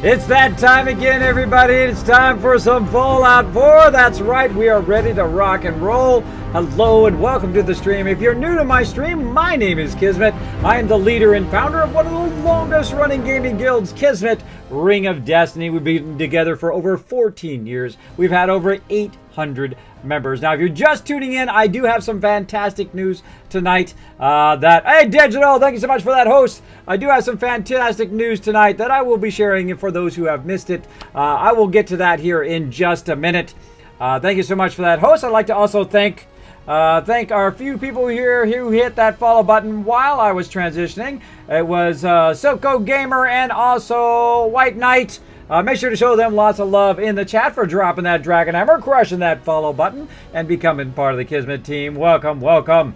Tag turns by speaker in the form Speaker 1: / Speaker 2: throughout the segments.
Speaker 1: It's that time again, everybody. It's time for some Fallout 4. That's right, we are ready to rock and roll. Hello and welcome to the stream. If you're new to my stream, my name is Kismet. I am the leader and founder of one of the longest running gaming guilds, Kismet, Ring of Destiny. We've been together for over 14 years. We've had over 800 members. Now, if you're just tuning in, I do have some fantastic news tonight. Hey, Digital, thank you so much for that host. I do have some fantastic news tonight that I will be sharing for those who have missed it. I will get to that here in just a minute. Thank you so much for that host. I'd like to also thank our few people here who hit that follow button while I was transitioning. It was Silco Gamer and also White Knight. Make sure to show them lots of love in the chat for dropping that dragon hammer, crushing that follow button, and becoming part of the Kismet team. Welcome, welcome.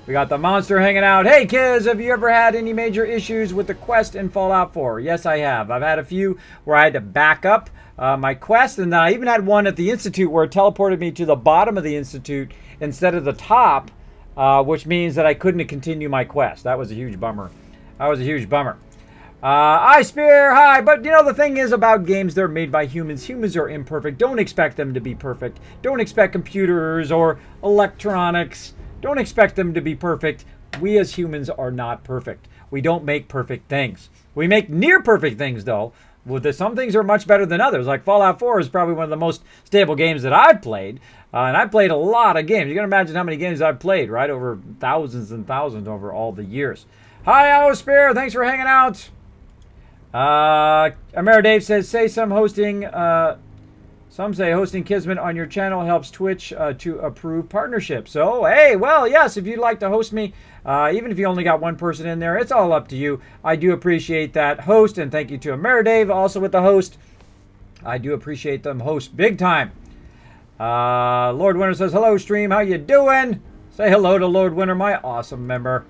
Speaker 1: We got the monster hanging out. Hey, Kiz, have you ever had any major issues with the quest in Fallout 4? Yes, I have. I've had a few where I had to back up my quest, and I even had one at the Institute where it teleported me to the bottom of the Institute instead of the top, which means that I couldn't continue my quest. That was a huge bummer. That was a huge bummer. I Spear, hi. But you know, the thing is about games, they're made by humans. Humans are imperfect. Don't expect them to be perfect. Don't expect computers or electronics. Don't expect them to be perfect. We as humans are not perfect. We don't make perfect things. We make near perfect things, though. Some things are much better than others. Like Fallout 4 is probably one of the most stable games that I've played. And I've played a lot of games. You can imagine how many games I've played, right? Over thousands and thousands over all the years. Hi, Spear. Thanks for hanging out. Amara Dave says, some say hosting Kismet on your channel helps Twitch to approve partnerships. So, hey, well, yes, if you'd like to host me, even if you only got one person in there, it's all up to you. I do appreciate that host, and thank you to Amara Dave, also with the host. I do appreciate them host big time. Lord Winter says, hello, stream, how you doing? Say hello to Lord Winter, my awesome member.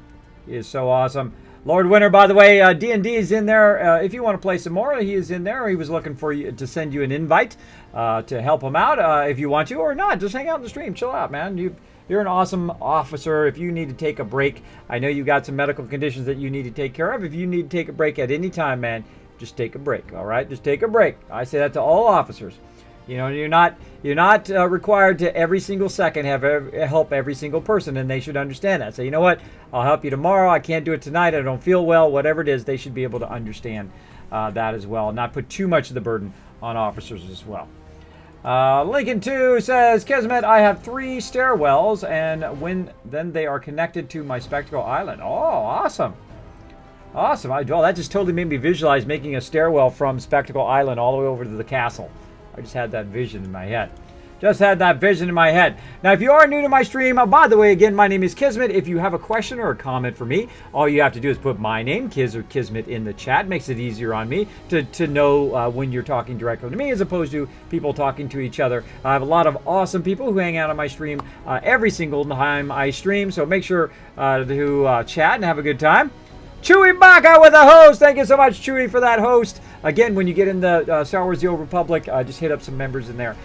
Speaker 1: He is so awesome. Lord Winter, by the way, D&D is in there. If you want to play some more, he is in there. He was looking for you to send you an invite to help him out if you want to, or not. Just hang out in the stream. Chill out, man. You're an awesome officer. If you need to take a break, I know you got some medical conditions that you need to take care of. If you need to take a break at any time, man, just take a break, all right? Just take a break. I say that to all officers. You know, you're not required to every single second help every single person, and they should understand that. So you know what? I'll help you tomorrow. I can't do it tonight. I don't feel well. Whatever it is, they should be able to understand that as well, not put too much of the burden on officers as well. Lincoln 2 says, Kismet, I have 3 stairwells, and then they are connected to my Spectacle Island. Oh, awesome. Awesome. Well, that just totally made me visualize making a stairwell from Spectacle Island all the way over to the castle. I just had that vision in my head. Just had that vision in my head. Now, if you are new to my stream, by the way, again, my name is Kismet. If you have a question or a comment for me, all you have to do is put my name, Kiz or Kismet, in the chat. Makes it easier on me to know when you're talking directly to me as opposed to people talking to each other. I have a lot of awesome people who hang out on my stream every single time I stream, so make sure to chat and have a good time. Chewy Baka with a host. Thank you so much, Chewy, for that host. Again, when you get in the Star Wars The Old Republic, just hit up some members in there.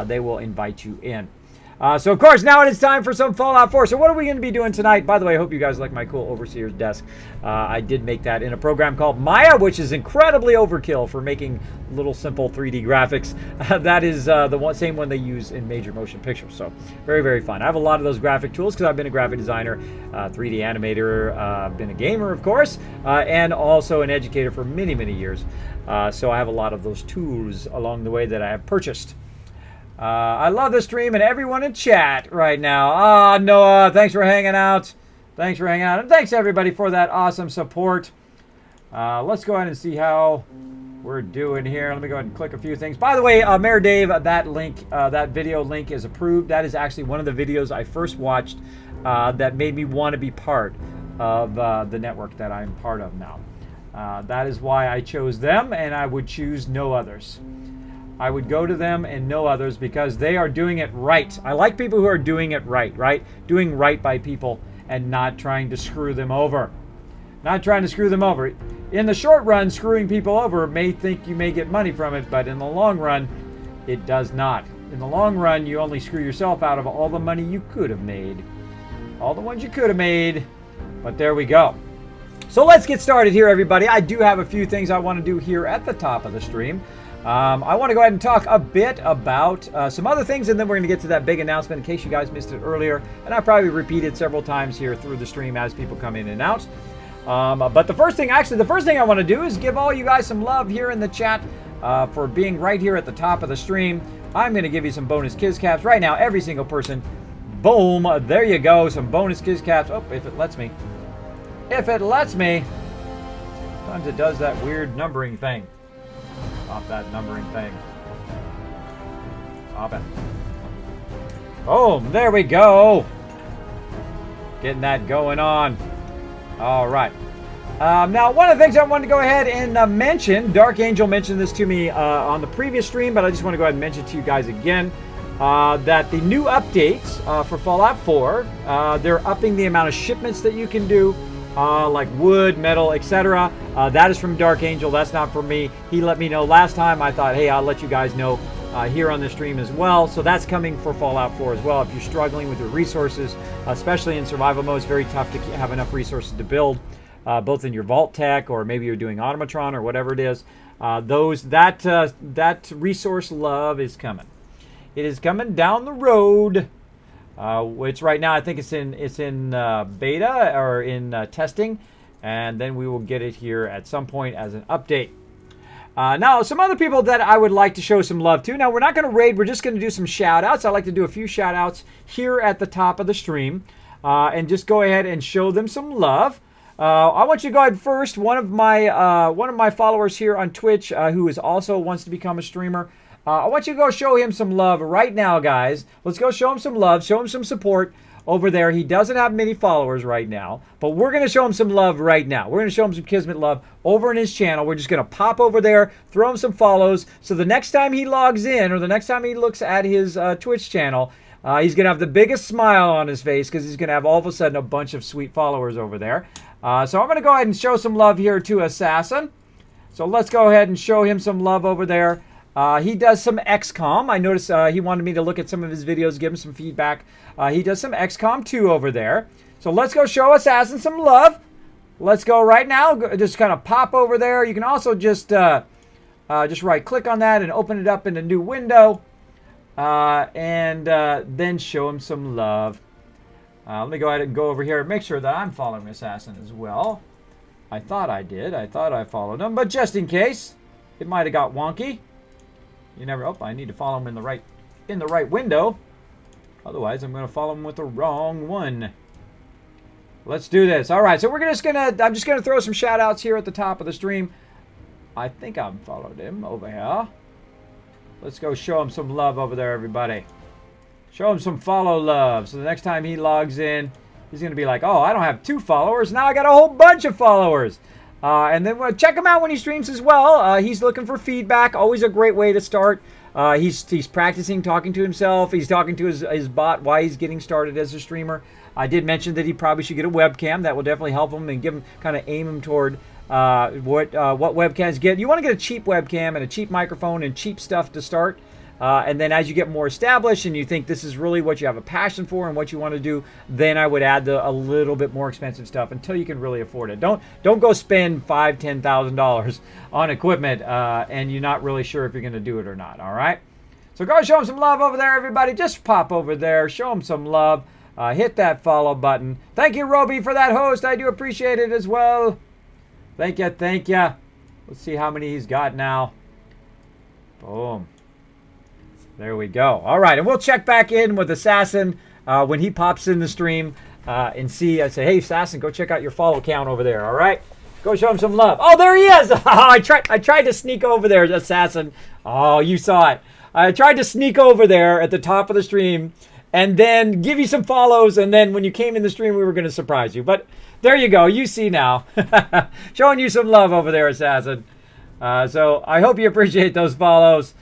Speaker 1: They will invite you in. So, of course, now it is time for some Fallout 4. So what are we going to be doing tonight? By the way, I hope you guys like my cool Overseer's desk. I did make that in a program called Maya, which is incredibly overkill for making little simple 3D graphics. That is the same one they use in major motion pictures. So very, very fun. I have a lot of those graphic tools because I've been a graphic designer, 3D animator, been a gamer, of course, and also an educator for many, many years. So I have a lot of those tools along the way that I have purchased. I love the stream and everyone in chat right now. Noah, thanks for hanging out. Thanks for hanging out. And thanks, everybody, for that awesome support. Let's go ahead and see how we're doing here. Let me go ahead and click a few things. By the way, Mayor Dave, that link, that video link is approved. That is actually one of the videos I first watched that made me want to be part of the network that I'm part of now. That is why I chose them, and I would choose no others. I would go to them and no others because they are doing it right. I like people who are doing it right? Doing right by people and not trying to screw them over. Not trying to screw them over. In the short run, screwing people over may think you may get money from it, but in the long run, it does not. In the long run, you only screw yourself out of all the money you could have made. All the ones you could have made, but there we go. So let's get started here, everybody. I do have a few things I want to do here at the top of the stream. I want to go ahead and talk a bit about some other things, and then we're going to get to that big announcement in case you guys missed it earlier. And I probably repeated several times here through the stream as people come in and out. But the first thing I want to do is give all you guys some love here in the chat for being right here at the top of the stream. I'm going to give you some bonus Kiz Caps right now. Every single person. Boom. There you go. Some bonus Kiz Caps. Oh, if it lets me. If it lets me. Sometimes it does that weird numbering thing. Stop that numbering thing. Stop it. Boom. There we go. Getting that going on. All right. Now, one of the things I wanted to go ahead and mention, Dark Angel mentioned this to me on the previous stream, but I just want to go ahead and mention to you guys again that the new updates for Fallout 4, they're upping the amount of shipments that you can do, like wood, metal, etc. That is from Dark Angel. That's not for me. He let me know last time. I thought, hey, I'll let you guys know here on the stream as well. So that's coming for Fallout 4 as well. If you're struggling with your resources, especially in survival mode, it's very tough to have enough resources to build, both in your vault-tec or maybe you're doing automatron or whatever it is. That resource love is coming. It is coming down the road. Which right now I think it's in beta or in testing, and then we will get it here at some point as an update. Now, some other people that I would like to show some love to. Now, we're not going to raid. We're just going to do some shout-outs. I like to do a few shout-outs here at the top of the stream and just go ahead and show them some love. I want you to go ahead first. One of my followers here on Twitch who is also wants to become a streamer. I want you to go show him some love right now, guys. Let's go show him some love. Show him some support over there. He doesn't have many followers right now, but we're going to show him some love right now. We're going to show him some Kismet love over in his channel. We're just going to pop over there, throw him some follows. So the next time he logs in or the next time he looks at his Twitch channel, he's going to have the biggest smile on his face because he's going to have all of a sudden a bunch of sweet followers over there. So I'm going to go ahead and show some love here to Assassin. So let's go ahead and show him some love over there. He does some XCOM. I noticed he wanted me to look at some of his videos, give him some feedback. He does some XCOM 2 over there. So let's go show Assassin some love. Let's go right now. Just kind of pop over there. You can also just right-click on that and open it up in a new window. And then show him some love. Let me go ahead and go over here and make sure that I'm following Assassin as well. I thought I did. I thought I followed him. But just in case, it might have got wonky. You never. Oh, I need to follow him in the right window. Otherwise, I'm going to follow him with the wrong one. Let's do this. All right. So I'm just gonna throw some shout outs here at the top of the stream. I think I've followed him over here. Let's go show him some love over there, everybody. Show him some follow love. So the next time he logs in, he's going to be like, oh, I don't have 2 followers. Now I got a whole bunch of followers. And then check him out when he streams as well. He's looking for feedback. Always a great way to start. He's practicing talking to himself. He's talking to his bot while he's getting started as a streamer. I did mention that he probably should get a webcam. That will definitely help him and give him kind of aim him toward what webcams get. You want to get a cheap webcam and a cheap microphone and cheap stuff to start. And then as you get more established and you think this is really what you have a passion for and what you want to do, then I would add a little bit more expensive stuff until you can really afford it. Don't go spend $5,000, $10,000 on equipment and you're not really sure if you're going to do it or not. All right. So go show them some love over there, everybody. Just pop over there, show them some love, hit that follow button. Thank you, Roby, for that host. I do appreciate it as well. Thank you, thank you. Let's see how many he's got now. Boom. There we go. All right, and we'll check back in with Assassin when he pops in the stream and see. I say, hey, Assassin, go check out your follow count over there. All right, go show him some love. Oh, there he is. I tried to sneak over there, Assassin. Oh, you saw it. I tried to sneak over there at the top of the stream and then give you some follows. And then when you came in the stream, we were going to surprise you. But there you go. You see now. Showing you some love over there, Assassin. So I hope you appreciate those follows.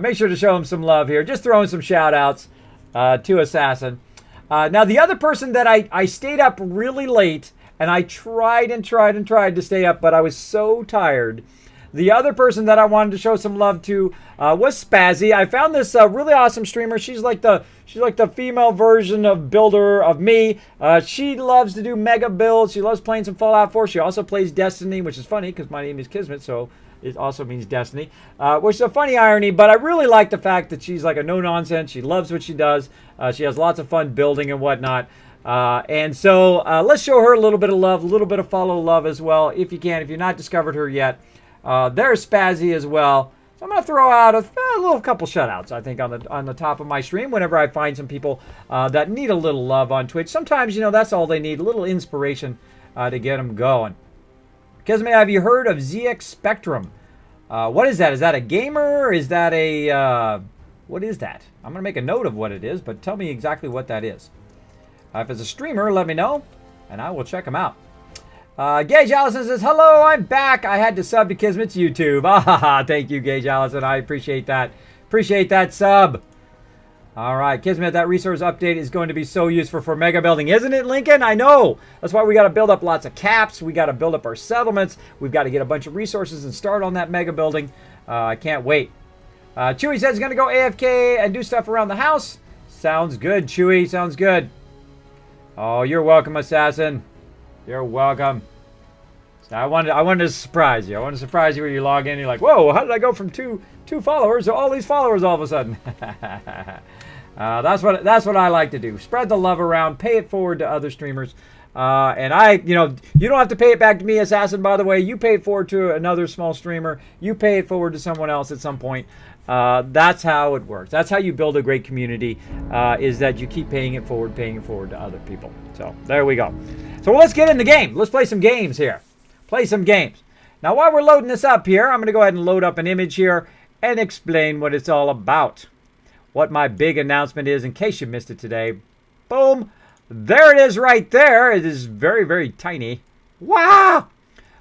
Speaker 1: Make sure to show him some love here. Just throwing some shout outs to Assassin. Now, the other person that I stayed up really late, and I tried to stay up, but I was so tired The other person that I wanted to show some love to was Spazzy. I found this really awesome streamer. She's like the female version of builder of me. She loves to do mega builds. She loves playing some Fallout 4. She also plays Destiny, which is funny because my name is Kismet, so it also means Destiny, which is a funny irony, but I really like the fact that she's like a no-nonsense. She loves what she does. She has lots of fun building and whatnot. And so let's show her a little bit of love, a little bit of follow love as well, if you can. If you've not discovered her yet, there's Spazzy as well. So I'm going to throw out a little couple shutouts, I think, on the top of my stream whenever I find some people that need a little love on Twitch. Sometimes, you know, that's all they need, a little inspiration to get them going. Kismet, have you heard of ZX Spectrum? What is that? Is that a gamer? Is that a... what is that? I'm going to make a note of what it is, but tell me exactly what that is. If it's a streamer, let me know, and I will check them out. Gage Allison says, hello, I'm back. I had to sub to Kismet's YouTube. Thank you, Gage Allison. I appreciate that. Appreciate that sub. All right, Kismet, that resource update is going to be so useful for mega building, isn't it, Lincoln? I know. That's why we got to build up lots of caps. We got to build up our settlements. We've got to get a bunch of resources and start on that mega building. I can't wait. Chewy says he's going to go AFK and do stuff around the house. Sounds good, Chewy. Sounds good. Oh, you're welcome, Assassin. You're welcome. So I wanted to surprise you. I wanted to surprise you when you log in. You're like, whoa, how did I go from two followers to all these followers all of a sudden? That's what I like to do. Spread the love around. Pay it forward to other streamers. And you don't have to pay it back to me, Assassin, by the way. You pay it forward to another small streamer. You pay it forward to someone else at some point. That's how it works. That's how you build a great community, is that you keep paying it forward to other people. So there we go. So let's get in the game. Let's play some games here. Play some games. Now, while we're loading this up here, I'm going to go ahead and load up an image here and explain what it's all about. What my big announcement is, in case you missed it today. Boom. There it is right there. It is very, very tiny. Wow.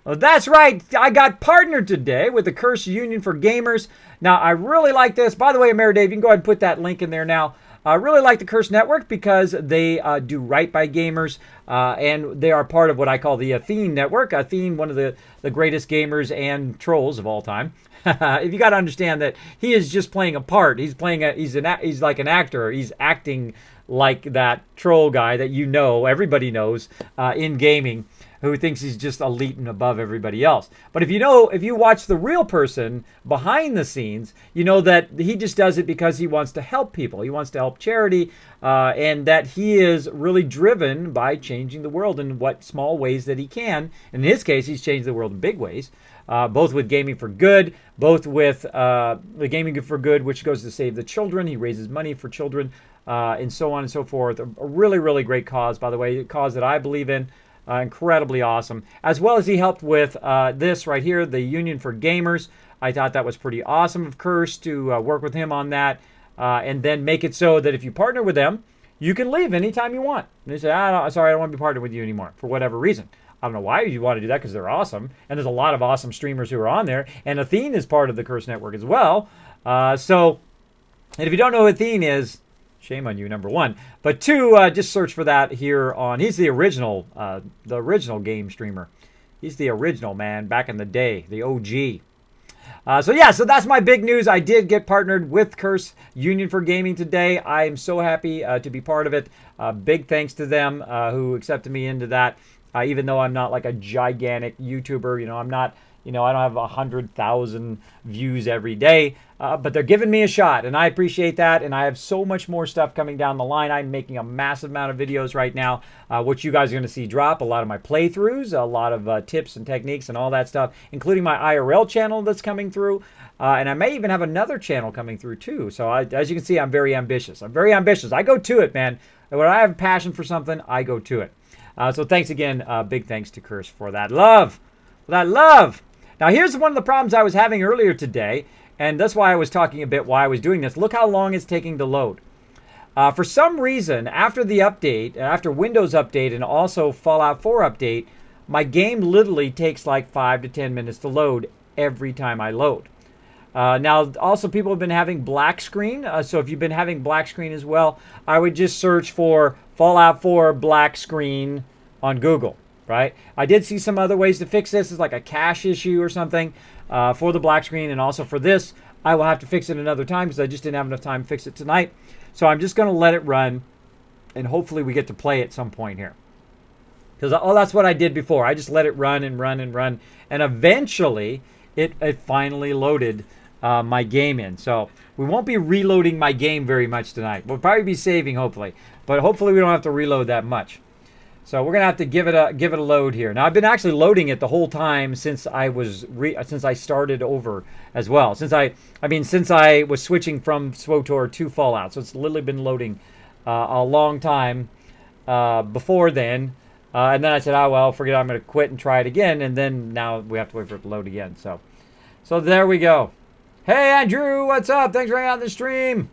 Speaker 1: Well, that's right. I got partnered today with the Curse Union for Gamers. Now, I really like this. By the way, Mayor Dave, you can go ahead and put that link in there now. I really like the Curse Network because they do right by gamers, and they are part of what I call the Athene Network. Athene, one of the greatest gamers and trolls of all time. If you got to understand that he is just playing a part. He's like an actor. He's acting like that troll guy that everybody knows in gaming, who thinks he's just elite and above everybody else. But if you watch the real person behind the scenes, you know that he just does it because he wants to help people. He wants to help charity, and that he is really driven by changing the world in what small ways that he can. In his case, he's changed the world in big ways, both with Gaming for Good, both with the Gaming for Good, which goes to save the children. He raises money for children, and so on and so forth. A really, really great cause, by the way, a cause that I believe in. Incredibly awesome. As well as he helped with this right here, the Union for Gamers. I thought that was pretty awesome of Curse to work with him on that, and then make it so that if you partner with them, you can leave anytime you want. And they say, sorry, I don't want to be partnered with you anymore for whatever reason. I don't know why you want to do that, because they're awesome, and there's a lot of awesome streamers who are on there, and Athene is part of the Curse Network as well. And if you don't know who Athene is, shame on you, number one. But two, just search for that here on... He's the original game streamer. He's the original, man, back in the day, the OG. So that's my big news. I did get partnered with Curse Union for Gaming today. I am so happy to be part of it. Big thanks to them who accepted me into that. Even though I'm not like a gigantic YouTuber, I'm not... I don't have 100,000 views every day, but they're giving me a shot, and I appreciate that, and I have so much more stuff coming down the line. I'm making a massive amount of videos right now, which you guys are going to see drop. A lot of my playthroughs, a lot of tips and techniques and all that stuff, including my IRL channel that's coming through, and I may even have another channel coming through too. So as you can see, I'm very ambitious. I go to it, man. When I have passion for something, I go to it. So thanks again. Big thanks to Curse for that love. Now, here's one of the problems I was having earlier today, and that's why I was talking a bit why I was doing this. Look how long it's taking to load. For some reason, after the update, after Windows update and also Fallout 4 update, my game literally takes like 5 to 10 minutes to load every time I load. Now, also people have been having black screen, so if you've been having black screen as well, I would just search for Fallout 4 black screen on Google. right? I did see some other ways to fix this. It's like a cache issue or something for the black screen, and also for this. I will have to fix it another time because I just didn't have enough time to fix it tonight. So I'm just going to let it run, and hopefully we get to play at some point here. Because that's what I did before. I just let it run and run and run, and eventually it finally loaded my game in. So we won't be reloading my game very much tonight. We'll probably be saving, hopefully, but hopefully we don't have to reload that much. So we're gonna have to give it a load here. Now I've been actually loading it the whole time since I started over as well. Since I was switching from SWTOR to Fallout, so it's literally been loading a long time before then. And then I said, oh well, forget it, I'm gonna quit and try it again. And then now we have to wait for it to load again. So there we go. Hey Andrew, what's up? Thanks for hanging out on the stream.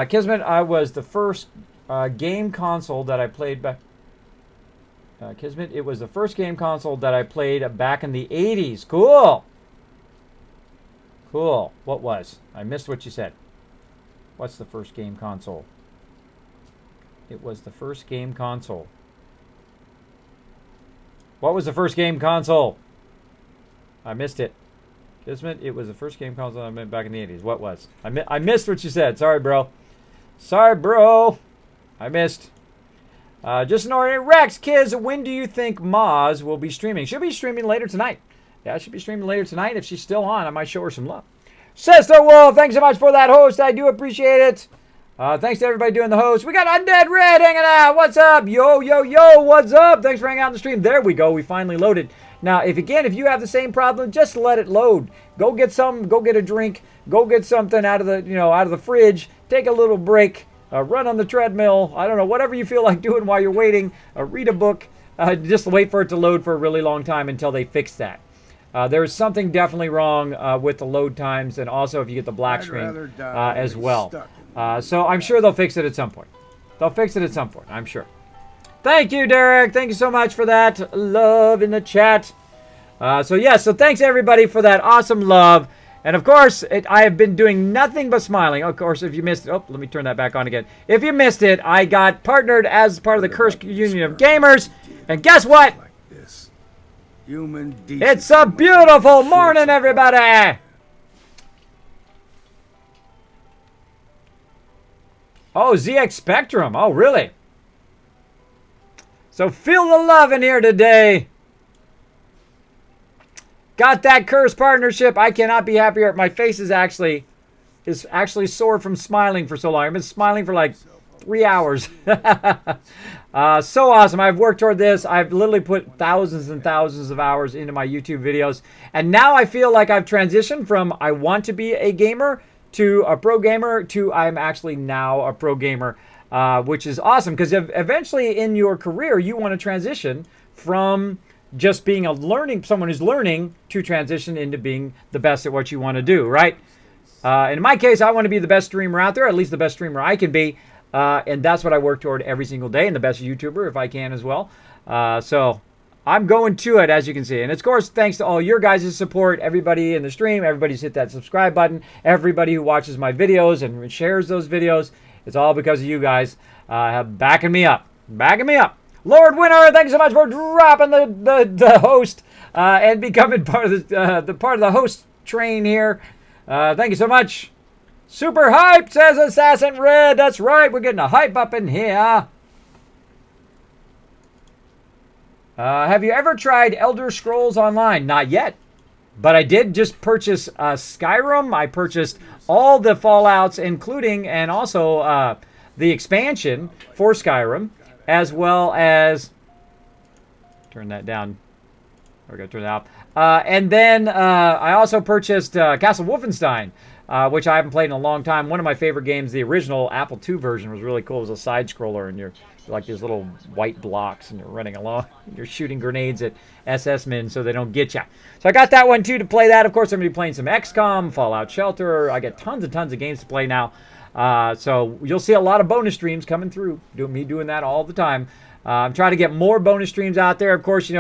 Speaker 1: Kismet, I was the first game console that I played back. Kismet, it was the first game console that I played back in the 80s. Cool. Cool. What was? I missed what you said. What's the first game console? It was the first game console. What was the first game console? I missed it. Kismet, it was the first game console I meant back in the 80s. What was? I missed what you said. Sorry, bro. Sorry, bro. I missed. Just an ordinary Rex, kids, when do you think Moz will be streaming? She'll be streaming later tonight. Yeah, she'll be streaming later tonight. If she's still on, I might show her some love. Sister Wolf, thanks so much for that host. I do appreciate it. Thanks to everybody doing the host. We got Undead Red hanging out. What's up? Yo, yo, yo, what's up? Thanks for hanging out on the stream. There we go. We finally loaded. Now, if you have the same problem, just let it load. Go get a drink. Go get something out of the fridge. Take a little break. Run on the treadmill. I don't know, whatever you feel like doing while you're waiting. Read a book. Just wait for it to load for a really long time until they fix that. There's something definitely wrong with the load times, and also if you get the black screen as well. So I'm sure they'll fix it at some point. They'll fix it at some point, I'm sure. Thank you, Derek. Thank you so much for that love in the chat. So thanks everybody for that awesome love. And of course, I have been doing nothing but smiling. Of course, if you missed it, let me turn that back on again. If you missed it, I got partnered as part of the Cursed Union of Gamers. And guess what? It's a beautiful morning, everybody. Oh, ZX Spectrum. Oh, really? So feel the love in here today. Got that cursed partnership. I cannot be happier. My face is actually sore from smiling for so long. I've been smiling for like 3 hours. So awesome. I've worked toward this. I've literally put thousands and thousands of hours into my YouTube videos. And now I feel like I've transitioned from I want to be a gamer to a pro gamer to I'm actually now a pro gamer, which is awesome because eventually in your career you want to transition from just being someone who's learning to transition into being the best at what you want to do, right? In my case, I want to be the best streamer out there, at least the best streamer I can be. And that's what I work toward every single day, and the best YouTuber if I can as well. So I'm going to it, as you can see. And of course, thanks to all your guys' support, everybody in the stream, everybody's hit that subscribe button, everybody who watches my videos and shares those videos. It's all because of you guys backing me up. Backing me up. Lord Winner, thanks so much for dropping the host and becoming part of the host train here. Thank you so much. Super hype, says Assassin Red. That's right, we're getting a hype up in here. Have you ever tried Elder Scrolls Online? Not yet. But I did just purchase Skyrim. I purchased all the Fallouts, including and also the expansion for Skyrim. As well as, turn that down. We're going to turn it up. And then I also purchased Castle Wolfenstein, which I haven't played in a long time. One of my favorite games, the original Apple II version, was really cool. It was a side-scroller, and you're like these little white blocks, and you're running along. You're shooting grenades at SS men so they don't get you. So I got that one, too, to play that. Of course, I'm going to be playing some XCOM, Fallout Shelter. I got tons and tons of games to play now. So you'll see a lot of bonus streams coming through. Me doing that all the time. I'm trying to get more bonus streams out there. Of course,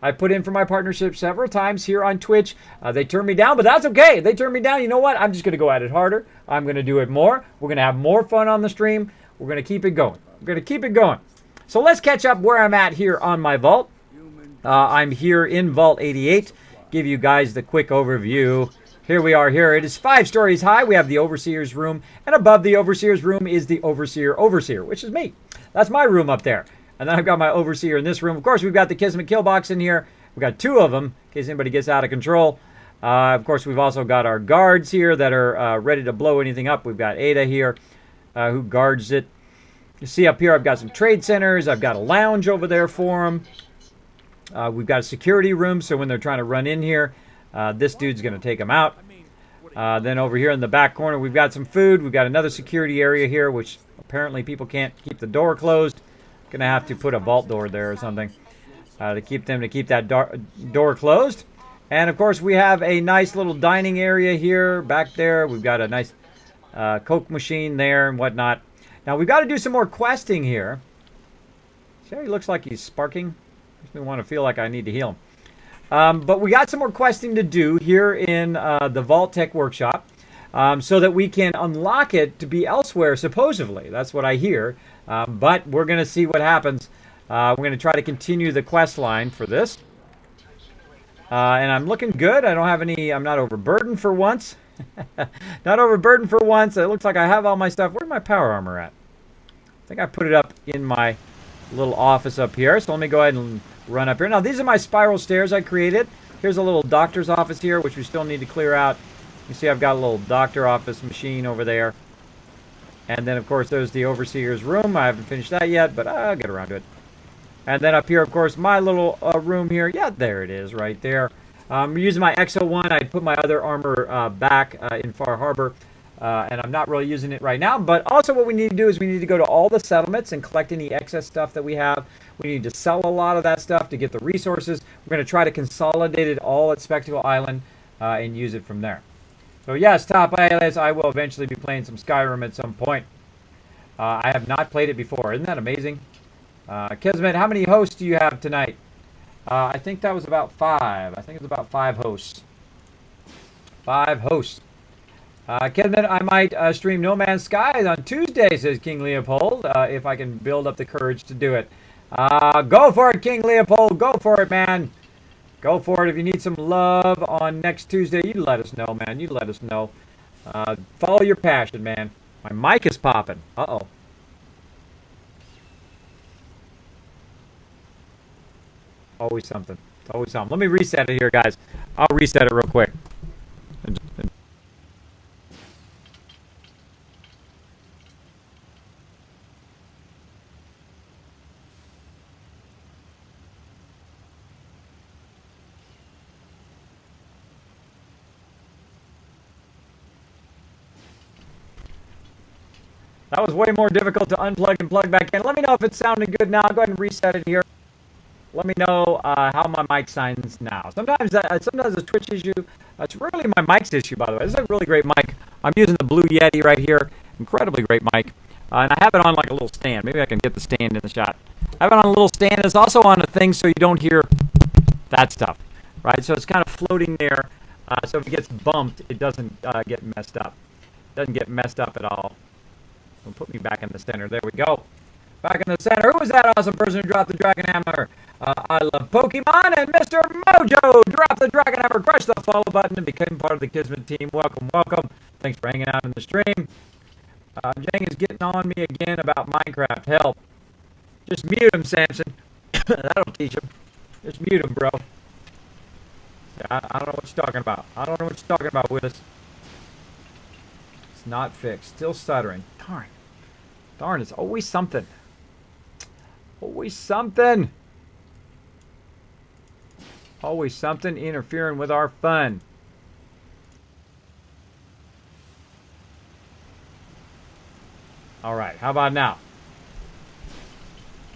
Speaker 1: I put in for my partnership several times here on Twitch. They turned me down, but that's okay. They turned me down. You know what? I'm just going to go at it harder. I'm going to do it more. We're going to have more fun on the stream. We're going to keep it going. We're going to keep it going. So let's catch up where I'm at here on my vault. I'm here in Vault 88. Give you guys the quick overview. Here we are here. It is 5 stories high. We have the Overseer's room. And above the Overseer's room is the Overseer, which is me. That's my room up there. And then I've got my Overseer in this room. Of course, we've got the Kismet kill box in here. We've got 2 of them in case anybody gets out of control. Of course, we've also got our guards here that are ready to blow anything up. We've got Ada here who guards it. You see up here, I've got some trade centers. I've got a lounge over there for them. We've got a security room, so when they're trying to run in here, this dude's going to take them out. Then over here in the back corner, we've got some food. We've got another security area here, which apparently people can't keep the door closed. Going to have to put a vault door there or something to keep that door closed. And of course, we have a nice little dining area here back there. We've got a nice Coke machine there and whatnot. Now we've got to do some more questing here. See how he looks like he's sparking? Makes me want to feel like I need to heal him. But we got some more questing to do here in the vault-tec workshop so that we can unlock it to be elsewhere, supposedly. That's what I hear. But we're going to see what happens. We're going to try to continue the quest line for this. And I'm looking good. I'm not overburdened for once. Not overburdened for once. It looks like I have all my stuff. Where's my power armor at? I think I put it up in my little office up here. So let me go ahead and run up here. Now, these are my spiral stairs I created. Here's a little doctor's office here, which we still need to clear out. You see I've got a little doctor office machine over there. And then, of course, there's the Overseer's room. I haven't finished that yet, but I'll get around to it. And then up here, of course, my little room here. Yeah, there it is right there. I'm using my X01. I put my other armor back in Far Harbor. And I'm not really using it right now. But also what we need to do is we need to go to all the settlements and collect any excess stuff that we have. We need to sell a lot of that stuff to get the resources. We're going to try to consolidate it all at Spectacle Island and use it from there. So yes, Top Alias, I will eventually be playing some Skyrim at some point. I have not played it before. Isn't that amazing? Kismet, how many hosts do you have tonight? I think that was about 5. I think it's about 5 hosts. 5 hosts. Kismet, I might stream No Man's Sky on Tuesday, says King Leopold, if I can build up the courage to do it. Go for it, King Leopold. Go for it, man. Go for it. If you need some love on next Tuesday, you let us know, man. You let us know. Follow your passion, man. My mic is popping. Uh-oh. Always something. It's always something. Let me reset it here, guys. I'll reset it real quick. That was way more difficult to unplug and plug back in. Let me know if it's sounding good now. Go ahead and reset it here. Let me know how my mic sounds now. Sometimes it's a Twitch issue. It's really my mic's issue, by the way. This is a really great mic. I'm using the Blue Yeti right here. Incredibly great mic. And I have it on like a little stand. Maybe I can get the stand in the shot. I have it on a little stand. It's also on a thing so you don't hear that stuff, right? So it's kind of floating there. So if it gets bumped, it doesn't get messed up. It doesn't get messed up at all. It'll put me back in the center. There we go. Back in the center. Who was that awesome person who dropped the Dragon Hammer? I love Pokemon and Mr. Mojo. Drop the Dragon Hammer, crush the follow button, and become part of the Kismet team. Welcome, welcome. Thanks for hanging out in the stream. Jang is getting on me again about Minecraft. Help. Just mute him, Samson. That'll teach him. Just mute him, bro. Yeah, I don't know what you're talking about. I don't know what you're talking about, Willis. It's not fixed. Still stuttering. Darn. Darn, it's always something. Always something. Always something interfering with our fun. All right, how about now?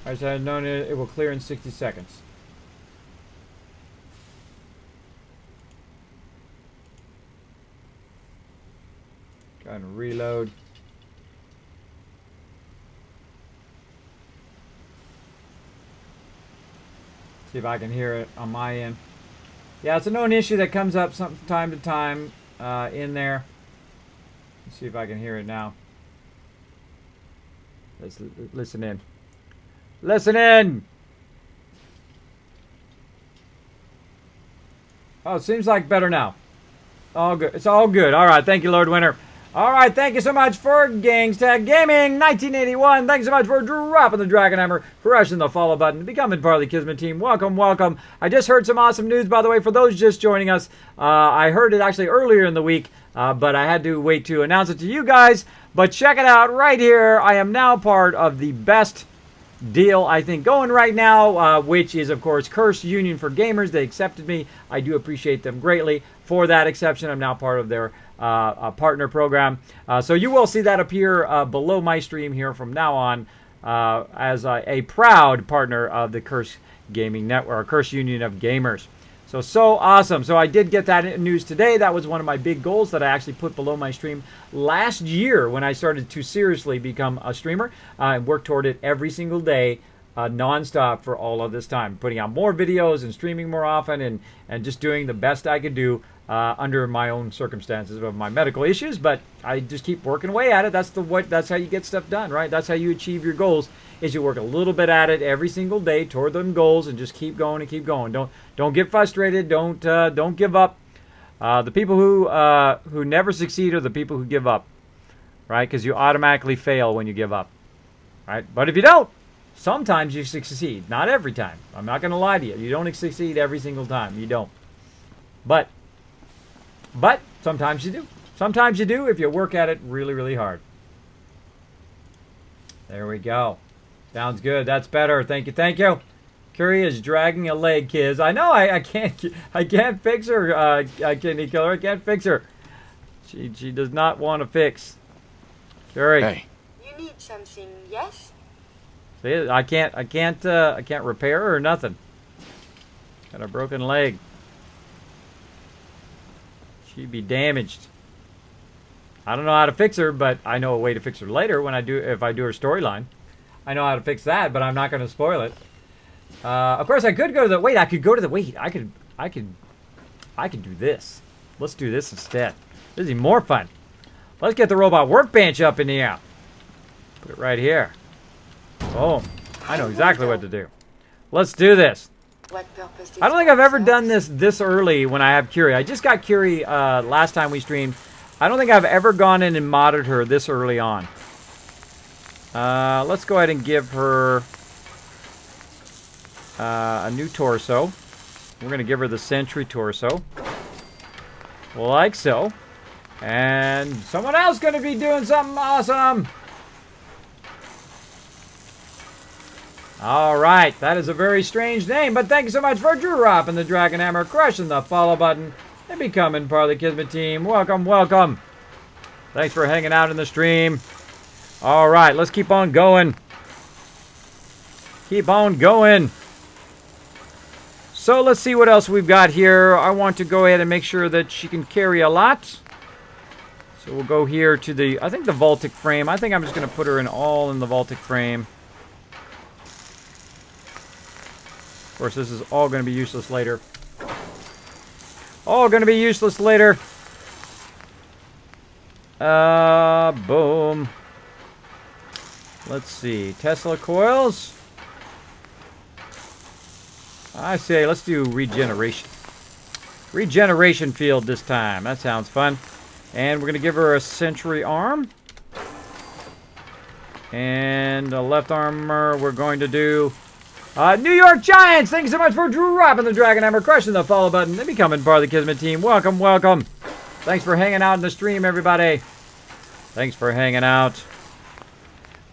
Speaker 1: I said no, it will clear in 60 seconds. Go ahead and reload. See if I can hear it on my end. Yeah, it's a known issue that comes up from time to time in there. Let's see if I can hear it now. Let's listen in. Listen in! Oh, it seems like better now. All good. It's all good. All right. Thank you, Lord Winter. All right. Thank you so much for Gangstag Gaming 1981. Thanks so much for dropping the Dragon Hammer, pressing the follow button, becoming part of the Kismet team. Welcome, welcome. I just heard some awesome news, by the way, for those just joining us. I heard it actually earlier in the week, but I had to wait to announce it to you guys. But check it out right here. I am now part of the best deal I think going right now, which is of course Cursed Union for Gamers. They accepted me. I do appreciate them greatly for that exception. I'm now part of their partner program, so you will see that appear below my stream here from now on as a proud partner of the Cursed Gaming Network, or Cursed Union of Gamers. So awesome. So I did get that news today. That was one of my big goals that I actually put below my stream last year when I started to seriously become a streamer. I worked toward it every single day, nonstop for all of this time, putting out more videos and streaming more often and just doing the best I could do under my own circumstances of my medical issues. But I just keep working away at it. That's how you get stuff done, right? That's how you achieve your goals. Is you work a little bit at it every single day toward them goals and just keep going and keep going. Don't get frustrated. Don't give up. The people who never succeed are the people who give up, right? Because you automatically fail when you give up, right? But if you don't, sometimes you succeed. Not every time. I'm not going to lie to you. You don't succeed every single time. You don't. But sometimes you do. Sometimes you do if you work at it really, really hard. There we go. Sounds good. That's better. Thank you. Thank you. Curry is dragging a leg, kids. I know. I can't fix her. Kidney killer. I can't fix her. She does not want to fix. Curry.
Speaker 2: Hey.
Speaker 3: You need something, yes?
Speaker 1: See, I can't repair her or nothing. Got a broken leg. She'd be damaged. I don't know how to fix her, but I know a way to fix her later if I do her storyline. I know how to fix that, but I'm not going to spoil it. Of course, I could go to the... Wait, I could go to the... Wait, I could do this. Let's do this instead. This is even more fun. Let's get the robot workbench up in the air. Put it right here. Boom. I know exactly what to do. Let's do this.
Speaker 3: What purpose
Speaker 1: I don't think I've ever done this early when I have Curie. I just got Curie last time we streamed. I don't think I've ever gone in and modded her this early on. Let's go ahead and give her a new torso. We're going to give her the Sentry torso. Like so. And someone else going to be doing something awesome. All right. That is a very strange name, but thank you so much for dropping the Dragon Hammer, crushing the follow button, and becoming part of the Kismet team. Welcome, welcome. Thanks for hanging out in the stream. All right, let's keep on going. Keep on going. So let's see what else we've got here. I want to go ahead and make sure that she can carry a lot. So we'll go here to the, I think the vault-tec frame. I think I'm just going to put her all in the vault-tec frame. Of course, this is all going to be useless later. All going to be useless later. Boom. Let's see. Tesla coils. I say let's do regeneration. Regeneration field this time. That sounds fun. And we're going to give her a sentry arm. And a left armor. We're going to do New York Giants. Thanks so much for dropping the Dragon Hammer, crushing the follow button, and becoming part of the Kismet team. Welcome, welcome. Thanks for hanging out in the stream, everybody. Thanks for hanging out.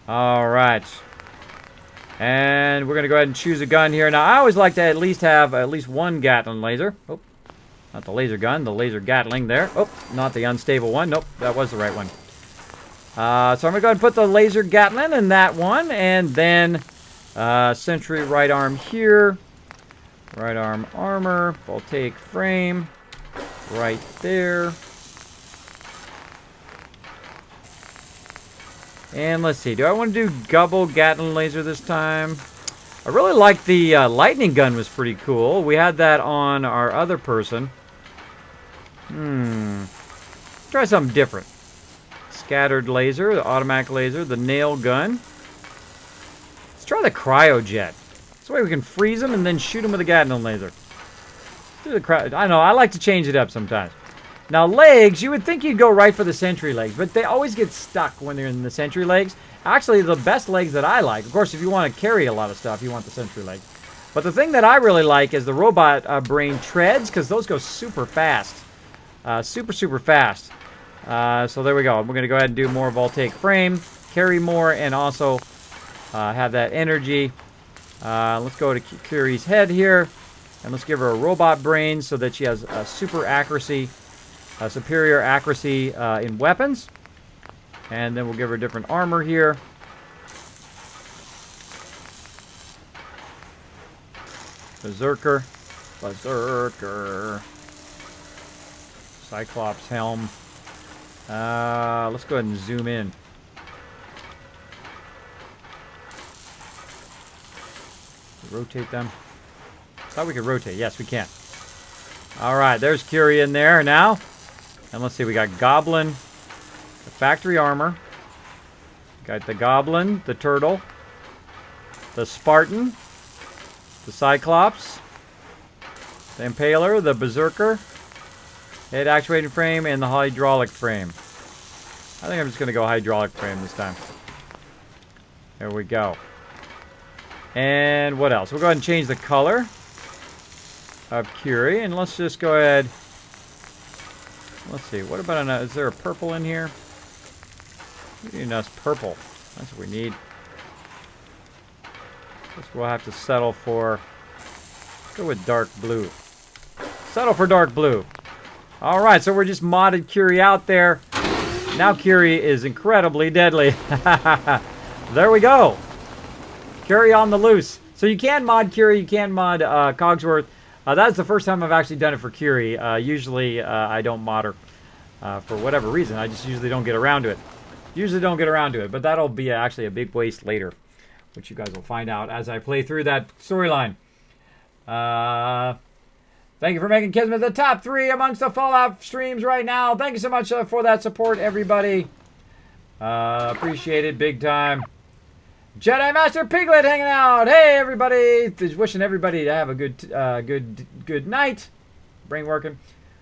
Speaker 1: All right. And we're going to go ahead and choose a gun here. Now, I always like to at least have at least one Gatling laser. Oh, not the laser gun, the laser Gatling there. Oh, not the unstable one. Nope, that was the right one. So I'm going to go ahead and put the laser Gatling in that one. And then sentry right arm here. Right arm armor. Vault-tec frame. Right there. And let's see, do I want to do double Gatling laser this time? I really like the lightning gun, was pretty cool. We had that on our other person. Try something different. Scattered laser, the automatic laser, the nail gun. Let's try the cryojet. This way we can freeze them and then shoot them with a Gatling laser. do the crowd. I know, I like to change it up sometimes. Now, legs, you would think you'd go right for the sentry legs, but they always get stuck when they're in the sentry legs. Actually, the best legs that I like, of course, if you want to carry a lot of stuff, you want the sentry legs. But the thing that I really like is the robot brain treads, because those go super fast. Super fast. So there we go. We're going to go ahead and do more vault-tec frame, carry more, and also have that energy. Let's go to Curie's head here, and let's give her a robot brain so that she has super accuracy, superior accuracy in weapons. And then we'll give her different armor here. Berserker. Cyclops helm. Let's go ahead and zoom in. Rotate them. Thought we could rotate. Yes, we can. Alright, there's Curie in there now. And let's see, we got Goblin, the factory armor. Got the Goblin, the Turtle, the Spartan, the Cyclops, the Impaler, the Berserker, head actuated frame, and the hydraulic frame. I think I'm just going to go hydraulic frame this time. There we go. And what else? We'll go ahead and change the color of Curie, and let's just go ahead. Let's see. What about is there a purple in here? We need a nice purple. That's what we need. Guess we'll have to settle for. Go with dark blue. Settle for dark blue. All right, so we're just modded Curie out there. Now Curie is incredibly deadly. There we go. Curie on the loose. So you can mod Curie, you can mod Cogsworth. That's the first time I've actually done it for Curie. Usually I don't mod her for whatever reason. I just usually don't get around to it. But that'll be actually a big waste later, which you guys will find out as I play through that storyline. Thank you for making Kismet the top 3 amongst the Fallout streams right now. Thank you so much for that support, everybody. Appreciate it big time. Jedi Master Piglet hanging out. Hey, everybody. Just wishing everybody to have a good night. Brain working.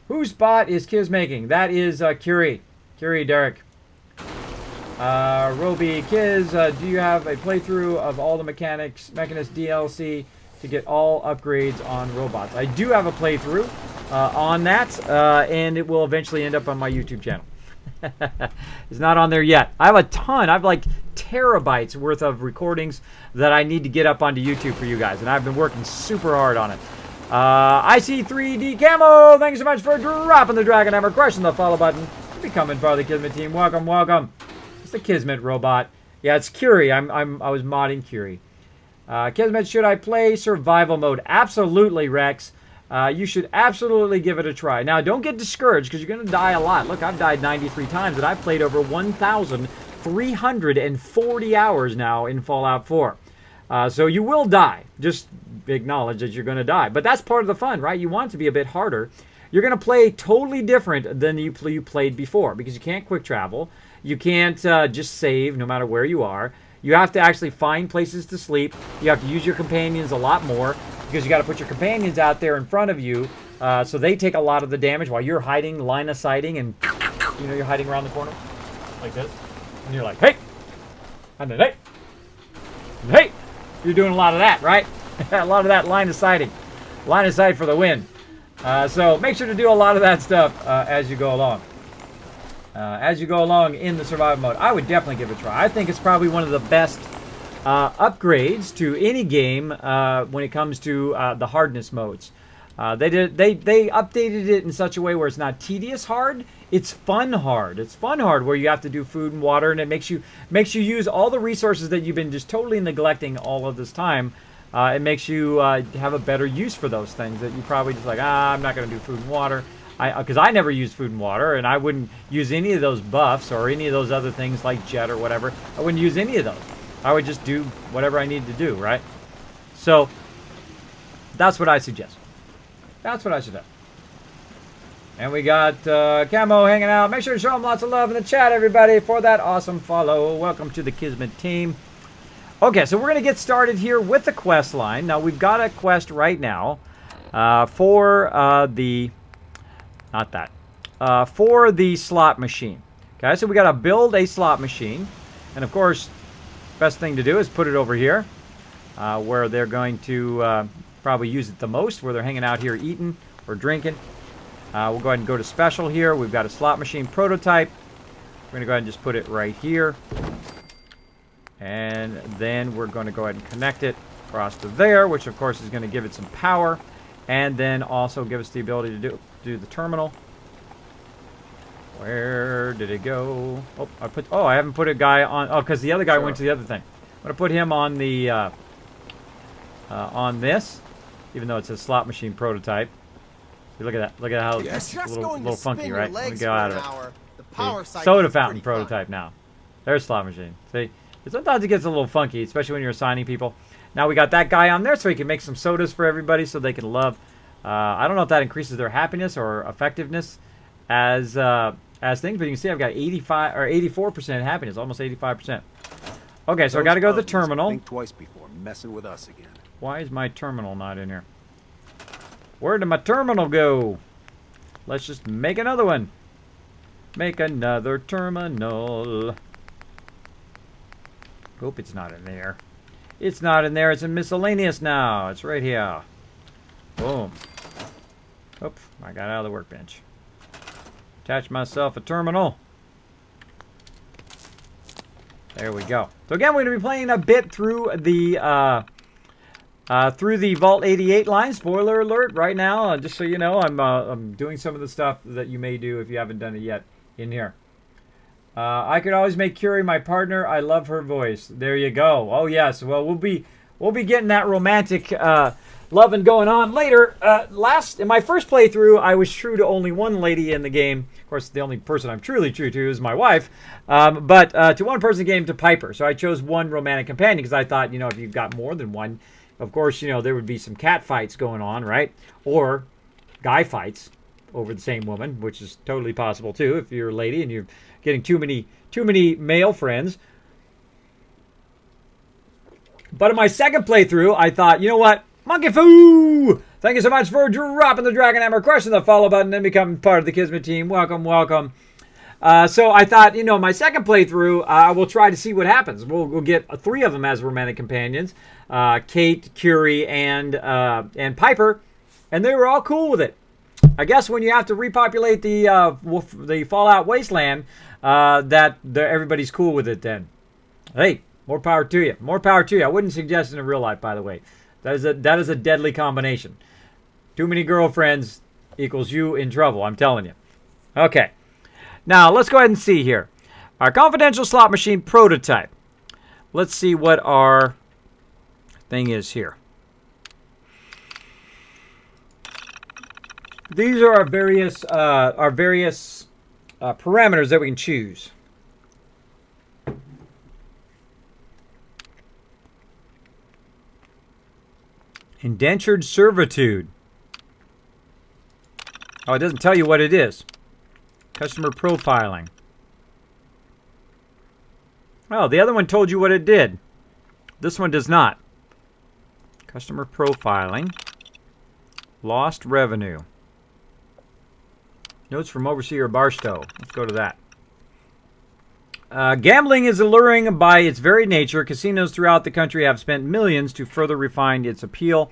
Speaker 1: Whose bot is Kiz making? That is Curie. Curie Derek. Roby Kiz, do you have a playthrough of all the Mechanist DLC to get all upgrades on robots? I do have a playthrough on that, and it will eventually end up on my YouTube channel. It's not on there yet. I have a ton. I have like terabytes worth of recordings that I need to get up onto YouTube for you guys, and I've been working super hard on it. I see 3D Camo. Thanks so much for dropping the Dragon Hammer, crushing the follow button, becoming part of the Kismet team. Welcome, welcome. It's the Kismet robot. Yeah, it's Curie. I was modding Curie. Kismet, should I play survival mode? Absolutely, Rex. You should absolutely give it a try. Now, don't get discouraged because you're going to die a lot. Look, I've died 93 times, and I've played over 1,340 hours now in Fallout 4. So you will die. Just acknowledge that you're going to die. But that's part of the fun, right? You want it to be a bit harder. You're going to play totally different than you played before because you can't quick travel. You can't just save no matter where you are. You have to actually find places to sleep. You have to use your companions a lot more because you got to put your companions out there in front of you so they take a lot of the damage while you're hiding, line of sighting, and you're hiding around the corner like this. And you're like, hey! And then, hey! And hey! You're doing a lot of that, right? A lot of that line of sighting. Line of sight for the win. So make sure to do a lot of that stuff as you go along. As you go along in the survival mode, I would definitely give it a try. I think it's probably one of the best upgrades to any game when it comes to the hardness modes. They updated it in such a way where it's not tedious hard. It's fun hard. It's fun hard where you have to do food and water, and it makes you use all the resources that you've been just totally neglecting all of this time. It makes you have a better use for those things that you probably just like, I'm not going to do food and water. Because I never used food and water, and I wouldn't use any of those buffs or any of those other things like jet or whatever. I wouldn't use any of those. I would just do whatever I needed to do, right? So that's what I suggest. That's what I suggest. And we got Camo hanging out. Make sure to show them lots of love in the chat, everybody, for that awesome follow. Welcome to the Kismet team. Okay, so we're going to get started here with the quest line. Now, we've got a quest right now. for for the slot machine. Okay, so we got to build a slot machine. And of course, best thing to do is put it over here where they're going to probably use it the most, where they're hanging out here eating or drinking. We'll go ahead and go to special here. We've got a slot machine prototype. We're going to go ahead and just put it right here. And then we're going to go ahead and connect it across to there, which of course is going to give it some power. And then also give us the ability to do the terminal. Where did it go? Oh, I haven't put a guy on. Oh, because the other guy went to the other thing. I'm going to put him on the on this, even though it's a slot machine prototype. Look at that. Look at how it's a little funky, right? Let me go out of it. Soda fountain prototype now. There's slot machine. See? Sometimes it gets a little funky, especially when you're assigning people. Now we got that guy on there so he can make some sodas for everybody so they can love. I don't know if that increases their happiness or effectiveness as things, but you can see I've got 85 or 84% happiness, almost 85%. Okay, so I got to go to the terminal.
Speaker 2: Think twice before messing with us again.
Speaker 1: Why is my terminal not in here? Where did my terminal go? Let's just make another one. Make another terminal. Hope it's not in there. It's not in there. It's in miscellaneous now. It's right here. Boom. Oop, I got out of the workbench. Attach myself a terminal. There we go. So again, we're going to be playing a bit through the Vault 88 line. Spoiler alert! Right now, just so you know, I'm doing some of the stuff that you may do if you haven't done it yet in here. I could always make Curie my partner. I love her voice. There you go. Oh yes. Well, we'll be getting that romantic loving going on later. In my first playthrough, I was true to only one lady in the game. Of course, the only person I'm truly true to is my wife. But to one person in the game, to Piper. So I chose one romantic companion because I thought, if you've got more than one, of course, there would be some cat fights going on, right? Or guy fights over the same woman, which is totally possible too if you're a lady and you're getting too many male friends. But in my second playthrough, I thought, you know what? Monkey Foo! Thank you so much for dropping the Dragon Hammer, crushing the follow button, and becoming part of the Kismet team. Welcome, welcome. So I thought, my second playthrough, I will try to see what happens. We'll get 3 of them as romantic companions. Kate, Curie, and Piper. And they were all cool with it. I guess when you have to repopulate the Fallout Wasteland, everybody's cool with it then. Hey, more power to you. More power to you. I wouldn't suggest it in real life, by the way. That is a deadly combination. Too many girlfriends equals you in trouble, I'm telling you. Okay. Now, let's go ahead and see here. Our confidential slot machine prototype. Let's see what our thing is here. These are our various parameters that we can choose. Indentured servitude. Oh, it doesn't tell you what it is. Customer profiling. Oh, the other one told you what it did. This one does not. Customer profiling. Lost revenue. Notes from Overseer Barstow. Let's go to that. Gambling is alluring by its very nature. Casinos throughout the country have spent millions to further refine its appeal.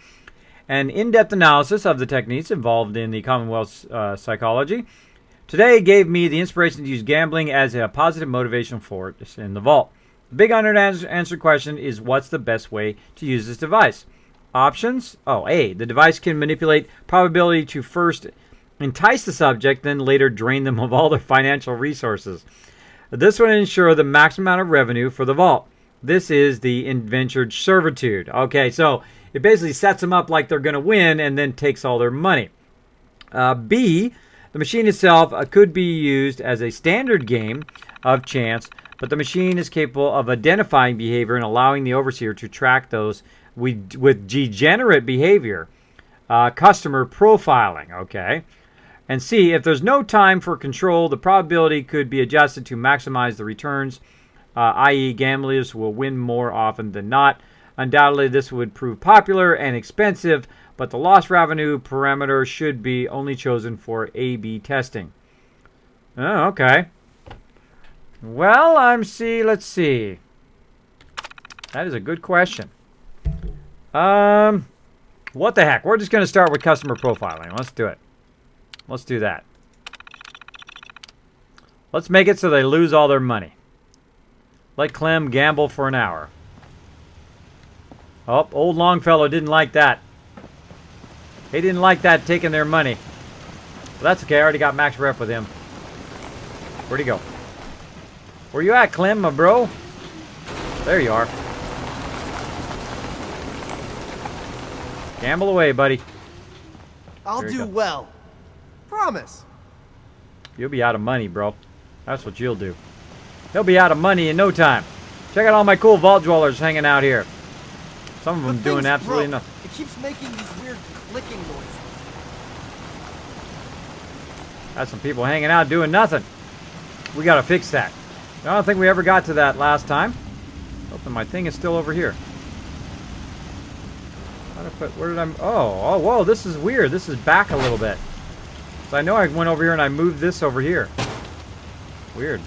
Speaker 1: An in-depth analysis of the techniques involved in the Commonwealth's psychology today gave me the inspiration to use gambling as a positive motivation force in the vault. The big unanswered question is, what's the best way to use this device? Options? Oh, A. The device can manipulate probability to first entice the subject, then later drain them of all their financial resources. This would ensure the maximum amount of revenue for the vault. This is the indentured servitude. Okay, so it basically sets them up like they're going to win and then takes all their money. B, the machine itself could be used as a standard game of chance, but the machine is capable of identifying behavior and allowing the overseer to track those with degenerate behavior. Customer profiling, okay. And C, if there's no time for control, the probability could be adjusted to maximize the returns, i.e. gamblers will win more often than not. Undoubtedly, this would prove popular and expensive, but the lost revenue parameter should be only chosen for A/B testing. Oh, okay. Well, let's see. That is a good question. What the heck? We're just going to start with customer profiling. Let's do it. Let's do that. Let's make it so they lose all their money. Let Clem gamble for an hour. Oh, old Longfellow didn't like that. He didn't like that taking their money. Well, that's okay. I already got max rep with him. Where'd he go? Where you at, Clem, my bro? There you are. Gamble away, buddy.
Speaker 4: I'll do well. Promise.
Speaker 1: You'll be out of money, bro. That's what you'll do. He'll be out of money in no time. Check out all my cool vault dwellers hanging out here. Some of them doing absolutely nothing.
Speaker 4: It keeps making these weird clicking noises.
Speaker 1: Got some people hanging out doing nothing. We gotta fix that. I don't think we ever got to that last time. Hoping my thing is still over here. Where did I... Oh, whoa, this is weird. This is back a little bit. So I know I went over here and I moved this over here. Weird.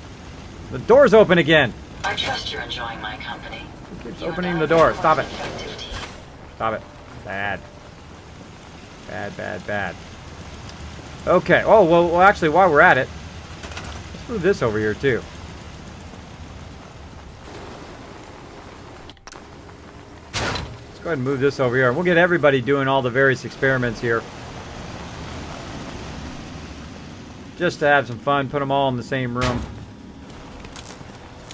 Speaker 1: The door's open again.
Speaker 5: I trust you're enjoying my company.
Speaker 1: It keeps opening the door. Stop it. Stop it. Bad. Bad, bad, bad. Okay. Oh, well, actually, while we're at it, let's move this over here, too. Let's go ahead and move this over here. We'll get everybody doing all the various experiments here. Just to have some fun. Put them all in the same room.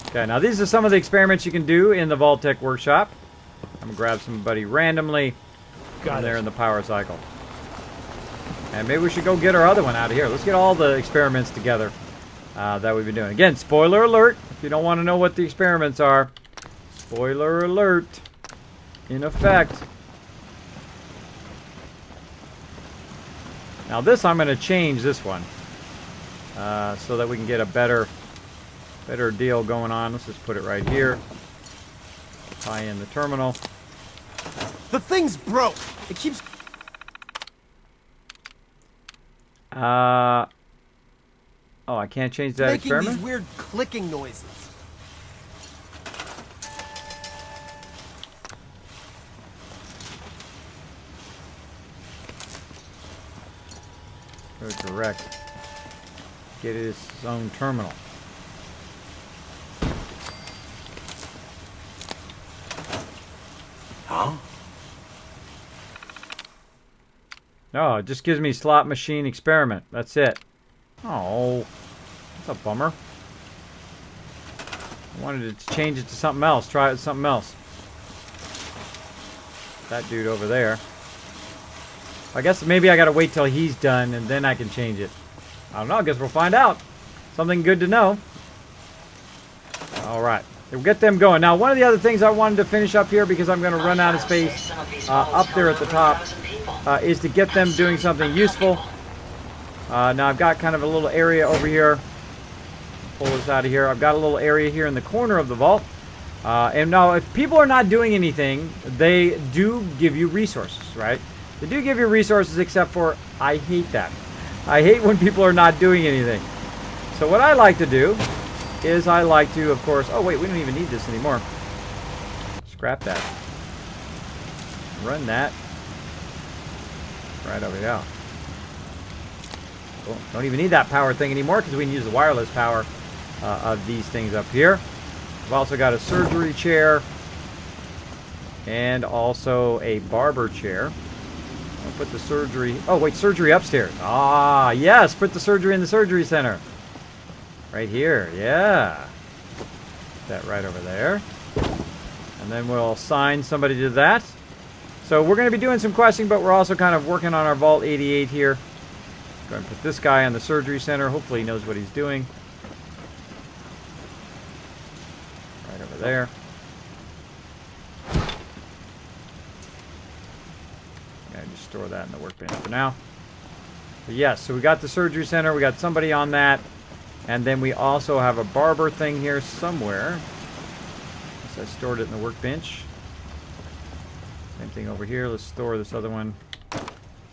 Speaker 1: Okay, now these are some of the experiments you can do in the vault-tec workshop. I'm going to grab somebody randomly there in the power cycle. And maybe we should go get our other one out of here. Let's get all the experiments together that we've been doing. Again, spoiler alert. If you don't want to know what the experiments are, spoiler alert in effect. Now this, I'm going to change this one so that we can get a better deal going on. Let's just put it right here. Tie in the terminal.
Speaker 4: The thing's broke. It keeps...
Speaker 1: Oh, I can't change that
Speaker 4: making
Speaker 1: experiment?
Speaker 4: these weird clicking noises.
Speaker 1: Go direct. Get its own terminal.
Speaker 4: Huh?
Speaker 1: No, it just gives me slot machine experiment. That's it. Oh, that's a bummer. I wanted to change it to something else. Try it with something else. That dude over there. I guess maybe I gotta wait till he's done and then I can change it. I don't know. I guess we'll find out. Something good to know. Alright. We'll get them going. Now, one of the other things I wanted to finish up here, because I'm going to run out of space up there at the top, is to get them doing something useful. Now, I've got kind of a little area over here. Pull this out of here. I've got a little area here in the corner of the vault. And now, if people are not doing anything, they do give you resources, right? They do give you resources, except for I hate that. I hate when people are not doing anything. So what I like to do is I like to, of course... Oh, wait, we don't even need this anymore. Scrap that. Run that. Right over here. Cool. Don't even need that power thing anymore because we can use the wireless power of these things up here. We've also got a surgery chair and also a barber chair. I'll put the surgery... Oh, wait, surgery upstairs. Ah, yes, put the surgery in the surgery center. Right here, yeah. Put that right over there. And then we'll assign somebody to that. So we're going to be doing some questing, but we're also kind of working on our Vault 88 here. Go ahead and put this guy on the surgery center. Hopefully he knows what he's doing. Right over there. Yeah, just store that in the workbench for now. But yes, so we got the surgery center. We got somebody on that. And then we also have a barber thing here somewhere. I stored it in the workbench. Same thing over here. Let's store this other one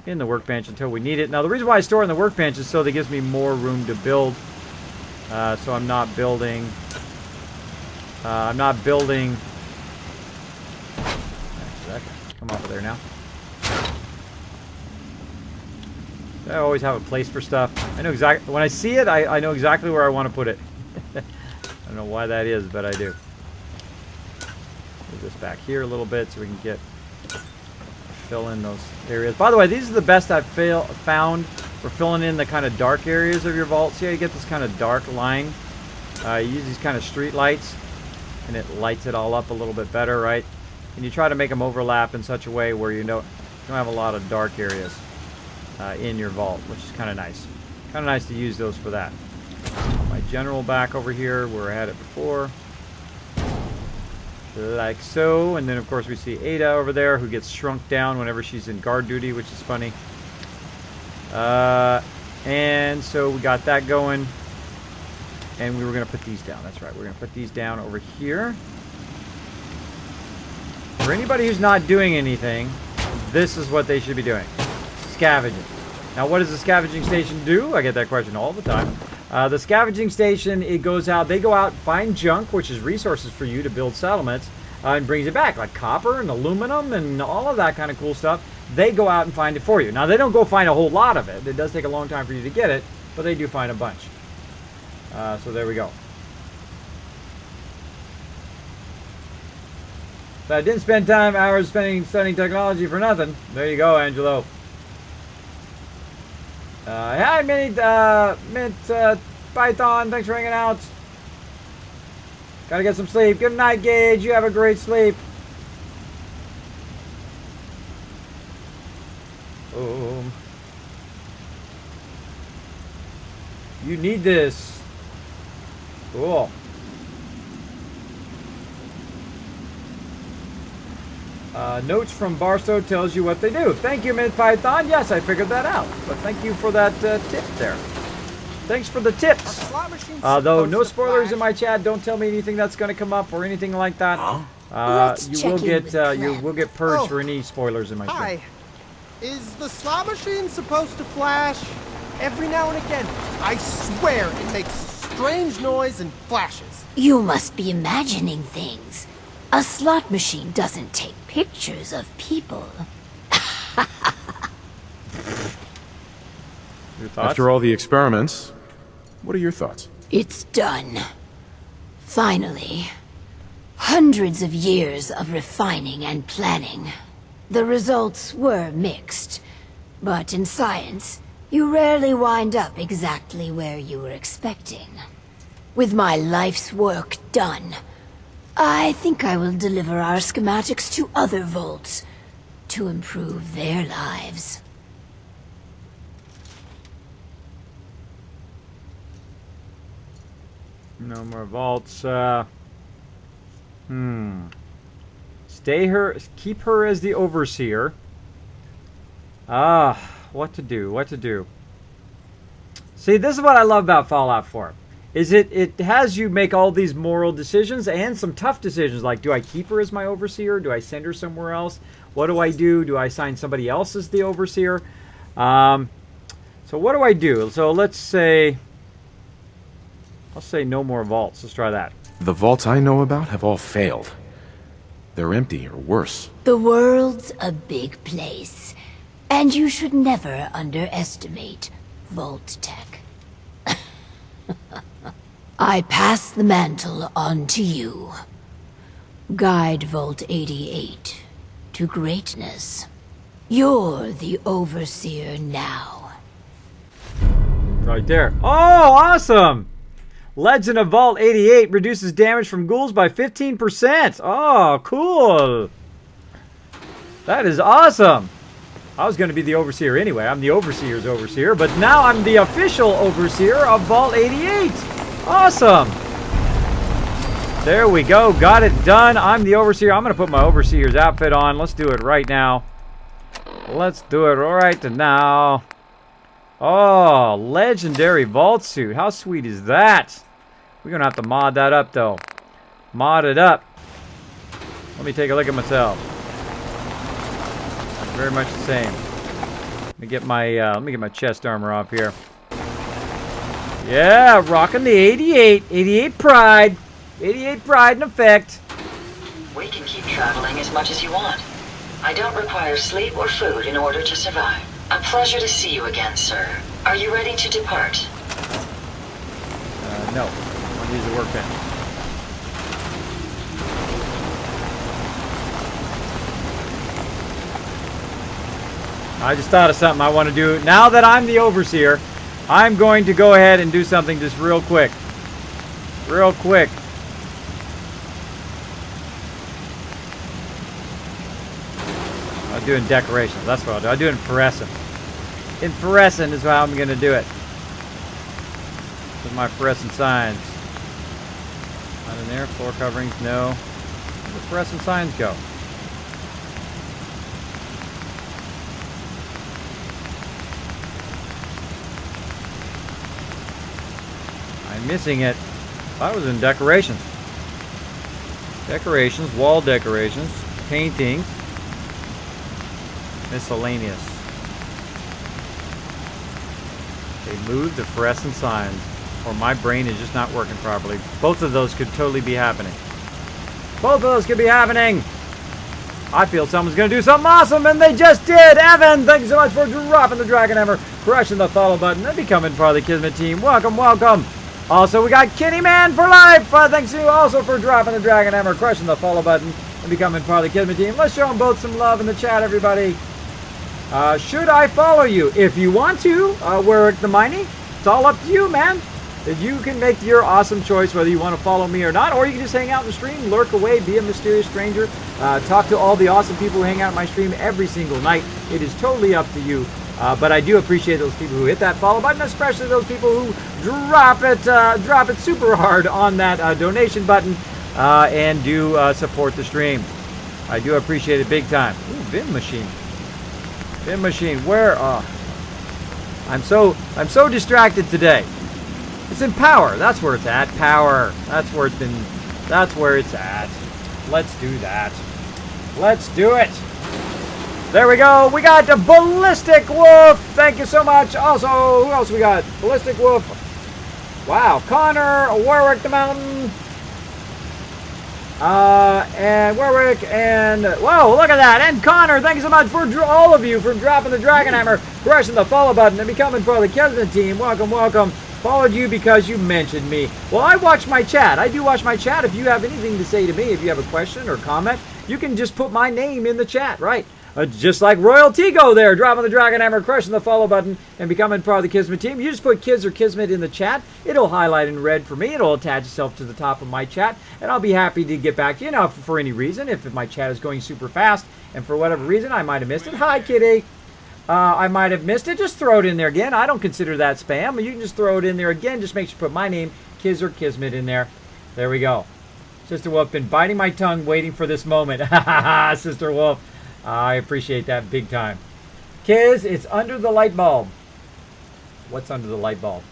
Speaker 1: in the workbench until we need it. Now, the reason why I store in the workbench is so that it gives me more room to build. So I'm not building... Actually, come off of there now. I always have a place for stuff. I know exactly... When I see it, I know exactly where I want to put it. I don't know why that is, but I do. Move this back here a little bit so we can fill in those areas. By the way, these are the best I've found for filling in the kind of dark areas of your vault. See how you get this kind of dark line? You use these kind of street lights, and it lights it all up a little bit better, right? And you try to make them overlap in such a way where you don't have a lot of dark areas in your vault, which is kind of nice. Kind of nice to use those for that. My general back over here where I had it before. Like so. And then, of course, we see Ada over there who gets shrunk down whenever she's in guard duty, which is funny. And so we got that going. And we were going to put these down. That's right. We're going to put these down over here. For anybody who's not doing anything, this is what they should be doing. Scavenging. Now, what does the scavenging station do? I get that question all the time. The scavenging station, it goes out, they go out, find junk, which is resources for you to build settlements, and brings it back, like copper and aluminum and all of that kind of cool stuff. They go out and find it for you. Now, they don't go find a whole lot of it. It does take a long time for you to get it, but they do find a bunch. So there we go. So I didn't spend hours studying technology for nothing. There you go, Angelo. Hi, Mint Python. Thanks for hanging out. Gotta get some sleep. Good night, Gage. You have a great sleep. Boom. You need this. Cool. Notes from Barstow tells you what they do. Thank you, Mint Python. Yes, I figured that out. But thank you for that tip there. Thanks for the tips. Though no spoilers in my chat. Don't tell me anything that's going to come up or anything like that. You will get purged for any spoilers in my stream.
Speaker 4: Hi. Is the slot machine supposed to flash? Every now and again, I swear it makes a strange noise and flashes.
Speaker 6: You must be imagining things. A slot machine doesn't take pictures of people.
Speaker 1: Your thoughts?
Speaker 7: After all the experiments, what are your thoughts?
Speaker 6: It's done. Finally. Hundreds of years of refining and planning. The results were mixed. But in science, you rarely wind up exactly where you were expecting. With my life's work done, I think I will deliver our schematics to other vaults to improve their lives.
Speaker 1: No more vaults. Keep her as the overseer. What to do? See, this is what I love about Fallout 4. Is it has you make all these moral decisions and some tough decisions, like do I keep her as my overseer? Do I send her somewhere else? What do I do? Do I assign somebody else as the overseer? So what do I do? So let's say, I'll say no more vaults. Let's try that.
Speaker 7: The vaults I know about have all failed. They're empty or worse.
Speaker 6: The world's a big place, and you should never underestimate vault-tec. I pass the mantle on to you. Guide Vault 88 to greatness. You're the overseer now.
Speaker 1: Right there. Oh, awesome! Legend of Vault 88 reduces damage from ghouls by 15%. Oh, cool. That is awesome. I was going to be the overseer anyway. I'm the overseer's overseer, but now I'm the official overseer of Vault 88. Awesome. There we go. Got it done. I'm the overseer. I'm going to put my overseer's outfit on. Let's do it right now. Let's do it right now. Oh, legendary vault suit. How sweet is that? We're going to have to mod that up, though. Mod it up. Let me take a look at myself. Very much the same. Let me get my chest armor off here. Yeah, rocking the 88. 88 pride. 88 pride in effect.
Speaker 5: We can keep traveling as much as you want. I don't require sleep or food in order to survive. A pleasure to see you again, sir. Are you ready to depart?
Speaker 1: No. I want to use the workbench. I just thought of something I want to do. Now that I'm the overseer, I'm going to go ahead and do something just real quick. Real quick. I'm doing decorations. That's what I'll do. I'll do it in fluorescent. In fluorescent is how I'm going to do it. With my fluorescent signs. Not in there. Floor coverings, no. Where the fluorescent signs go? I'm missing it. I was in decorations. Decorations, wall decorations, paintings, miscellaneous. They moved the fluorescent signs, or my brain is just not working properly. Both of those could totally be happening. Both of those could be happening. I feel someone's going to do something awesome, and they just did. Evan, thank you so much for dropping the Dragon Hammer, crushing the follow button, and becoming part of the Kismet team. Welcome, welcome. Also, we got Kitty Man for life. Thanks to you also for dropping the Dragon Hammer, crushing the follow button, and becoming part of the Kismet team. Let's show them both some love in the chat, everybody. Should I follow you? If you want to, Warwick the Mighty, it's all up to you, man. You can make your awesome choice whether you want to follow me or not, or you can just hang out in the stream, lurk away, be a mysterious stranger, talk to all the awesome people who hang out in my stream every single night. It is totally up to you. But I do appreciate those people who hit that follow button, especially those people who drop it super hard on that donation button and do support the stream. I do appreciate it big time. Ooh, Vim machine. Vim machine. Where? I'm so distracted today. It's in power. That's where it's at. Power. That's where it's been. That's where it's at. Let's do that. Let's do it. There we go. We got the Ballistic Wolf. Thank you so much. Also, who else we got? Ballistic Wolf. Wow. Connor, Warwick the Mountain. And Warwick, and whoa, look at that. And Connor, thank you so much for all of you for dropping the Dragon Hammer, pressing the follow button, and becoming part of the Kismet team. Welcome, welcome. Followed you because you mentioned me. Well, I watch my chat. I do watch my chat. If you have anything to say to me, if you have a question or comment, you can just put my name in the chat, right? Just like Royal Tigo there, dropping the Dragon Hammer, crushing the follow button, and becoming part of the Kismet team. You just put Kids or Kismet in the chat. It'll highlight in red for me. It'll attach itself to the top of my chat, and I'll be happy to get back to you. Now, for any reason, if my chat is going super fast, and for whatever reason I might have missed it. Hi, Kitty. I might have missed it. Just throw it in there again. I don't consider that spam. You can just throw it in there again. Just make sure you put my name, Kids or Kismet, in there. There we go. Sister Wolf, been biting my tongue waiting for this moment. Sister Wolf. I appreciate that big time. Kiz, it's under the light bulb. What's under the light bulb?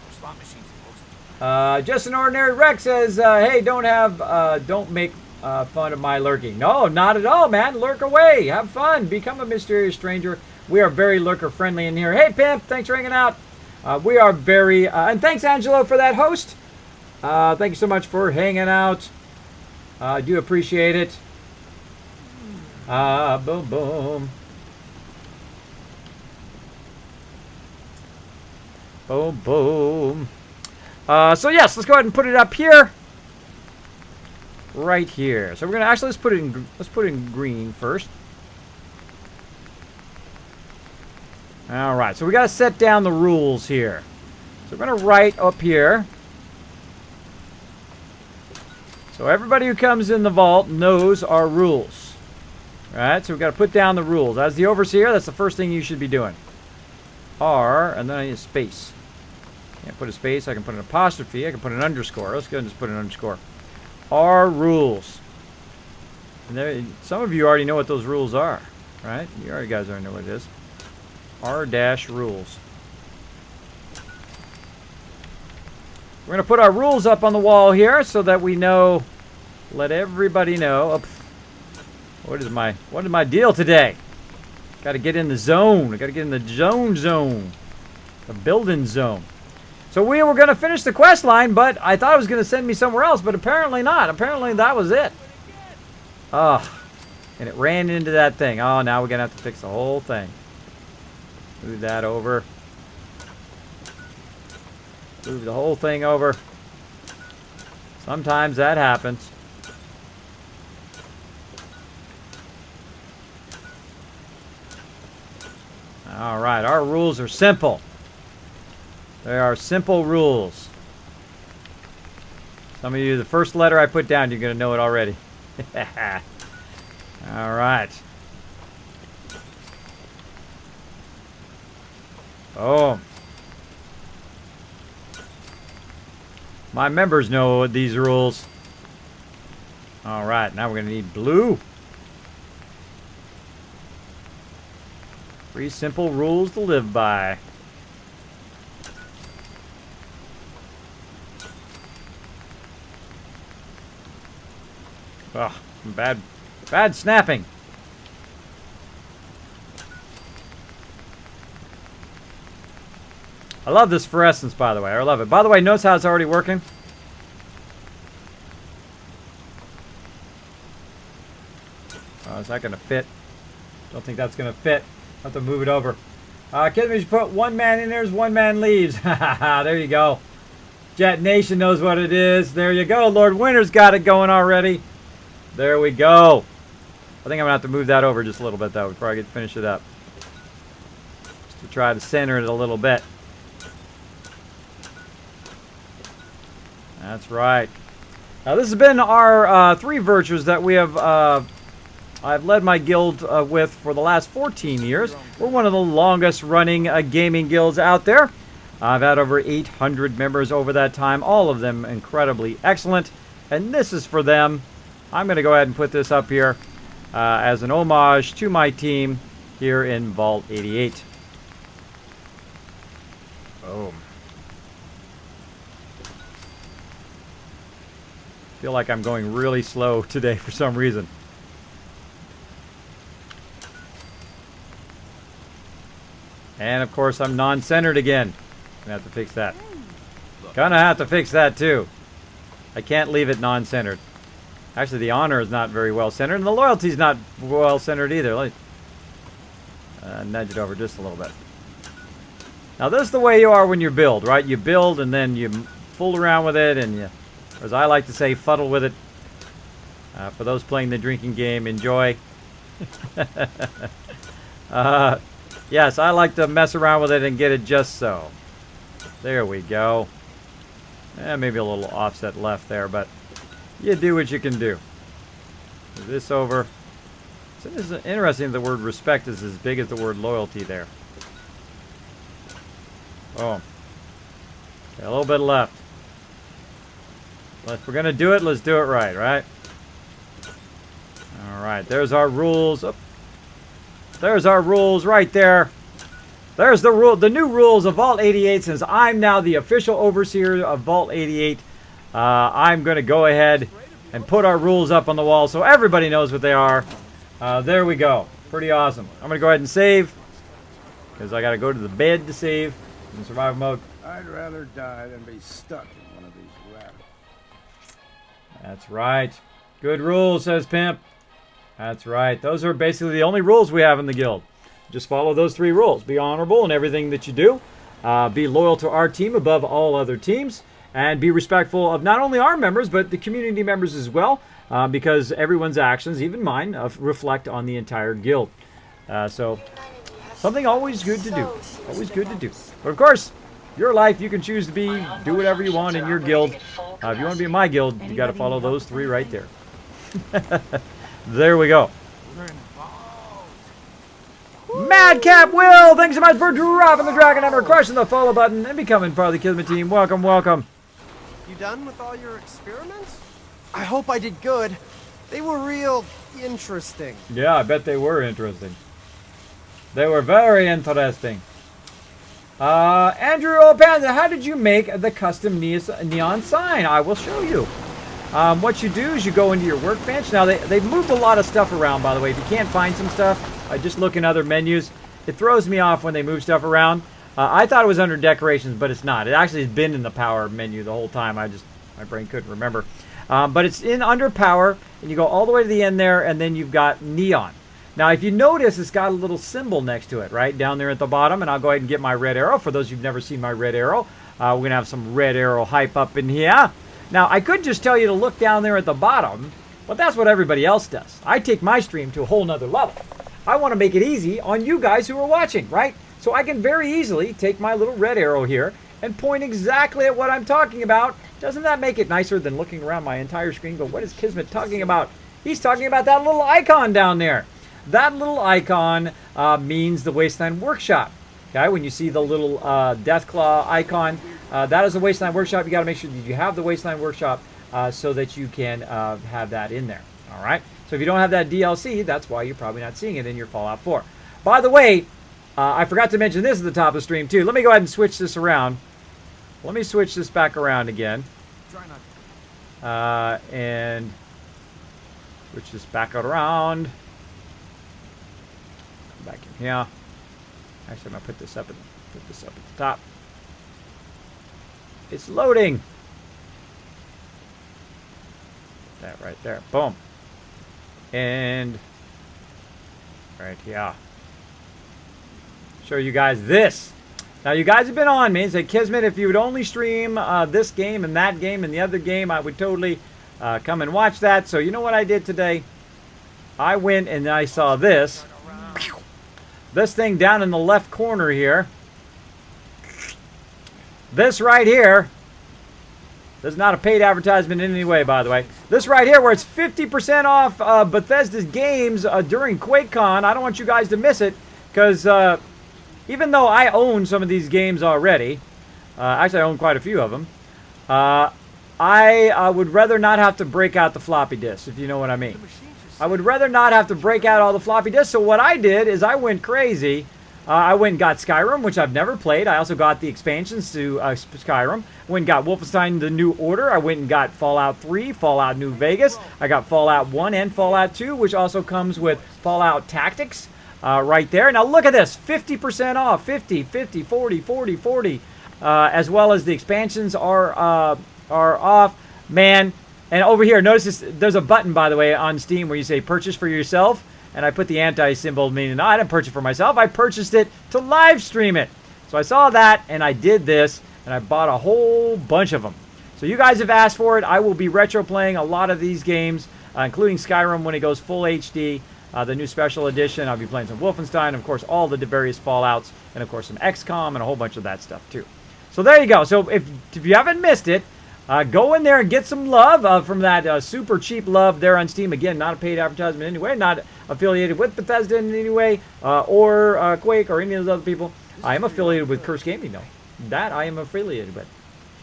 Speaker 1: Just an ordinary Rex says, hey, don't make fun of my lurking. No, not at all, man. Lurk away. Have fun. Become a mysterious stranger. We are very lurker friendly in here. Hey, Pimp, thanks for hanging out. We are very, and thanks, Angelo, for that host. Thank you so much for hanging out. I do appreciate it. Boom, boom. Boom, boom. So yes, let's go ahead and put it up here. Right here. So we're gonna actually let's put it in green first. All right. So we gotta set down the rules here. So we're gonna write up here. So everybody who comes in the vault knows our rules. Alright, so we've got to put down the rules. As the overseer, that's the first thing you should be doing. R, and then I need a space. Can't put a space, I can put an apostrophe, I can put an underscore. Let's go and just put an underscore. R rules. And there, some of you already know what those rules are, right? You guys already know what it is. R dash rules. We're going to put our rules up on the wall here so that we know, let everybody know. What is my deal today? Got to get in the zone. I got to get in the zone. The building zone. So we were going to finish the quest line, but I thought it was going to send me somewhere else, but apparently not. Apparently that was it. Ugh. And it ran into that thing. Oh, now we're going to have to fix the whole thing. Move that over. Move the whole thing over. Sometimes that happens. All right, our rules are simple. They are simple rules. Some of you, the first letter I put down, you're going to know it already. All right. Oh. My members know these rules. All right, now we're going to need blue. 3 simple rules to live by. Ugh, bad snapping. I love this fluorescence, by the way. I love it. By the way, notice how it's already working? Oh, is that going to fit? Don't think that's going to fit. Have to move it over. Kismet, you put 1 man in, there's 1 man leaves. There you go. Jet Nation knows what it is. There you go. Lord Winter's got it going already. There we go. I think I'm going to have to move that over just a little bit, though, before I get to finish it up. Just to try to center it a little bit. That's right. Now, this has been our 3 virtues that we have... I've led my guild with for the last 14 years. We're one of the longest running gaming guilds out there. I've had over 800 members over that time, all of them incredibly excellent. And this is for them. I'm going to go ahead and put this up here as an homage to my team here in Vault 88. Boom. Feel like I'm going really slow today for some reason. And of course I'm non-centered again. Gonna have to fix that. Gonna have to fix that too. I can't leave it non-centered. Actually, the honor is not very well centered, and the loyalty is not well centered either. Let me nudge it over just a little bit. Now this is the way you are when you build, right? You build and then you fool around with it, and you, as I like to say, fuddle with it. For those playing the drinking game, enjoy. Yes, I like to mess around with it and get it just so. There we go. Maybe a little offset left there, but you do what you can do. Move this over. So this is interesting. The word respect is as big as the word loyalty there. Oh. Okay, a little bit left. Well, if we're going to do it, let's do it right, right? All right, there's our rules. Oh. There's our rules right there. There's the rule, the new rules of Vault 88. Since I'm now the official overseer of Vault 88, I'm going to go ahead and put our rules up on the wall so everybody knows what they are. There we go. Pretty awesome. I'm going to go ahead and save because I got to go to the bed to save in survival mode.
Speaker 2: I'd rather die than be stuck in one of these rabbits.
Speaker 1: That's right. Good rules, says Pimp. That's right. Those are basically the only rules we have in the guild. Just follow those 3 rules. Be honorable in everything that you do. Be loyal to our team above all other teams. And be respectful of not only our members, but the community members as well. Because everyone's actions, even mine, reflect on the entire guild. So, something always good to do. Always good to do. But of course, your life, you can choose to do whatever you want in your guild. If you want to be in my guild, you got to follow those 3 right there. There we go. Madcap Will, thanks so much for dropping the dragon hammer, crushing the follow button, and becoming part of the Kismet team. Welcome, welcome.
Speaker 4: You done with all your experiments? I hope I did good. They were real interesting.
Speaker 1: Yeah, I bet they were interesting. They were very interesting. Andrew Opanda, how did you make the custom neon sign? I will show you. What you do is you go into your workbench. Now, they've moved a lot of stuff around, by the way. If you can't find some stuff, just look in other menus. It throws me off when they move stuff around. I thought it was under decorations, but it's not. It actually has been in the power menu the whole time. My brain couldn't remember. But it's in under power, and you go all the way to the end there, and then you've got neon. Now, if you notice, it's got a little symbol next to it, right down there at the bottom. And I'll go ahead and get my red arrow. For those who've never seen my red arrow, we're going to have some red arrow hype up in here. Now, I could just tell you to look down there at the bottom, but that's what everybody else does. I take my stream to a whole nother level. I want to make it easy on you guys who are watching, right? So I can very easily take my little red arrow here and point exactly at what I'm talking about. Doesn't that make it nicer than looking around my entire screen? But what is Kismet talking about? He's talking about that little icon down there. That little icon means the Wasteland Workshop. Okay, when you see the little Deathclaw icon, that is the Wasteland Workshop. You got to make sure that you have the Wasteland Workshop so that you can have that in there. All right. So if you don't have that DLC, that's why you're probably not seeing it in your Fallout 4. By the way, I forgot to mention this at the top of the stream too. Let me go ahead and switch this around. Let me switch this back around again. And switch this back around. Come back in here. Actually, I'm gonna put this up at the top. It's loading. That right there. Boom. And right here. Show you guys this. Now, you guys have been on me and say, Kismet, if you would only stream this game and that game and the other game, I would totally come and watch that. So you know what I did today? I went and I saw this. This thing down in the left corner here. This right here. This is not a paid advertisement in any way, by the way. This right here, where it's 50% off Bethesda's games during QuakeCon. I don't want you guys to miss it, because even though I own some of these games already, actually I own quite a few of them, I would rather not have to break out the floppy disks, if you know what I mean. I would rather not have to break out all the floppy disks. So what I did is I went crazy. I went and got Skyrim, which I've never played. I also got the expansions to Skyrim. Went and got Wolfenstein The New Order. I went and got Fallout 3, Fallout New Vegas. I got Fallout 1 and Fallout 2, which also comes with Fallout Tactics right there. Now look at this, 50% off, 50, 50, 40, 40, 40. As well as the expansions are off. Man, and over here, notice this, there's a button, by the way, on Steam where you say purchase for yourself. And I put the anti-symbol, meaning no, I didn't purchase it for myself. I purchased it to live stream it. So I saw that, and I did this, and I bought a whole bunch of them. So you guys have asked for it. I will be retro playing a lot of these games, including Skyrim when it goes full HD, the new special edition. I'll be playing some Wolfenstein, of course, all the various Fallouts, and of course some XCOM and a whole bunch of that stuff too. So there you go. So if you haven't missed it, go in there and get some love from that super cheap love there on Steam. Again, not a paid advertisement anyway, not affiliated with Bethesda in any way, or Quake or any of those other people. I am affiliated with Curse Gaming, though. That I am affiliated with,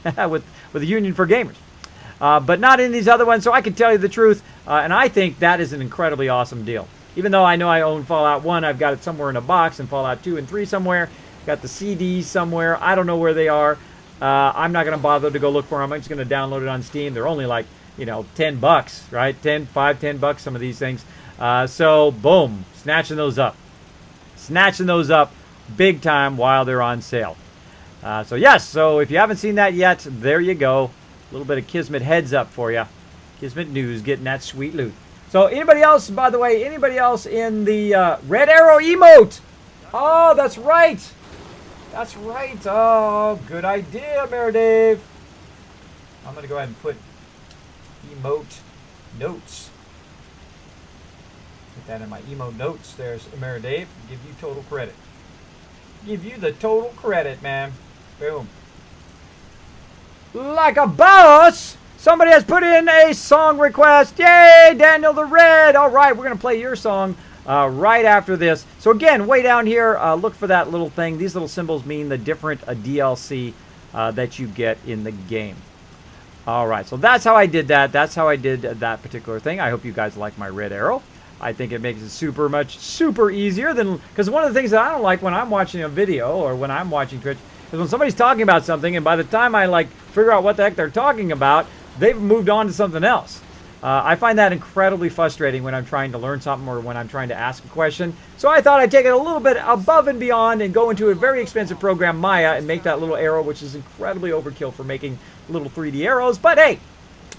Speaker 1: with the Union for Gamers. But not in these other ones, so I can tell you the truth, and I think that is an incredibly awesome deal. Even though I know I own Fallout 1, I've got it somewhere in a box, and Fallout 2 and 3 somewhere. Got the CDs somewhere. I don't know where they are. I'm not going to bother to go look for them. I'm just going to download it on Steam. They're only like, $10, right? 10 bucks, some of these things. So, boom, snatching those up. Snatching those up big time while they're on sale. So, yes, so if you haven't seen that yet, there you go. A little bit of Kismet heads up for you. Kismet News, getting that sweet loot. So, anybody else, by the way, anybody else in the Red Arrow emote? Oh, that's right. That's right. Oh, good idea, Mayor Dave. I'm going to go ahead and put emote notes. Put that in my emote notes. There's Mayor Dave. Give you total credit. Give you the total credit, man. Boom. Like a boss. Somebody has put in a song request. Yay, Daniel the Red. All right, we're going to play your song right after this. So again, way down here, look for that little thing. These little symbols mean the different DLC that you get in the game. All right, so that's how I did that. That's how I did that particular thing. I hope you guys like my red arrow. I think it makes it super easier than, because one of the things that I don't like when I'm watching a video or when I'm watching Twitch is when somebody's talking about something, and by the time I figure out what the heck they're talking about, they've moved on to something else. I find that incredibly frustrating when I'm trying to learn something or when I'm trying to ask a question. So I thought I'd take it a little bit above and beyond and go into a very expensive program, Maya, and make that little arrow, which is incredibly overkill for making little 3D arrows. But hey,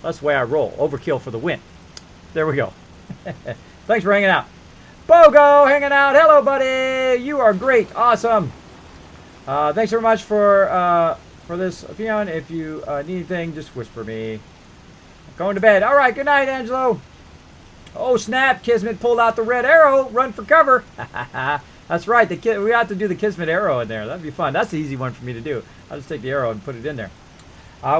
Speaker 1: that's the way I roll. Overkill for the win. There we go. Thanks for hanging out. Bogo hanging out. Hello, buddy. You are great. Awesome. Thanks very much for this, Fion. If you need anything, just whisper me. Going to bed. All right. Good night, Angelo. Oh, snap. Kismet pulled out the red arrow. Run for cover. That's right. We have to do the Kismet arrow in there. That'd be fun. That's the easy one for me to do. I'll just take the arrow and put it in there.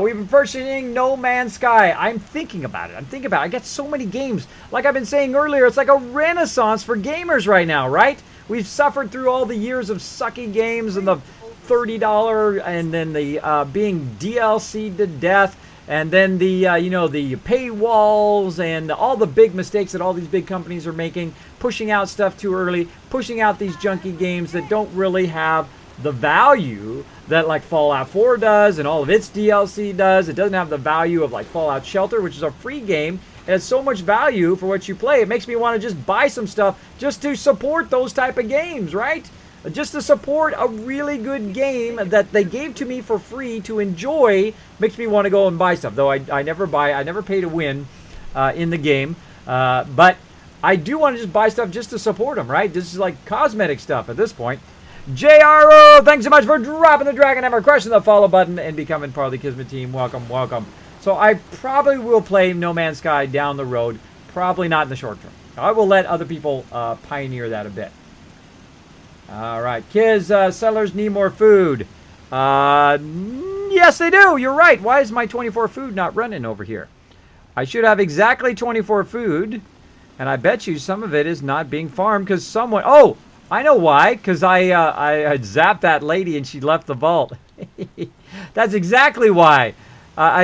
Speaker 1: We've been purchasing No Man's Sky. I'm thinking about it. I got so many games. Like I've been saying earlier, it's like a renaissance for gamers right now, right? We've suffered through all the years of sucky games and the $30 and then the being DLC to death. And then the, the paywalls and all the big mistakes that all these big companies are making, pushing out stuff too early, pushing out these junky games that don't really have the value that like Fallout 4 does and all of its DLC does. It doesn't have the value of like Fallout Shelter, which is a free game. It has so much value for what you play. It makes me want to just buy some stuff just to support those type of games, right? Just to support a really good game that they gave to me for free to enjoy makes me want to go and buy stuff. Though I never buy, I never pay to win in the game. But I do want to just buy stuff just to support them, right? This is like cosmetic stuff at this point. JRO, thanks so much for dropping the Dragon Hammer, crushing the follow button, and becoming part of the Kismet team. Welcome, welcome. So I probably will play No Man's Sky down the road. Probably not in the short term. I will let other people pioneer that a bit. All right, kids, sellers need more food. Yes, they do. You're right. Why is my 24 food not running over here? I should have exactly 24 food, and I bet you some of it is not being farmed because someone... Oh, I know why. Because I zapped that lady and she left the vault. That's exactly why. I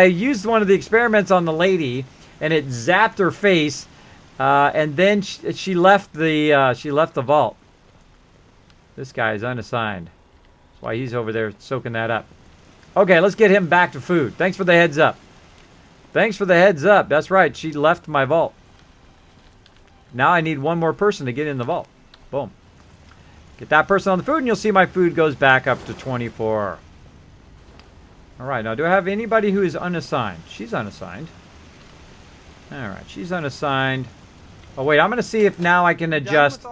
Speaker 1: used one of the experiments on the lady, and it zapped her face, and then she left the vault. This guy is unassigned. That's why he's over there soaking that up. Okay, let's get him back to food. Thanks for the heads up. Thanks for the heads up. That's right. She left my vault. Now I need one more person to get in the vault. Boom. Get that person on the food, and you'll see my food goes back up to 24. All right. Now, do I have anybody who is unassigned? She's unassigned. All right. She's unassigned. Oh, wait, I'm going to see if now I can adjust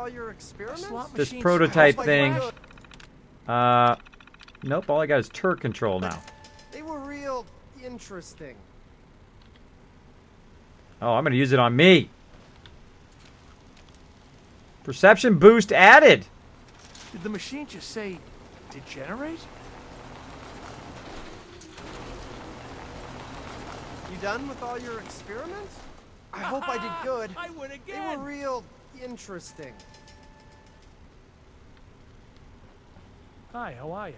Speaker 1: this prototype thing. Nope, all I got is turret control now.
Speaker 4: They were real interesting.
Speaker 1: Oh, I'm going to use it on me. Perception boost added.
Speaker 8: Did the machine just say degenerate?
Speaker 4: You done with all your experiments? I hope I did good.
Speaker 8: I win again.
Speaker 4: They were real interesting.
Speaker 8: Hi, how are you?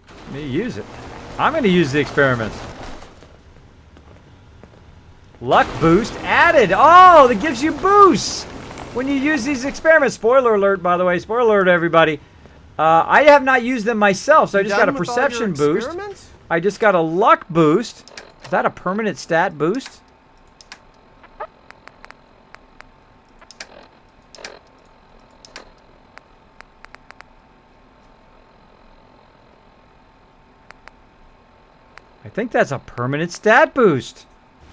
Speaker 1: Let me use it. I'm going to use the experiments. Luck boost added. Oh, that gives you boosts when you use these experiments. Spoiler alert, by the way. Spoiler alert, everybody. I have not used them myself, so I just got a perception boost. I just got a luck boost. Is that a permanent stat boost? I think that's a permanent stat boost.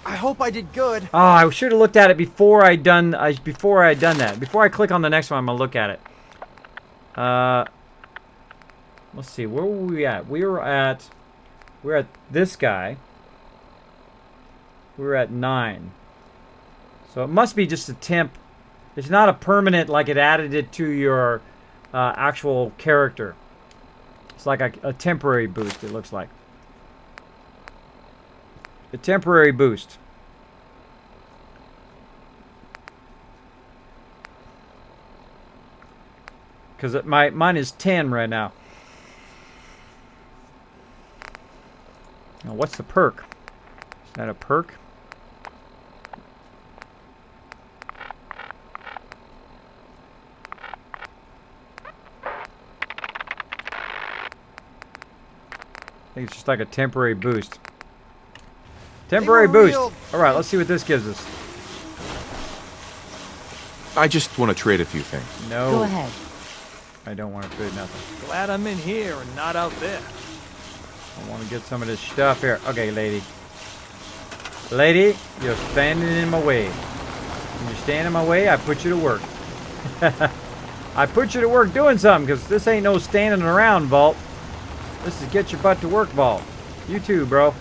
Speaker 4: I hope I did good.
Speaker 1: Oh, I should have looked at it before I had done that. Before I click on the next one, I'm gonna look at it. Let's see, where were we at? We're at this guy. We're at 9. So it must be just a temp. It's not a permanent, like it added it to your actual character. It's like a temporary boost, it looks like. A temporary boost. Because mine is 10 right now. Now, what's the perk? Is that a perk? I think it's just like a temporary boost. Temporary
Speaker 4: were
Speaker 1: boost.
Speaker 4: real-
Speaker 1: All right, let's see what this gives us.
Speaker 7: I just want to trade a few things.
Speaker 1: No.
Speaker 6: Go ahead.
Speaker 1: I don't want to trade nothing.
Speaker 8: Glad I'm in here and not out there.
Speaker 1: I want to get some of this stuff here. Okay, lady. Lady, you're standing in my way. When you stand in my way, I put you to work. I put you to work doing something, because this ain't no standing around, Vault. This is get your butt to work, Vault. You too, bro.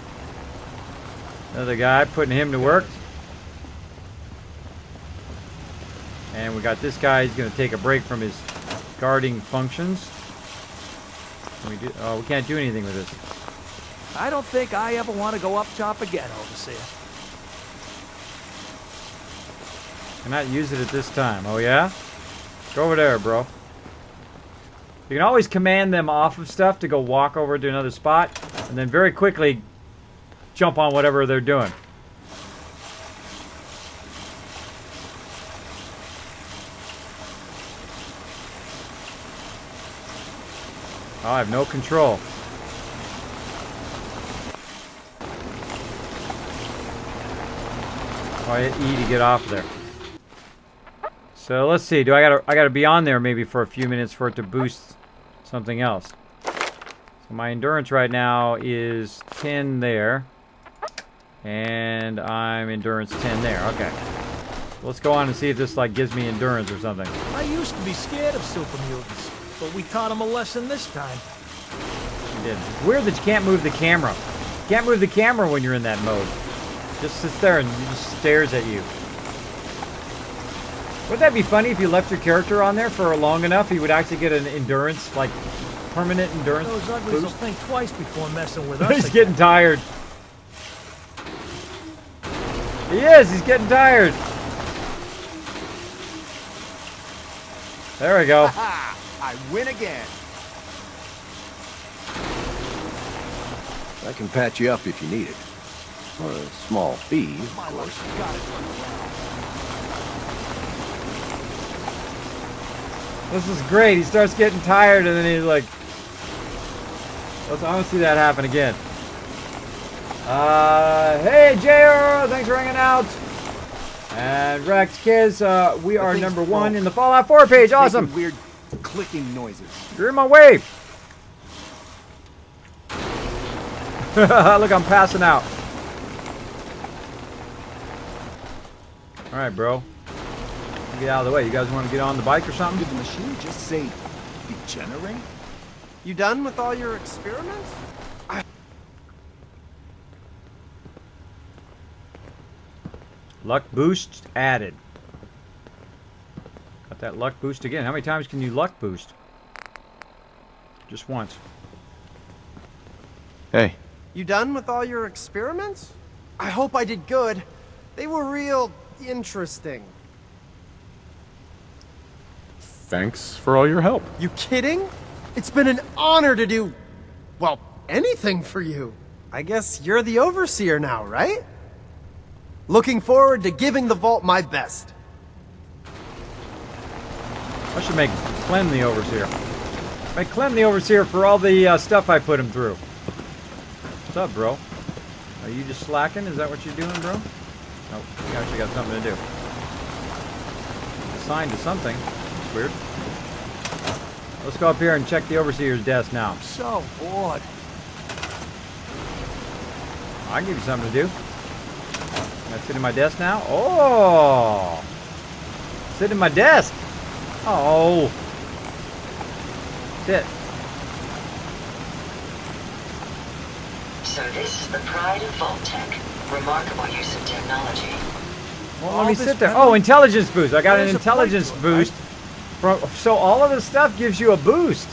Speaker 1: Another guy, putting him to work. And we got this guy, he's going to take a break from his guarding functions. We can't do anything with this.
Speaker 8: I don't think I ever want to go up top again, Overseer.
Speaker 1: Cannot use it at this time. Oh, yeah? Go over there, bro. You can always command them off of stuff to go walk over to another spot, and then very quickly jump on whatever they're doing. Oh, I have no control. Oh, I hit E to get off there. So let's see. I gotta be on there maybe for a few minutes for it to boost something else. So my endurance right now is 10 there, and I'm endurance 10 there. Okay. Let's go on and see if this like gives me endurance or something.
Speaker 8: I used to be scared of super mutants, but we taught them a lesson this time.
Speaker 1: You did. It's weird that you can't move the camera. You can't move the camera when you're in that mode. Just sits there and just stares at you. Wouldn't that be funny if you left your character on there for long enough? He would actually get an endurance, like permanent endurance
Speaker 8: Those uglies will
Speaker 1: boost.
Speaker 8: think twice before messing with us.
Speaker 1: He's
Speaker 8: again.
Speaker 1: getting tired. He is. He's getting tired. There we go.
Speaker 2: I win again. I can patch you up if you need it. For a small fee, of course.
Speaker 1: This is great. He starts getting tired and then he's like, I want to see that happen again. Hey, JR, thanks for hanging out. And Rex Kiz, we are number 1 in the Fallout 4 page. Awesome.
Speaker 2: Weird clicking noises.
Speaker 1: You're in my way. Look, I'm passing out. All right, bro. Get out of the way. You guys want to get on the bike or something?
Speaker 2: Did the machine just say degenerate?
Speaker 4: You done with all your experiments?
Speaker 1: Luck boost added. Got that luck boost again. How many times can you luck boost? Just once.
Speaker 7: Hey,
Speaker 4: You done with all your experiments? I hope I did good. They were real interesting.
Speaker 7: thanks for all your help.
Speaker 4: You kidding? It's been an honor to do, well, anything for you. I guess you're the overseer now, right? Looking forward to giving the vault my best.
Speaker 1: I should make Clem the overseer. Make Clem the overseer for all the stuff I put him through. What's up, bro? Are you just slacking? Is that what you're doing, bro? Nope. You actually got something to do. Assigned to something. That's weird. Let's go up here and check the overseer's desk now.
Speaker 8: I'm so bored.
Speaker 1: I can give you something to do. Can I sit in my desk now? Oh! Sit in my desk! Oh! Sit.
Speaker 5: So this is the pride of vault-tec. Remarkable use of technology.
Speaker 1: Well,
Speaker 8: All
Speaker 1: let me
Speaker 8: this
Speaker 1: sit there.
Speaker 8: metal-
Speaker 1: Oh, intelligence boost. I got an
Speaker 8: There's a
Speaker 1: intelligence
Speaker 8: point to it, right?
Speaker 1: boost. So all of this stuff gives you a boost.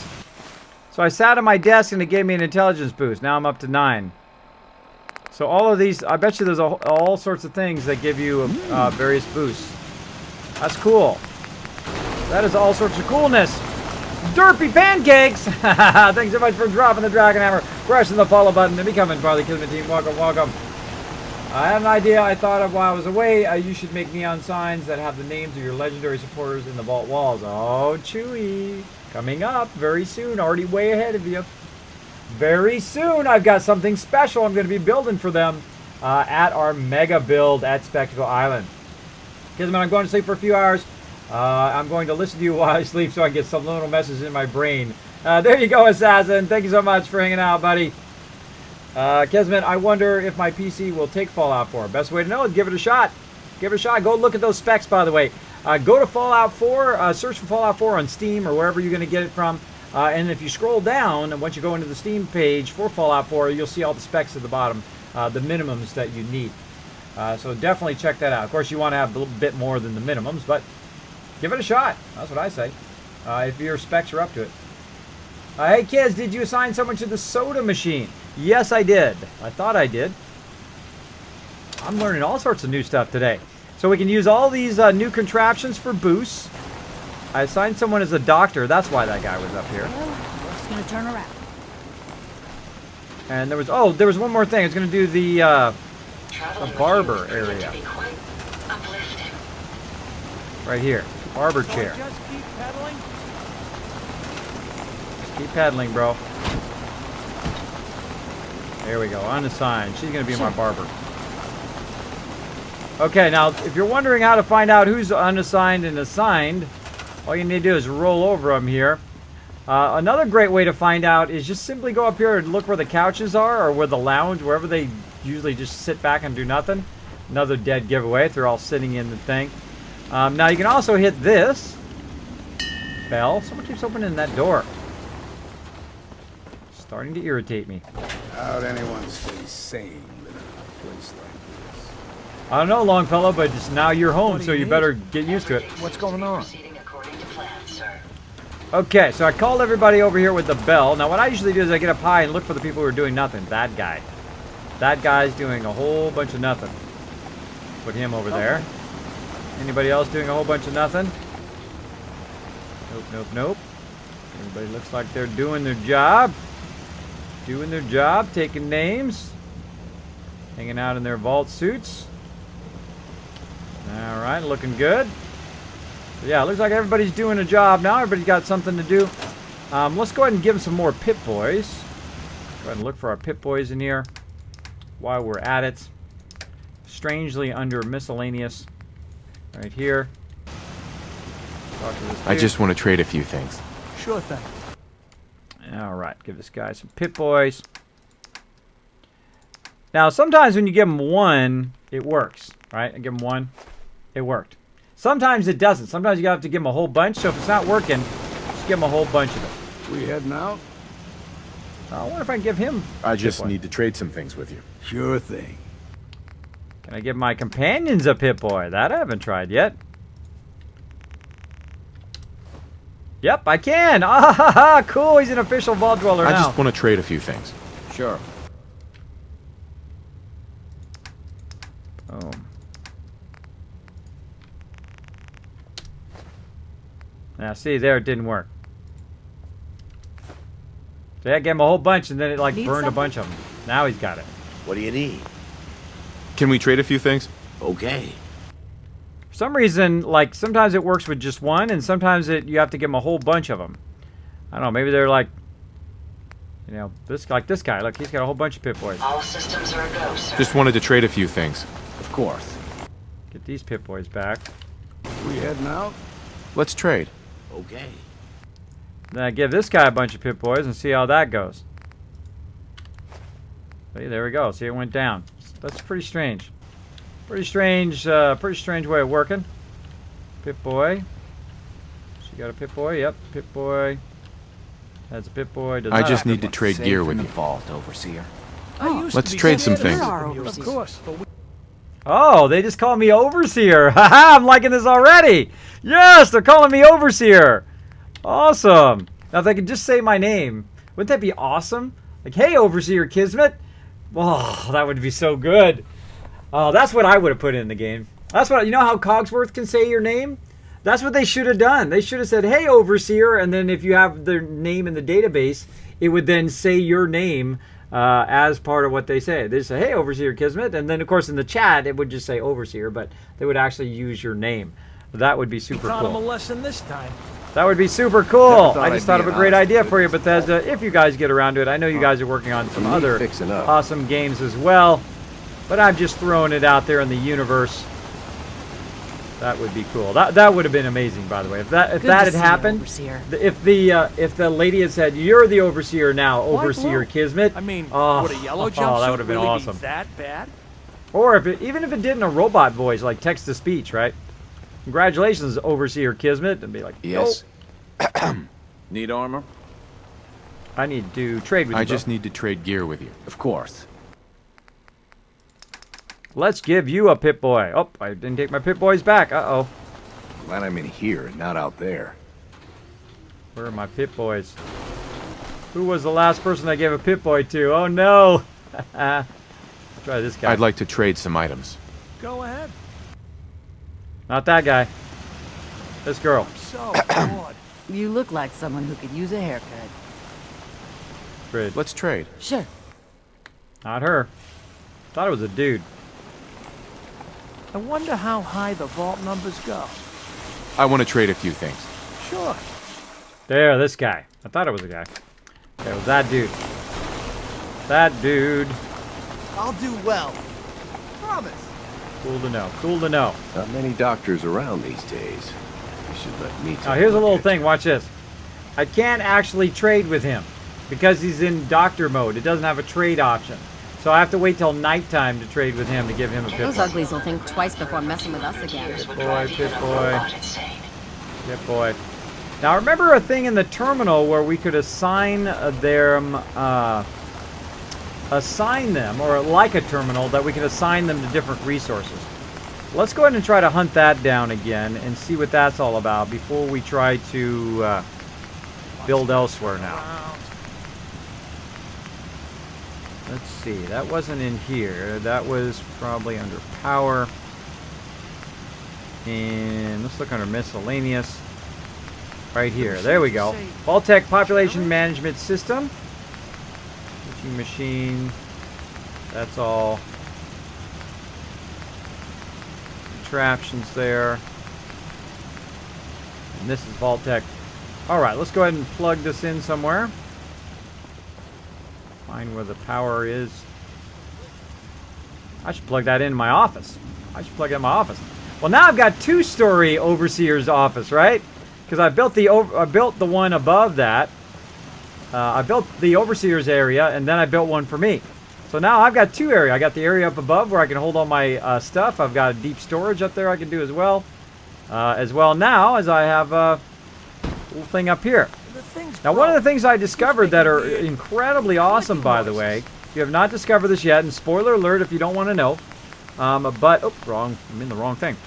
Speaker 1: So I sat at my desk and it gave me an intelligence boost. Now I'm up to 9. So all of these, I bet you there's all sorts of things that give you various boosts. That's cool. That is all sorts of coolness. Derpy pancakes! Thanks so much for dropping the dragon hammer, pressing the follow button, and becoming part of the Kismet team. Welcome, welcome. I had an idea I thought of while I was away. You should make neon signs that have the names of your legendary supporters in the vault walls. Oh, Chewie. Coming up very soon. Already way ahead of you. Very soon. I've got something special I'm going to be building for them. at our mega build at Spectacle Island. Kismet, I'm going to sleep for a few hours. I'm going to listen to you while I sleep so I get some little messages in my brain. There you go, Assassin. Thank you so much for hanging out, buddy. Kismet, I wonder if my PC will take Fallout 4. Best way to know is give it a shot. Give it a shot. Go look at those specs, by the way. Go to Fallout 4. Search for Fallout 4 on Steam or wherever you're going to get it from. And if you scroll down, and once you go into the Steam page for Fallout 4, you'll see all the specs at the bottom, the minimums that you need. So definitely check that out. Of course, you want to have a little bit more than the minimums, but give it a shot. That's what I say. If your specs are up to it. Hey, kids, did you assign someone to the soda machine? Yes, I did. I thought I did. I'm learning all sorts of new stuff today. So we can use all these new contraptions for boosts. I assigned someone as a doctor. That's why that guy was up here.
Speaker 6: Well, it's gonna turn around.
Speaker 1: And there was one more thing. I was going to do the barber area. Right here. Barber chair.
Speaker 8: Just keep pedaling.
Speaker 1: Keep pedaling, bro. There we go. Unassigned. She's going to be my barber. Okay, now, if you're wondering how to find out who's unassigned and assigned, all you need to do is roll over them here. Another great way to find out is just simply go up here and look where the couches are or where the lounge, wherever they usually just sit back and do nothing. Another dead giveaway if they're all sitting in the thing. Now, you can also hit this bell. Someone keeps opening that door. Starting to irritate me.
Speaker 9: How'd anyone stay sane living in a place like this?
Speaker 1: I don't know, Longfellow, but it's now you're home, so you better get used to it.
Speaker 8: What's going on?
Speaker 1: Okay, so I called everybody over here with the bell. Now, what I usually do is I get up high and look for the people who are doing nothing. That guy. That guy's doing a whole bunch of nothing. Put him over there. Anybody else doing a whole bunch of nothing? Nope, nope, nope. Everybody looks like they're doing their job. Doing their job, taking names. Hanging out in their vault suits. Alright, looking good. So yeah, it looks like everybody's doing a job now. Everybody's got something to do. Let's go ahead and give them some more Pip Boys. Go ahead and look for our Pip Boys in here while we're at it. Strangely under miscellaneous. Right here. Talk to this dude.
Speaker 7: I just want to trade a few things.
Speaker 8: Sure thing.
Speaker 1: Alright, give this guy some Pip Boys. Now, sometimes when you give them one, it works. Right? I give them one. It worked. Sometimes it doesn't. Sometimes you have to give them a whole bunch. So if it's not working, just give them a whole bunch of it.
Speaker 9: We heading out?
Speaker 1: I wonder if I can give him.
Speaker 7: I just need to trade some things with you.
Speaker 9: Sure thing.
Speaker 1: Can I give my companions a Pip-Boy? That I haven't tried yet. Yep, I can. Ah, ha, ha, cool. He's an official vault dweller now.
Speaker 7: I just want to trade a few things.
Speaker 2: Sure.
Speaker 1: Boom. Now, see, there, it didn't work. So I gave him a whole bunch, and then it, like, burned a bunch of them. Now he's got it.
Speaker 2: What do you need?
Speaker 7: Can we trade a few things?
Speaker 2: Okay.
Speaker 1: For some reason, like, sometimes it works with just one, and sometimes you have to give him a whole bunch of them. I don't know, maybe they're like, you know, this guy. Look, he's got a whole bunch of Pip-Boys.
Speaker 5: All systems are a go, sir.
Speaker 7: Just wanted to trade a few things.
Speaker 2: Of course.
Speaker 1: Get these Pip-Boys back.
Speaker 9: We heading out?
Speaker 7: Let's trade.
Speaker 2: Okay.
Speaker 1: Then I give this guy a bunch of Pip-Boys and see how that goes. See, there we go. See, it went down. That's pretty strange. Pretty strange way of working. Pip-Boy. She got a Pip-Boy. Yep, Pip-Boy. Has a Pip-Boy.
Speaker 7: I just need to trade gear with you.
Speaker 2: Vault, Overseer.
Speaker 7: Let's trade some things.
Speaker 8: Of course, but we
Speaker 1: Oh, they just call me Overseer. Haha, I'm liking this already. Yes, they're calling me Overseer. Awesome. Now, if they could just say my name, wouldn't that be awesome? Like, hey, Overseer Kismet. Oh, that would be so good. Oh, that's what I would have put in the game. That's what, you know how Cogsworth can say your name? That's what they should have done. They should have said, hey, Overseer, and then if you have their name in the database, it would then say your name as part of what they say. They say, hey, Overseer Kismet, and then, of course, in the chat, it would just say Overseer, but they would actually use your name. That would be super
Speaker 8: taught him a
Speaker 1: cool.
Speaker 8: lesson this time.
Speaker 1: That would be super cool.
Speaker 2: Never
Speaker 1: I just thought of a great idea for you, Bethesda. If you guys get around to it, I know you guys are working on some other
Speaker 2: fixing up.
Speaker 1: awesome games as well. But I'm just throwing it out there in the universe. That would be cool. That would have been amazing, by the way. If that had happened, if the lady had said, "You're the overseer now, Overseer Kismet,"
Speaker 8: I mean,
Speaker 1: oh,
Speaker 8: would a yellow
Speaker 1: that
Speaker 8: jumpsuit
Speaker 1: would have been
Speaker 8: really
Speaker 1: awesome.
Speaker 8: be that bad?
Speaker 1: Or even if it did in a robot voice, like text to speech, right? Congratulations, Overseer Kismet, and be like,
Speaker 2: Yes. Need armor?
Speaker 1: I need to trade with you.
Speaker 7: I just need to trade gear with you.
Speaker 2: Of course.
Speaker 1: Let's give you a Pip-Boy. Oh, I didn't take my Pip-Boys back. Uh-oh.
Speaker 2: Glad I'm in here, not out there.
Speaker 1: Where are my Pip-Boys? Who was the last person I gave a Pip-Boy to? Oh, no. Try this guy.
Speaker 7: I'd like to trade some items.
Speaker 8: Go ahead.
Speaker 1: Not that guy. This girl.
Speaker 8: I'm so bored.
Speaker 10: You look like someone who could use a haircut.
Speaker 1: Trade.
Speaker 7: Let's trade.
Speaker 10: Sure.
Speaker 1: Not her. Thought it was a dude.
Speaker 8: I wonder how high the vault numbers go.
Speaker 7: I want to trade a few things.
Speaker 8: Sure.
Speaker 1: There, this guy. I thought it was a guy. Okay, it was that dude. That dude.
Speaker 4: I'll do well. Promise.
Speaker 1: Cool to know. Cool to know.
Speaker 2: Not many doctors around these days. You should let me take
Speaker 1: Now, here's a little
Speaker 2: look
Speaker 1: thing.
Speaker 2: at
Speaker 1: Watch this. I can't actually trade with him because he's in doctor mode. It doesn't have a trade option. So I have to wait till nighttime to trade with him to give him a
Speaker 10: Those
Speaker 1: Pip-Boy.
Speaker 10: uglies will think twice before messing with us again.
Speaker 1: Boy, Pip-Boy. Pip-Boy. Now, remember a thing in the terminal where we could assign them, or like a terminal, that we can assign them to different resources. Let's go ahead and try to hunt that down again and see what that's all about before we try to build elsewhere now. Let's see, that wasn't in here. That was probably under power. And let's look under miscellaneous. Right here, there we go. Vault-tec population management system. Teaching machine. That's all. Contraptions there. And this is Vault-tec. Alright, let's go ahead and plug this in somewhere. Find where the power is. I should plug that in my office. Well, now I've got two-story overseer's office, right? Because I built the one above that. I built the overseer's area, and then I built one for me. So now I've got two areas. I got the area up above where I can hold all my stuff. I've got a deep storage up there I can do as well. Now as I have a little thing up here. Now, one of the things I discovered that are incredibly awesome, by the way, if you have not discovered this yet, and spoiler alert if you don't want to know, I'm in the wrong thing,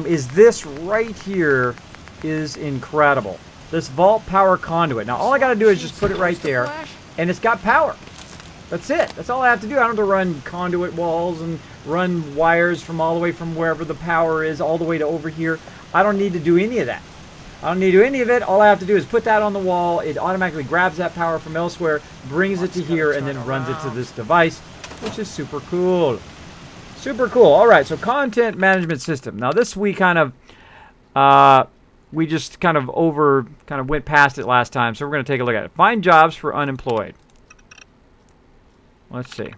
Speaker 1: is this right here is incredible. This vault power conduit. Now, all I got to do is just put it right there, and it's got power. That's it. That's all I have to do. I don't have to run conduit walls and run wires from all the way from wherever the power is all the way to over here. I don't need to do any of that. I don't need to do any of it. All I have to do is put that on the wall. It automatically grabs that power from elsewhere, brings it to here, and then runs it to this device, which is super cool. Super cool. All right, so content management system. Now, this we kind of, we just kind of went past it last time, so we're going to take a look at it. Find jobs for unemployed. Let's see.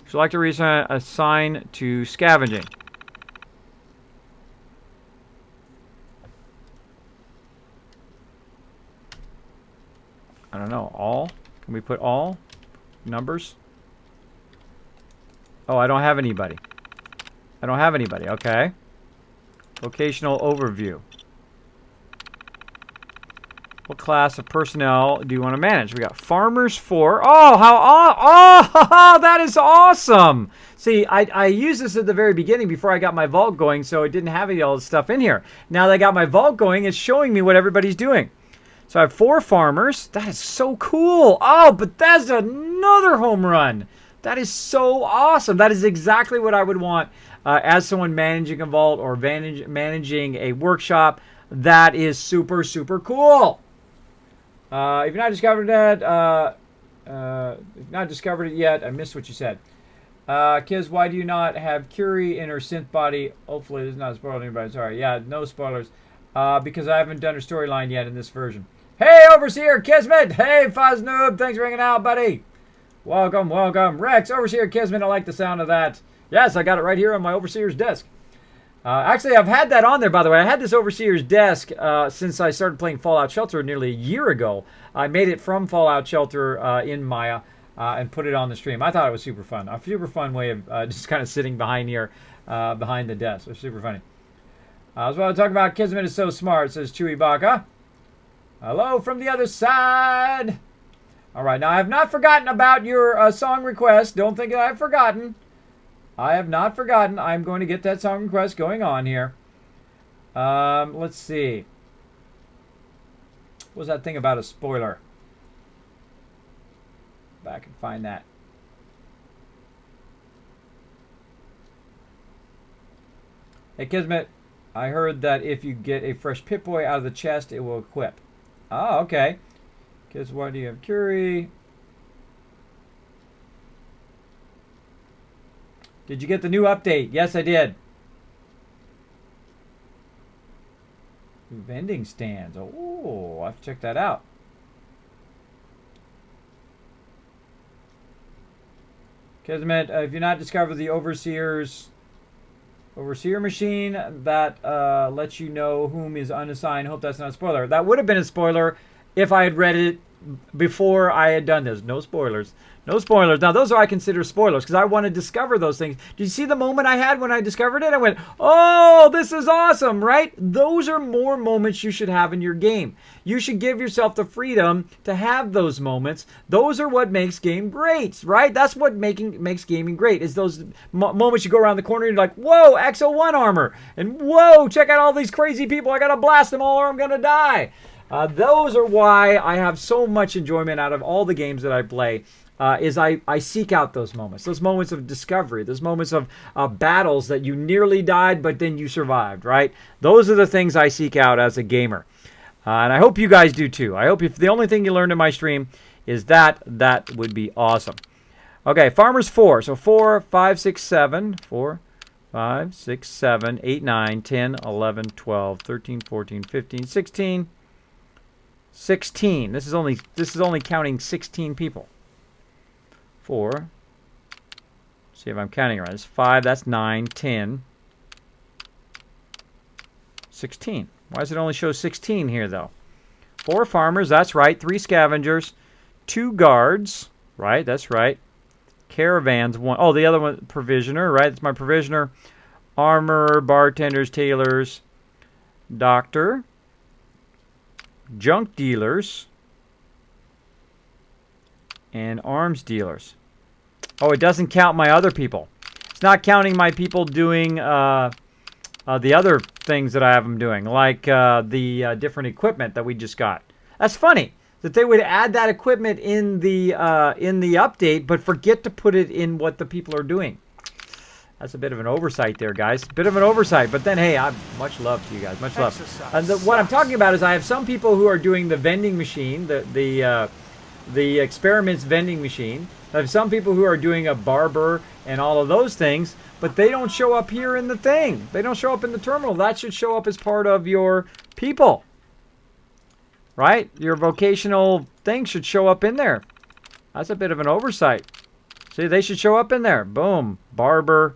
Speaker 1: Select a reason assign to scavenging. I don't know. All? Can we put all? Numbers? Oh, I don't have anybody. Okay. Vocational overview. What class of personnel do you want to manage? We got farmers 4. Oh, that is awesome. See, I used this at the very beginning before I got my vault going, so it didn't have any all this stuff in here. Now that I got my vault going, it's showing me what everybody's doing. So I have 4 farmers. That is so cool. Oh, but that's another home run. That is so awesome. That is exactly what I would want as someone managing a vault or managing a workshop. That is super, super cool. If you've not discovered that, yet, I missed what you said. Kiz, why do you not have Curie in her synth body? Hopefully, this is not spoiling anybody. Sorry. Yeah, no spoilers. Because I haven't done her storyline yet in this version. Hey, Overseer Kismet! Hey, Fuzz Noob! Thanks for hanging out, buddy! Welcome, welcome. Rex, Overseer Kismet, I like the sound of that. Yes, I got it right here on my Overseer's desk. Actually, I've had that on there, by the way. I had this Overseer's desk since I started playing Fallout Shelter nearly a year ago. I made it from Fallout Shelter in Maya and put it on the stream. I thought it was super fun. A super fun way of just kind of sitting behind here, behind the desk. It was super funny. I was want to talk about Kismet is so smart, says Chewy Baka. Hello from the other side. All right, now I have not forgotten about your song request. Don't think that I've forgotten. I have not forgotten. I'm going to get that song request going on here. Let's see. What was that thing about a spoiler? Back and find that. Hey, Kismet, I heard that if you get a fresh Pip-Boy out of the chest, it will equip. Oh, okay. Guess what do you have? Curie. Did you get the new update? Yes, I did. Vending stands. Oh, I'll have to check that out. Kismet, if you're not discovered the Overseer machine that lets you know whom is unassigned. Hope that's not a spoiler. That would have been a spoiler if I had read it before I had done this. No spoilers. No spoilers. Now, those are I consider spoilers because I want to discover those things. Did you see the moment I had when I discovered it? I went, oh, this is awesome, right? Those are more moments you should have in your game. You should give yourself the freedom to have those moments. Those are what makes game great, right? That's what makes gaming great is those moments you go around the corner and you're like, whoa, X01 armor. And whoa, check out all these crazy people. I got to blast them all or I'm going to die. Those are why I have so much enjoyment out of all the games that I play. Is I seek out those moments of discovery, those moments of battles that you nearly died, but then you survived, right? Those are the things I seek out as a gamer. And I hope you guys do too. I hope if the only thing you learned in my stream is that would be awesome. Okay, Farmers 4. So 4, 5, 6, 7. 4, 5, 6, 7, 8, 9, 10, 11, 12, 13, 14, 15, 16. 16. This is only counting 16 people. 4. See if I'm counting right. It's 5. That's 9, 10, 16. Why does it only show 16 here, though? 4 farmers. That's right. 3 scavengers. 2 guards. Right. That's right. Caravans. 1. Oh, the other one, provisioner. Right. That's my provisioner. Armorer, bartenders, tailors, doctor, junk dealers, and arms dealers. Oh, it doesn't count my other people. It's not counting my people doing the other things that I have them doing, like the different equipment that we just got. That's funny that they would add that equipment in the update, but forget to put it in what the people are doing. That's a bit of an oversight there, guys. Bit of an oversight, but then hey, much love to you guys. Much love. And what I'm talking about is I have some people who are doing the vending machine, the experiments vending machine. I have some people who are doing a barber and all of those things, but they don't show up here in the thing. They don't show up in the terminal. That should show up as part of your people, right? Your vocational thing should show up in there. That's a bit of an oversight. See, they should show up in there. Boom, barber,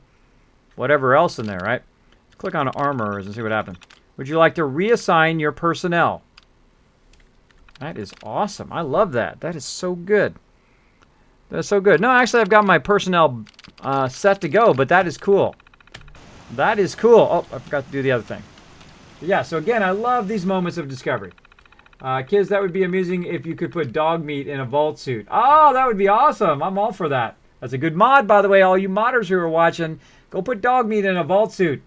Speaker 1: whatever else in there, right? Let's click on armorers and see what happens. Would you like to reassign your personnel? That is awesome. I love that. That is so good. That's so good. No, actually, I've got my personnel set to go, but that is cool. That is cool. Oh, I forgot to do the other thing. But yeah, so again, I love these moments of discovery. Kids, that would be amusing if you could put dog meat in a vault suit. Oh, that would be awesome. I'm all for that. That's a good mod, by the way. All you modders who are watching, go put dog meat in a vault suit.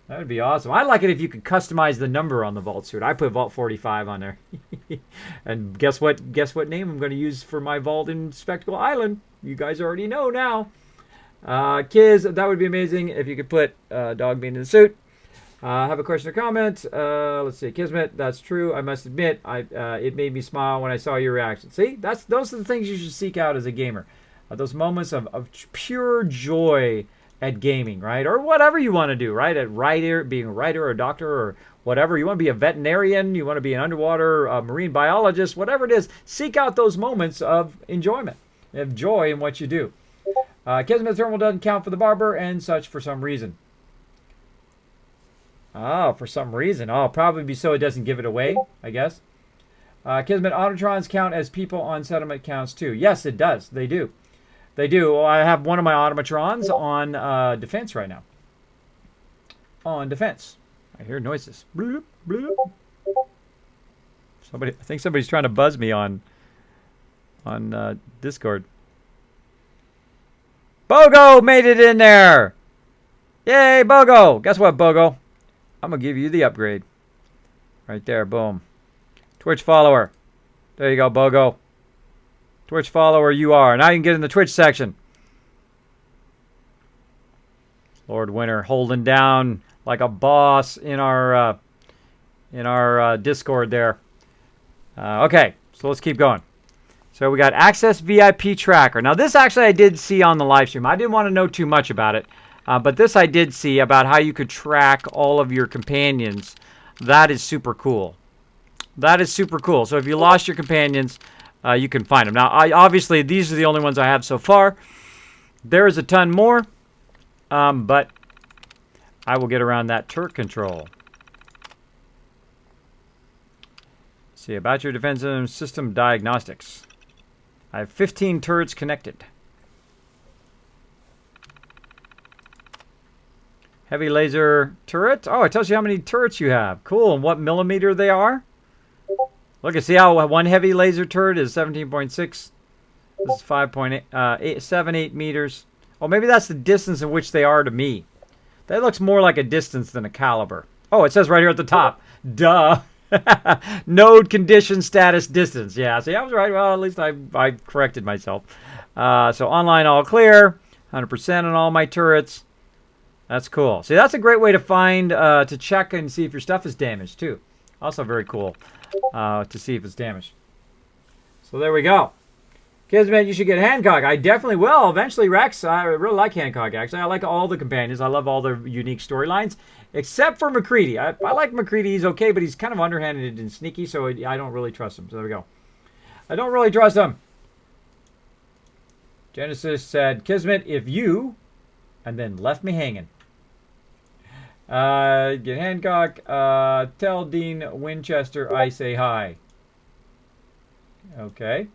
Speaker 1: That would be awesome. I like it if you could customize the number on the vault suit. I put Vault 45 on there. And guess what? Guess what name I'm going to use for my vault in Spectacle Island? You guys already know now. Kids, that would be amazing if you could put dog meat in the suit. Have a question or comment. Let's see. Kismet, that's true. I must admit, it made me smile when I saw your reaction. See? Those are the things you should seek out as a gamer. Those moments of pure joy at gaming, right? Or whatever you want to do, right? At writer, being a writer or a doctor or whatever. You want to be a veterinarian, you want to be an underwater marine biologist, whatever it is, seek out those moments of enjoyment. Have joy in what you do. Kismet thermal doesn't count for the barber and such for some reason. Oh, for some reason. Oh, probably be so it doesn't give it away, I guess. Kismet autotrons count as people on settlement counts too. Yes, it does. They do. They do. Well, I have one of my automatrons on defense right now. On defense. I hear noises. Bloop, bloop. I think somebody's trying to buzz me on Discord. Bogo made it in there. Yay, Bogo. Guess what, Bogo? I'm going to give you the upgrade. Right there, boom. Twitch follower. There you go, Bogo. Twitch follower you are. Now you can get in the Twitch section. Lord Winter holding down like a boss in our Discord there. Okay, so let's keep going. So we got Access VIP Tracker. Now this actually I did see on the live stream. I didn't want to know too much about it. But this I did see about how you could track all of your companions. That is super cool. That is super cool. So if you lost your companions, you can find them. Now, obviously, these are the only ones I have so far. There is a ton more, but I will get around that turret control. See, about your defensive system diagnostics. I have 15 turrets connected. Heavy laser turret. Oh, it tells you how many turrets you have. Cool. And what millimeter they are. Look, see how one heavy laser turret is 17.6. This is 5.78 meters. Oh, maybe that's the distance in which they are to me. That looks more like a distance than a caliber. Oh, it says right here at the top. Duh. Node condition status distance. Yeah, see, I was right. Well, at least I corrected myself. So online all clear. 100% on all my turrets. That's cool. See, that's a great way to find, to check and see if your stuff is damaged, too. Also very cool to see if it's damaged. So there we go. Kismet, you should get Hancock. I definitely will. Eventually, Rex. I really like Hancock, actually. I like all the companions. I love all the unique storylines, except for McCready. I like McCready. He's okay, but he's kind of underhanded and sneaky, so I don't really trust him. So there we go. I don't really trust him. Genesis said, Kismet, if you... And then left me hanging. Get Hancock. Tell Dean Winchester I say hi. Okay.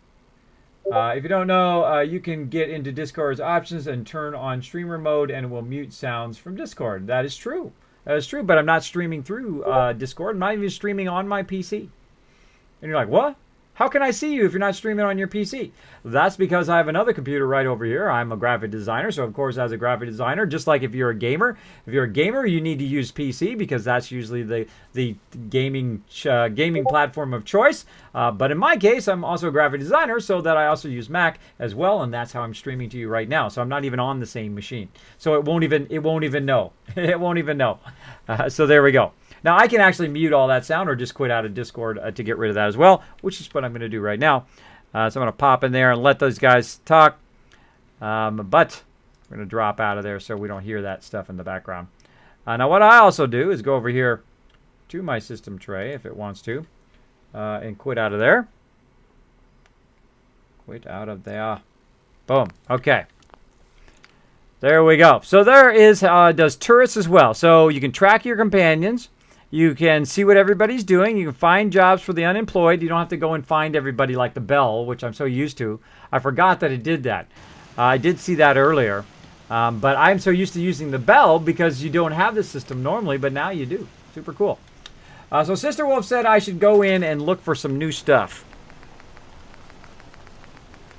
Speaker 1: If you don't know, you can get into Discord's options and turn on streamer mode and it will mute sounds from Discord. That is true. That is true, but I'm not streaming through Discord. I'm not even streaming on my PC. And you're like, what? How can I see you if you're not streaming on your PC? That's because I have another computer right over here. I'm a graphic designer, so of course as a graphic designer, just like if you're a gamer, you need to use PC because that's usually the gaming platform of choice. But in my case, I'm also a graphic designer, so that I also use Mac as well, and that's how I'm streaming to you right now. So I'm not even on the same machine, so it won't even know. It won't even know. So there we go. Now, I can actually mute all that sound or just quit out of Discord to get rid of that as well, which is what I'm going to do right now. So I'm going to pop in there and let those guys talk. But we're going to drop out of there so we don't hear that stuff in the background. Now, what I also do is go over here to my system tray, if it wants to, and quit out of there. Quit out of there. Boom. Okay. There we go. So there is, does turrets as well. So you can track your companions. You can see what everybody's doing. You can find jobs for the unemployed. You don't have to go and find everybody like the bell, which I'm so used to. I forgot that it did that. I did see that earlier. But I'm so used to using the bell because you don't have this system normally, but now you do. Super cool. So Sister Wolf said I should go in and look for some new stuff.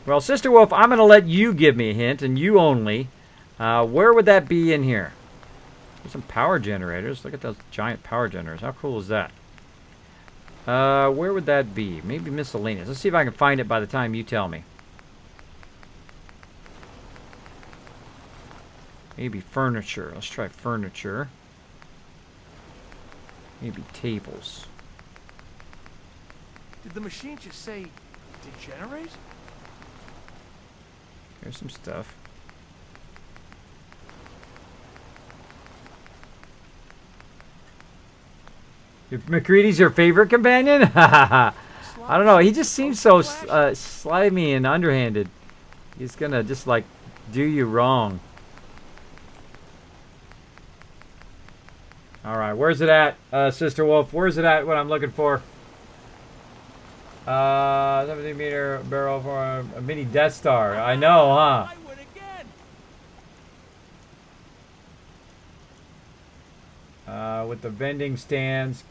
Speaker 1: Well, Sister Wolf, I'm going to let you give me a hint, and you only. Where would that be in here? There's some power generators. Look at those giant power generators. How cool is that? Where would that be? Maybe miscellaneous. Let's see if I can find it by the time you tell me. Maybe furniture. Let's try furniture. Maybe tables.
Speaker 8: Did the machine just say degenerate?
Speaker 1: Here's some stuff. If McCready's your favorite companion? I don't know. He just seems so slimy and underhanded. He's gonna just like do you wrong. All right, where's it at, Sister Wolf? Where's it at? What I'm looking for? 70-meter barrel for a mini Death Star. I know, huh? With the vending stands,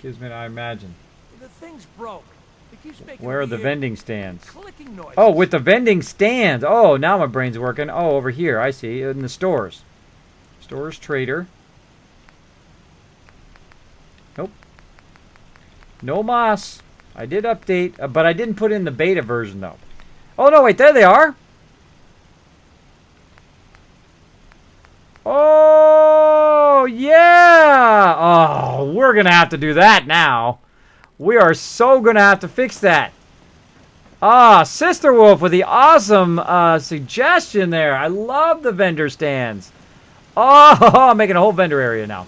Speaker 1: Kismet, I imagine.
Speaker 8: The thing's broke. It keeps making
Speaker 1: Where are the
Speaker 8: weird
Speaker 1: vending stands?
Speaker 8: clicking noises.
Speaker 1: Oh, with the vending stands. Oh, now my brain's working. Oh, over here. I see. In the stores. Stores, trader. Nope. No moss. I did update, but I didn't put in the beta version, though. Oh, no, wait. There they are. Oh, yeah. Oh, we're going to have to do that now. We are so going to have to fix that. Ah, Sister Wolf with the awesome suggestion there. I love the vendor stands. Oh, I'm making a whole vendor area now.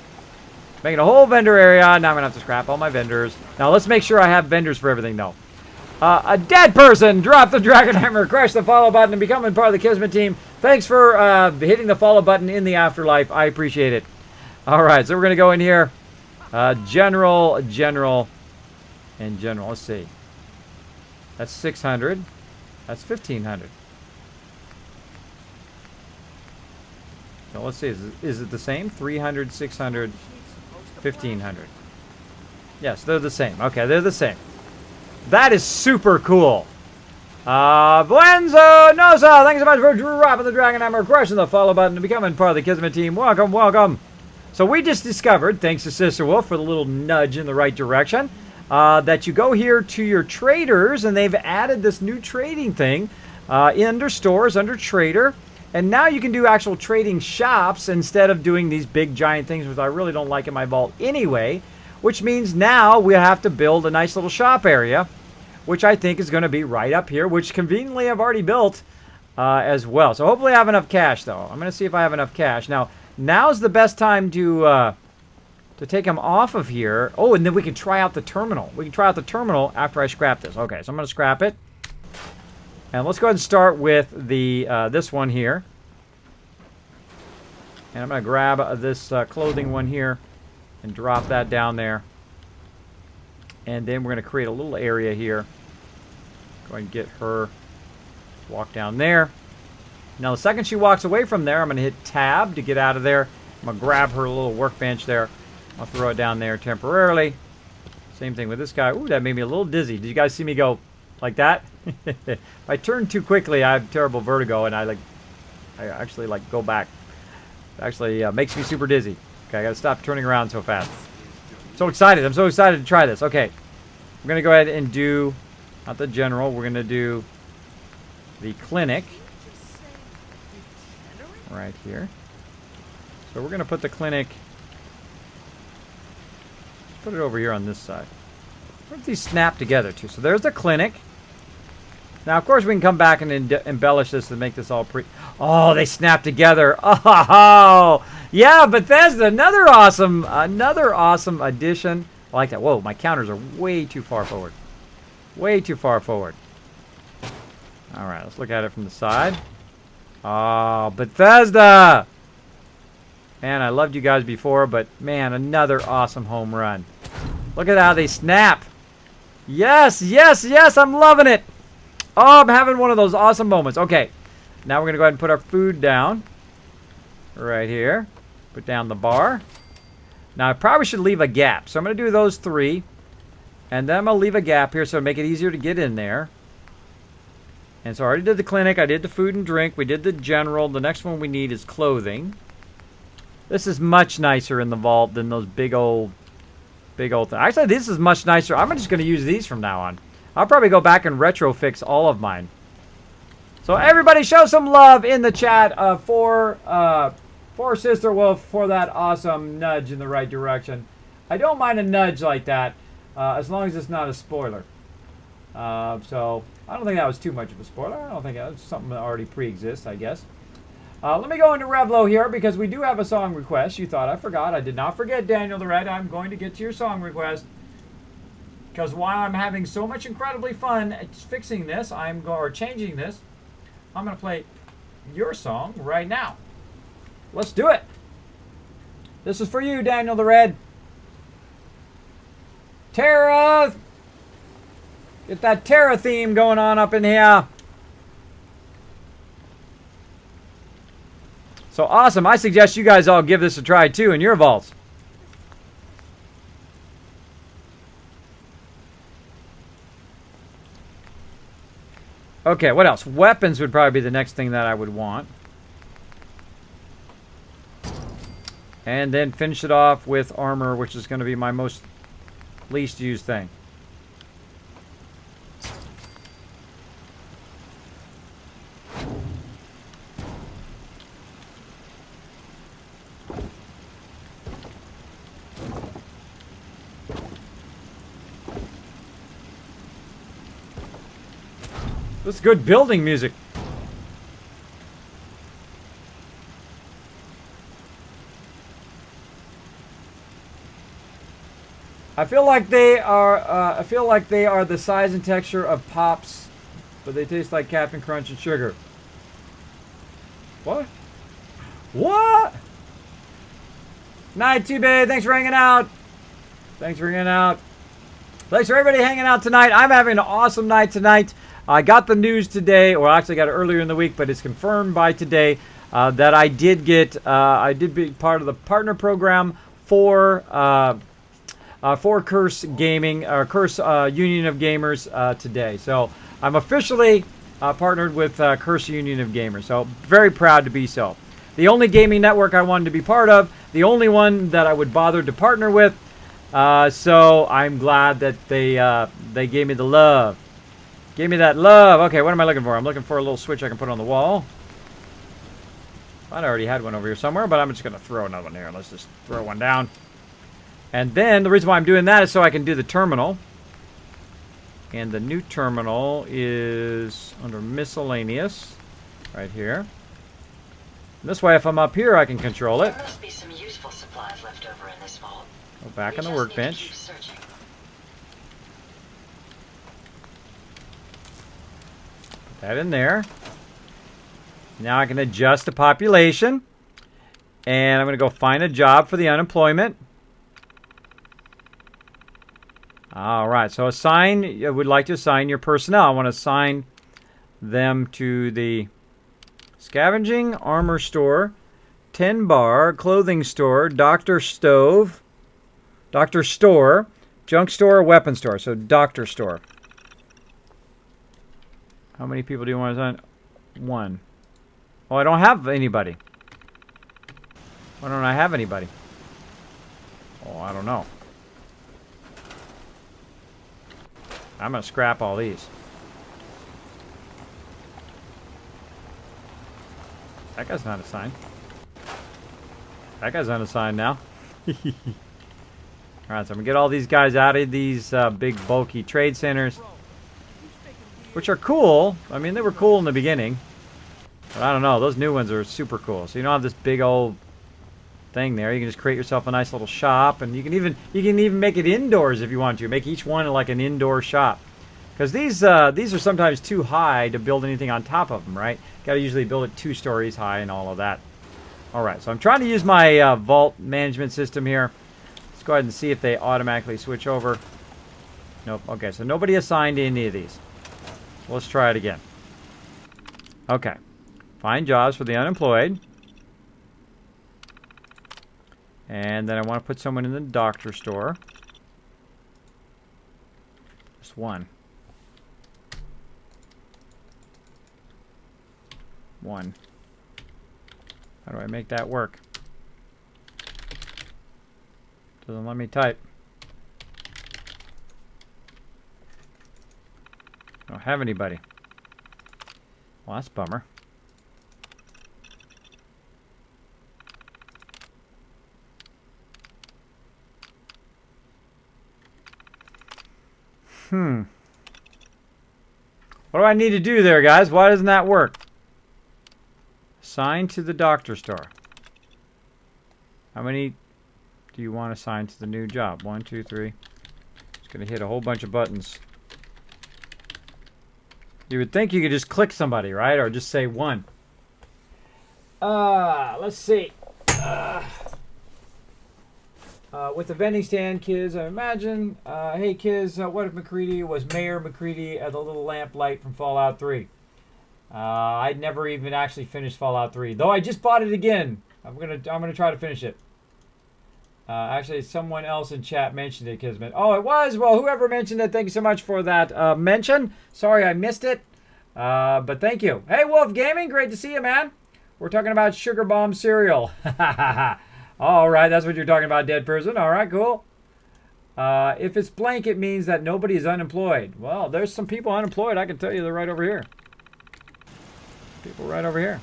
Speaker 1: Making a whole vendor area. Now I'm going to have to scrap all my vendors. Now, let's make sure I have vendors for everything, though. A dead person. Drop the dragon hammer. Crush the follow button and becoming part of the Kismet team. Thanks for hitting the follow button in the afterlife. I appreciate it. All right, so we're going to go in here. General, and general. Let's see. That's 600. That's 1,500. So let's see. Is it the same? 300, 600, 1,500. Yes, they're the same. Okay, they're the same. That is super cool. Buenzo Nosa, thanks so much for dropping the dragon hammer, crushing the follow button, and becoming part of the Kismet team. Welcome, welcome. So we just discovered, thanks to Sister Wolf for the little nudge in the right direction, that you go here to your traders, and they've added this new trading thing under stores, under trader. And now you can do actual trading shops instead of doing these big giant things, which I really don't like in my vault anyway. Which means now we have to build a nice little shop area, which I think is going to be right up here, which conveniently I've already built as well. So hopefully I have enough cash, though. I'm going to see if I have enough cash. Now's the best time to take them off of here. Oh, and then we can try out the terminal. We can try out the terminal after I scrap this. Okay, so I'm going to scrap it. And let's go ahead and start with the this one here. And I'm going to grab this clothing one here and drop that down there. And then we're going to create a little area here. Go ahead and get her. Walk down there. Now, the second she walks away from there, I'm going to hit tab to get out of there. I'm going to grab her little workbench there. I'll throw it down there temporarily. Same thing with this guy. Ooh, that made me a little dizzy. Did you guys see me go like that? If I turn too quickly, I have terrible vertigo, and I actually go back. It actually makes me super dizzy. Okay, I got to stop turning around so fast. So excited. I'm so excited to try this. Okay. We're going to go ahead and do, not the general, we're going to do the clinic. Right here. So we're going to put the clinic, put it over here on this side. What if these snap together too? So there's the clinic. Now, of course, we can come back and embellish this to make this all pretty. Oh, they snap together. Oh, yeah, Bethesda, another awesome addition. I like that. Whoa, my counters are way too far forward. Way too far forward. All right, let's look at it from the side. Oh, Bethesda. Man, I loved you guys before, but man, another awesome home run. Look at how they snap. Yes, yes, yes, I'm loving it. Oh, I'm having one of those awesome moments. Okay, now we're going to go ahead and put our food down. Right here. Put down the bar. Now, I probably should leave a gap. So I'm going to do those 3. And then I'm going to leave a gap here so it'll make it easier to get in there. And so I already did the clinic. I did the food and drink. We did the general. The next one we need is clothing. This is much nicer in the vault than those big old things. Actually, this is much nicer. I'm just going to use these from now on. I'll probably go back and retro fix all of mine. So everybody show some love in the chat for Sister Wolf for that awesome nudge in the right direction. I don't mind a nudge like that as long as it's not a spoiler. So I don't think that was too much of a spoiler. I don't think that was something that already pre-exists, I guess. Let me go into Revlo here because we do have a song request. You thought I forgot. I did not forget, Daniel the Red. I'm going to get to your song request. Because while I'm having so much incredibly fun fixing this, or changing this, I'm going to play your song right now. Let's do it. This is for you, Daniel the Red. Terra! Get that Terra theme going on up in here. So awesome. I suggest you guys all give this a try too in your vaults. Okay, what else? Weapons would probably be the next thing that I would want. And then finish it off with armor, which is going to be my most least used thing. This is good building music. I feel like they are. I feel like they are the size and texture of Pops, but they taste like Captain Crunch and sugar. What? What? Night, T-Bay. Thanks for hanging out. Thanks for hanging out. Thanks for everybody hanging out tonight. I'm having an awesome night tonight. I got the news today, or actually got it earlier in the week, but it's confirmed by today that I did get. I did be part of the partner program for Curse Gaming, or Curse Union of Gamers today. So I'm officially partnered with Curse Union of Gamers. So very proud to be so. The only gaming network I wanted to be part of, the only one that I would bother to partner with. So I'm glad that they gave me the love. Gave me that love. Okay, what am I looking for? I'm looking for a little switch I can put on the wall. I already had one over here somewhere, but I'm just going to throw another one here. Let's just throw one down. And then the reason why I'm doing that is so I can do the terminal. And the new terminal is under miscellaneous right here. And this way, if I'm up here, I can control it.
Speaker 5: There must be some useful supplies left over in this vault.
Speaker 1: Go back on the workbench. Put that in there. Now I can adjust the population. And I'm going to go find a job for the unemployment. All right, so assign, I would like to assign your personnel. I want to assign them to the scavenging, armor store, 10 bar, clothing store, doctor store, junk store, weapon store. So doctor store. How many people do you want to assign? One. Oh, I don't have anybody. Why don't I have anybody? Oh, I don't know. I'm going to scrap all these. That guy's not assigned. That guy's unassigned now. Alright, so I'm going to get all these guys out of these big bulky trade centers. Which are cool. I mean, they were cool in the beginning. But I don't know. Those new ones are super cool. So you don't have this big old thing there. You can just create yourself a nice little shop, and you can even make it indoors if you want to. Make each one like an indoor shop, because these are sometimes too high to build anything on top of them, right? Got to usually build it 2 stories high and all of that. All right, so I'm trying to use my vault management system here. Let's go ahead and see if they automatically switch over. Nope. Okay, so nobody assigned any of these. Let's try it again. Okay, find jobs for the unemployed. And then I want to put someone in the doctor store. Just one. One. How do I make that work? Doesn't let me type. I don't have anybody. Well, that's a bummer. What do I need to do there, guys? Why doesn't that work? Assign to the doctor store. How many do you want assigned to the new job? 1, 2, 3. Just going to hit a whole bunch of buttons. You would think you could just click somebody, right? Or just say one. Let's see. With the vending stand, Kiz, I imagine. Hey, Kiz, what if McCready was Mayor McCready at the little lamp light from Fallout 3? I'd never even actually finished Fallout 3, though I just bought it again. I'm gonna try to finish it. Actually, someone else in chat mentioned it, Kismet. Oh, it was? Well, whoever mentioned it, thank you so much for that mention. Sorry I missed it, but thank you. Hey, Wolf Gaming, great to see you, man. We're talking about Sugar Bomb cereal. All right, that's what you're talking about, dead person. All right, cool. If it's blank, it means that nobody is unemployed. Well, there's some people unemployed. I can tell you they're right over here. People right over here.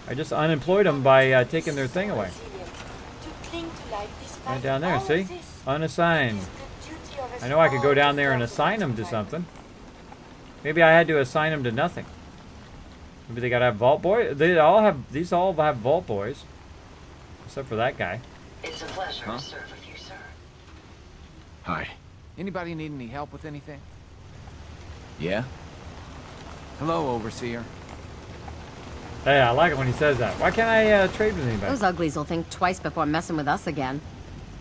Speaker 1: I just unemployed them by taking their thing away. Right down there, see? Unassigned. I know I could go down there and assign them to something. Maybe I had to assign them to nothing. Maybe they gotta have vault boys. These all have vault boys. Except for that guy.
Speaker 5: It's a pleasure to serve with you, sir.
Speaker 2: Hi.
Speaker 11: Anybody need any help with anything?
Speaker 2: Yeah?
Speaker 11: Hello, Overseer.
Speaker 1: Hey, I like it when he says that. Why can't I trade with anybody?
Speaker 10: Those uglies will think twice before messing with us again.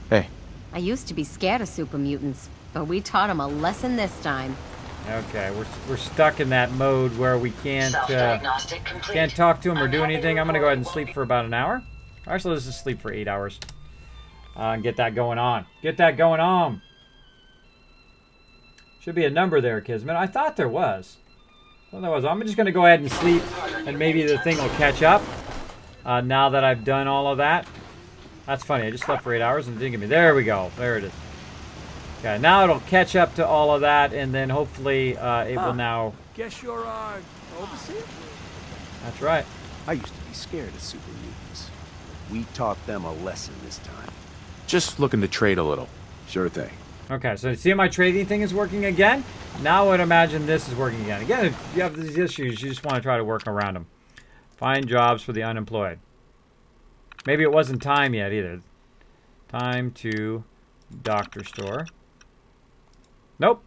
Speaker 7: Hey.
Speaker 10: I used to be scared of super mutants, but we taught them a lesson this time.
Speaker 1: Okay, we're stuck in that mode where we can't talk to him or do anything. I'm gonna go ahead and sleep for about an hour. Actually, let's just sleep for 8 hours. And get that going on. Get that going on. Should be a number there, Kismet. I thought there was. I'm just gonna go ahead and sleep, and maybe the thing will catch up. Now that I've done all of that. That's funny. I just slept for 8 hours and it didn't get me. There we go. There it is. Okay, now it'll catch up to all of that, and then hopefully it will now.
Speaker 8: Guess you're our overseer?
Speaker 1: That's right.
Speaker 2: I used to be scared of super mutants. We taught them a lesson this time.
Speaker 7: Just looking to trade a little.
Speaker 2: Sure thing.
Speaker 1: Okay, so see my trading thing is working again? Now I would imagine this is working again. Again, if you have these issues, you just want to try to work around them. Find jobs for the unemployed. Maybe it wasn't time yet either. Time to doctor store. Nope.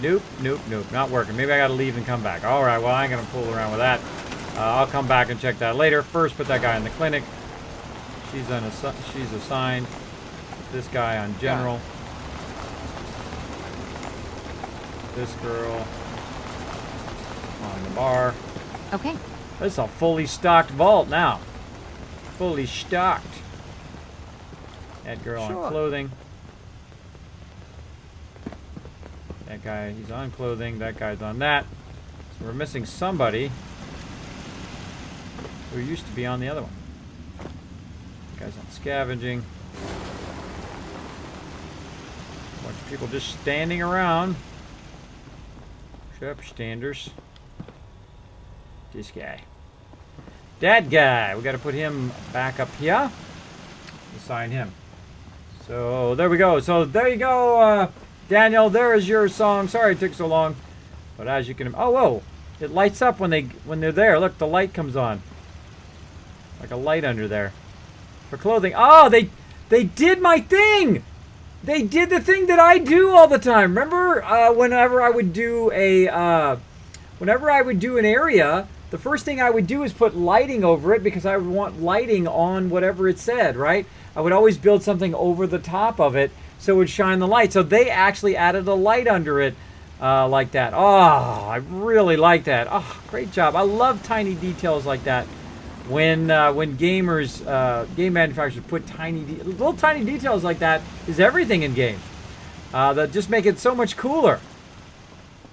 Speaker 1: Nope, nope, nope. Not working. Maybe I gotta leave and come back. Alright, well I ain't gonna fool around with that. I'll come back and check that later. First, put that guy in the clinic. She's assigned. Put this guy on general. This girl on the bar.
Speaker 10: Okay.
Speaker 1: This is a fully stocked vault now. Fully stocked. That girl on clothing. That guy, he's on clothing. That guy's on that. So we're missing somebody who used to be on the other one. That guy's on scavenging. A bunch of people just standing around. Shop standers. This guy. That guy. We got to put him back up here. Assign him. So there we go. So there you go, Daniel. There is your song. Sorry it took so long, but as you can, oh whoa, it lights up when they're there. Look, the light comes on, like a light under there for clothing. Oh, they did my thing. They did the thing that I do all the time. Remember, whenever I would do an area. The first thing I would do is put lighting over it because I would want lighting on whatever it said, right? I would always build something over the top of it so it would shine the light. So they actually added a light under it like that. Oh, I really like that. Oh, great job. I love tiny details like that. When gamers, game manufacturers put little tiny details like that is everything in games. That just make it so much cooler.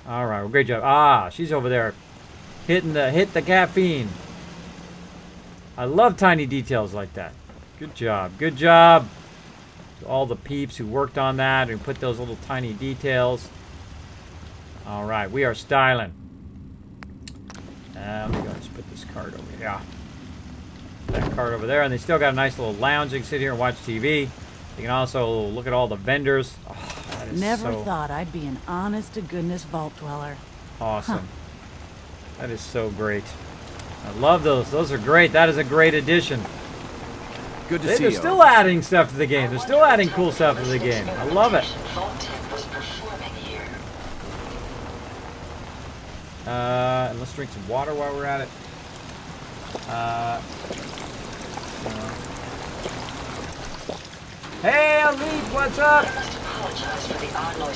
Speaker 1: All right, well, great job. Ah, she's over there. Hit the caffeine. I love tiny details like that. Good job. Good job to all the peeps who worked on that and put those little tiny details. All right, we are styling. Let me go and just put this card over here. That card over there, and they still got a nice little lounge. You can sit here and watch TV. You can also look at all the vendors. Oh, that is
Speaker 12: Never thought I'd be an honest-to-goodness vault dweller.
Speaker 1: Awesome. Huh. That is so great. I love those. Those are great. That is a great addition.
Speaker 11: Good to see you.
Speaker 1: They're still adding stuff to the game. They're still adding cool stuff to the game. I love it.
Speaker 5: Vault-tec was performing here.
Speaker 1: And let's drink some water while we're at it. Hey, Elite, what's up?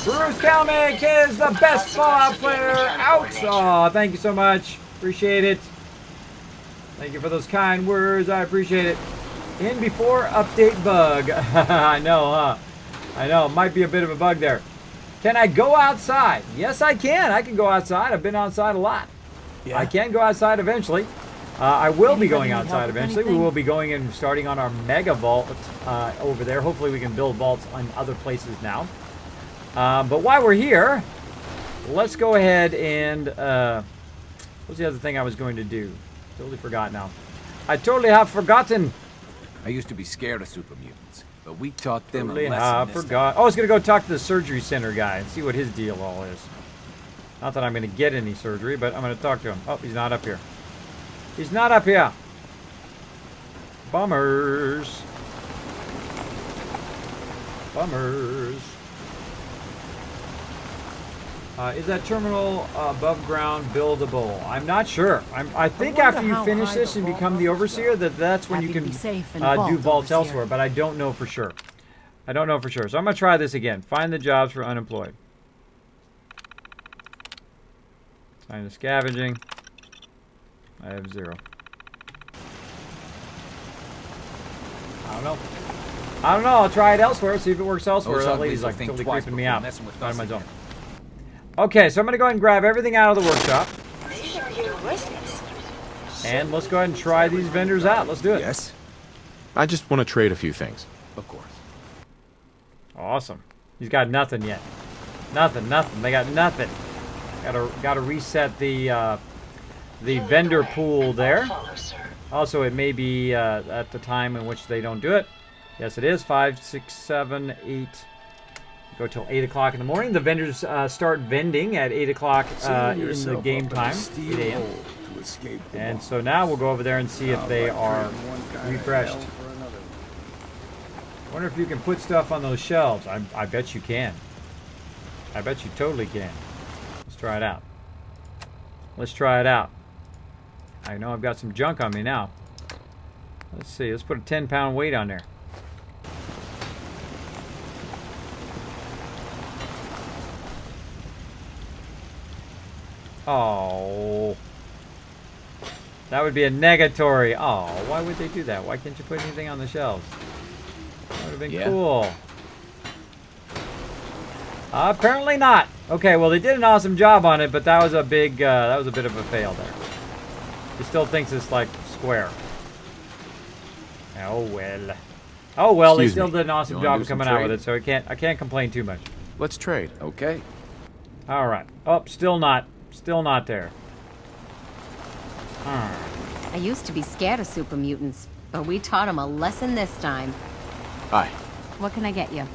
Speaker 1: Bruce Kalmick is the best Fallout player out. Aw, thank you so much. Appreciate it. Thank you for those kind words. I appreciate it. In before update bug. I know, huh? I know. Might be a bit of a bug there. Can I go outside? Yes, I can. I can go outside. I've been outside a lot. Yeah. I can go outside eventually. I will be going outside eventually. We will be going and starting on our mega vault over there. Hopefully we can build vaults on other places now. But while we're here, let's go ahead and... what's the other thing I was going to do? Totally forgot now. I totally have forgotten.
Speaker 11: I used to be scared of super mutants, but we taught them
Speaker 1: Totally
Speaker 11: a lesson
Speaker 1: have
Speaker 11: this
Speaker 1: forgot. Oh, I was going to go talk to the surgery center guy and see what his deal all is. Not that I'm going to get any surgery, but I'm going to talk to him. Oh, he's not up here. He's not up here. Bummers. Bummers. Is that terminal above ground buildable? I'm not sure. I think after you finish this and become the overseer, that's when you can do vaults elsewhere, but I don't know for sure. I don't know for sure. So I'm going to try this again. Find the jobs for unemployed. Sign to scavenging. I have 0. I don't know. I don't know. I'll try it elsewhere. See if it works elsewhere. That lady's like totally creeping me out. Out of my zone. Okay, so I'm going to go ahead and grab everything out of the workshop.
Speaker 3: These are your wishes.
Speaker 1: And let's go ahead and try these vendors out. Let's do it.
Speaker 7: Yes. I just want to trade a few things.
Speaker 11: Of course.
Speaker 1: Awesome. He's got nothing yet. Nothing. They got nothing. Got to reset the vendor pool there. Also, it may be at the time in which they don't do it. Yes, it is 5, 6, 7, 8. Go till 8 o'clock in the morning. The vendors start vending at 8 o'clock in the game time, 8 a.m. And so now we'll go over there and see if they are refreshed. I wonder if you can put stuff on those shelves. I bet you can. I bet you totally can. Let's try it out. Let's try it out. I know I've got some junk on me now. Let's see. Let's put a 10-pound weight on there. Oh. That would be a negatory. Oh, why would they do that? Why can't you put anything on the shelves? That would have been cool. Apparently not. Okay, well they did an awesome job on it, but that was a big, that was a bit of a fail there. He still thinks it's like square. Oh well. Oh well, they still did an awesome job coming out with it, so I can't complain too much.
Speaker 7: Let's trade.
Speaker 11: Okay.
Speaker 1: All right. Oh, still not there.
Speaker 10: I used to be scared of super mutants, but we taught them a lesson this time.
Speaker 7: Hi.
Speaker 10: What can I get you?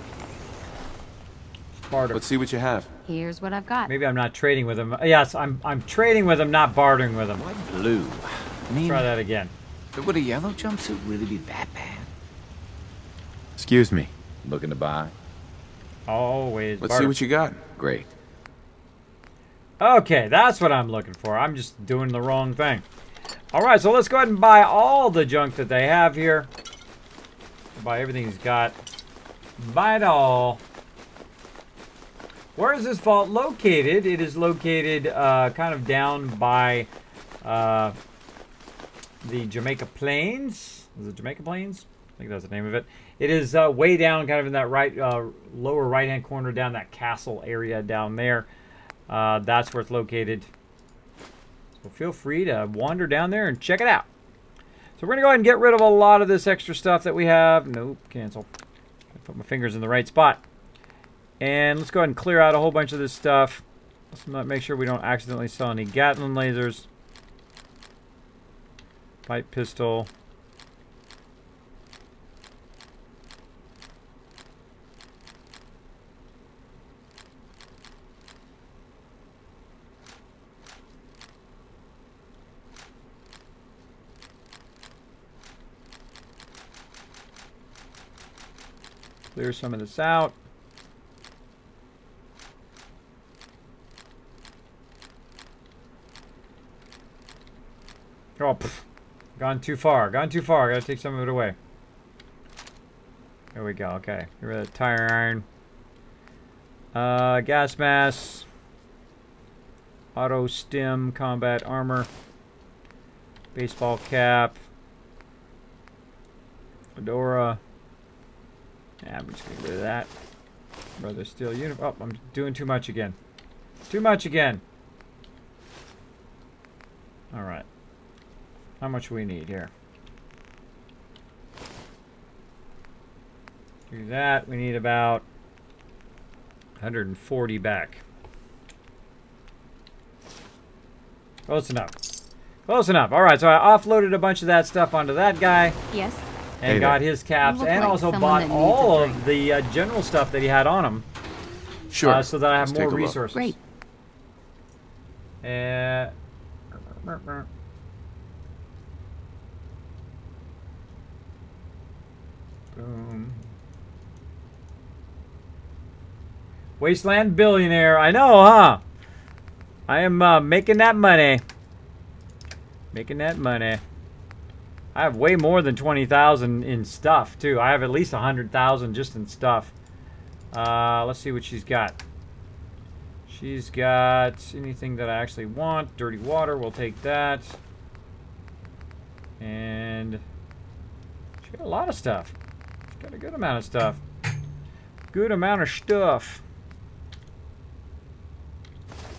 Speaker 1: Barter.
Speaker 7: Let's see what you have.
Speaker 10: Here's what I've got.
Speaker 1: Maybe I'm not trading with him. Yes, I'm trading with him, not bartering with him.
Speaker 11: Why blue? I mean,
Speaker 1: try that again.
Speaker 11: Would a yellow jumpsuit really be that bad?
Speaker 7: Excuse me.
Speaker 11: Looking to buy?
Speaker 1: Always.
Speaker 7: Let's see what you got.
Speaker 11: Great.
Speaker 1: Okay, that's what I'm looking for. I'm just doing the wrong thing. All right, so let's go ahead and buy all the junk that they have here. Buy everything he's got. Buy it all. Where is this vault located? It is located kind of down by the Jamaica Plains. Is it Jamaica Plains? I think that's the name of it. It is way down, kind of in that lower right-hand corner, down that castle area down there. That's where it's located. So feel free to wander down there and check it out. So we're going to go ahead and get rid of a lot of this extra stuff that we have. Nope, cancel. Put my fingers in the right spot. And let's go ahead and clear out a whole bunch of this stuff. Let's make sure we don't accidentally sell any Gatling lasers. Pipe pistol. Clear some of this out. Oh, pff, gone too far. Gone too far. Gotta take some of it away. There we go. Okay. Get rid of the tire iron. Gas mask. Auto stim. Combat armor. Baseball cap. Fedora. Yeah, I'm just gonna get rid of that. Brother steel uniform. Oh, I'm doing too much again. Too much again. Alright. How much we need here? Do that. We need about 140 back. Close enough. Close enough. Alright, so I offloaded a bunch of that stuff onto that guy.
Speaker 10: Yes.
Speaker 1: And got his caps, and
Speaker 10: like
Speaker 1: also
Speaker 10: someone
Speaker 1: bought
Speaker 10: that needs a
Speaker 1: all
Speaker 10: drink.
Speaker 1: of the general stuff that he had on him.
Speaker 7: Sure.
Speaker 1: So that I have
Speaker 7: Let's
Speaker 1: more
Speaker 7: take a look.
Speaker 1: resources.
Speaker 10: Great.
Speaker 1: Boom. Wasteland billionaire. I know, huh? I am making that money. Making that money. I have way more than 20,000 in stuff too. I have at least 100,000 just in stuff. Let's see what she's got. She's got anything that I actually want. Dirty water, we'll take that. And she's got a lot of stuff. She's got a good amount of stuff. Good amount of stuff.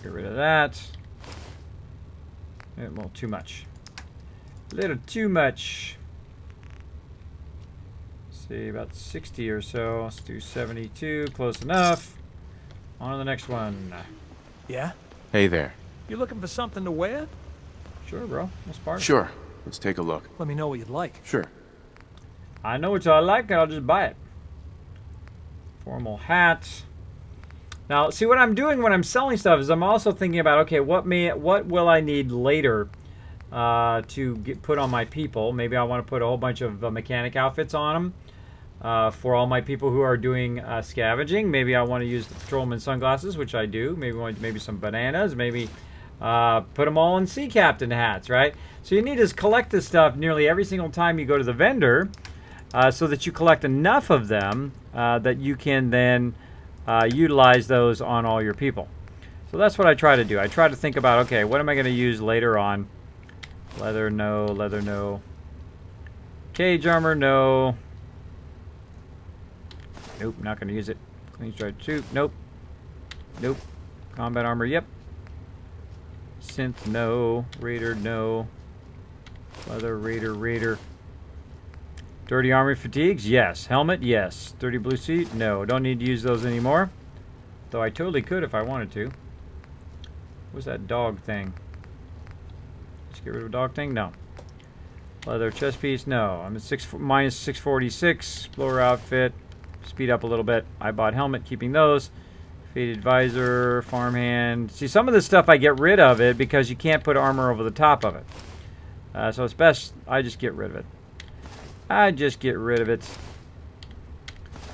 Speaker 1: Get rid of that. Well, too much. A little too much. Let's see, about 60 or so. Let's do 72. Close enough. On to the next one.
Speaker 8: Yeah?
Speaker 7: Hey there.
Speaker 8: You looking for something to wear?
Speaker 1: Sure, bro. That's part.
Speaker 7: Sure. Let's take a look.
Speaker 8: Let me know what you'd like.
Speaker 7: Sure.
Speaker 1: I know what I like, and I'll just buy it. Formal hat. Now, see what I'm doing when I'm selling stuff is I'm also thinking about, okay, what will I need later to put on my people? Maybe I want to put a whole bunch of mechanic outfits on them for all my people who are doing scavenging. Maybe I want to use the patrolman sunglasses, which I do. Maybe some bananas. Maybe put them all in sea captain hats, right? So you need to collect this stuff nearly every single time you go to the vendor, so that you collect enough of them that you can then utilize those on all your people. So that's what I try to do. I try to think about, okay, what am I going to use later on? Leather, no. Leather, no. Cage armor, no. Nope, not going to use it. Clean striped suit, nope. Nope. Combat armor, yep. Synth, no. Raider, no. Leather, Raider. Dirty army fatigues, yes. Helmet, yes. Dirty blue suit, no. Don't need to use those anymore. Though I totally could if I wanted to. What's that dog thing? Let's get rid of a dog thing? No. Leather chest piece, no. I'm at minus 646. Explorer outfit. Speed up a little bit. I bought helmet, keeping those. Faded visor, farmhand. See, some of this stuff I get rid of it because you can't put armor over the top of it. So it's best I just get rid of it. I just get rid of it.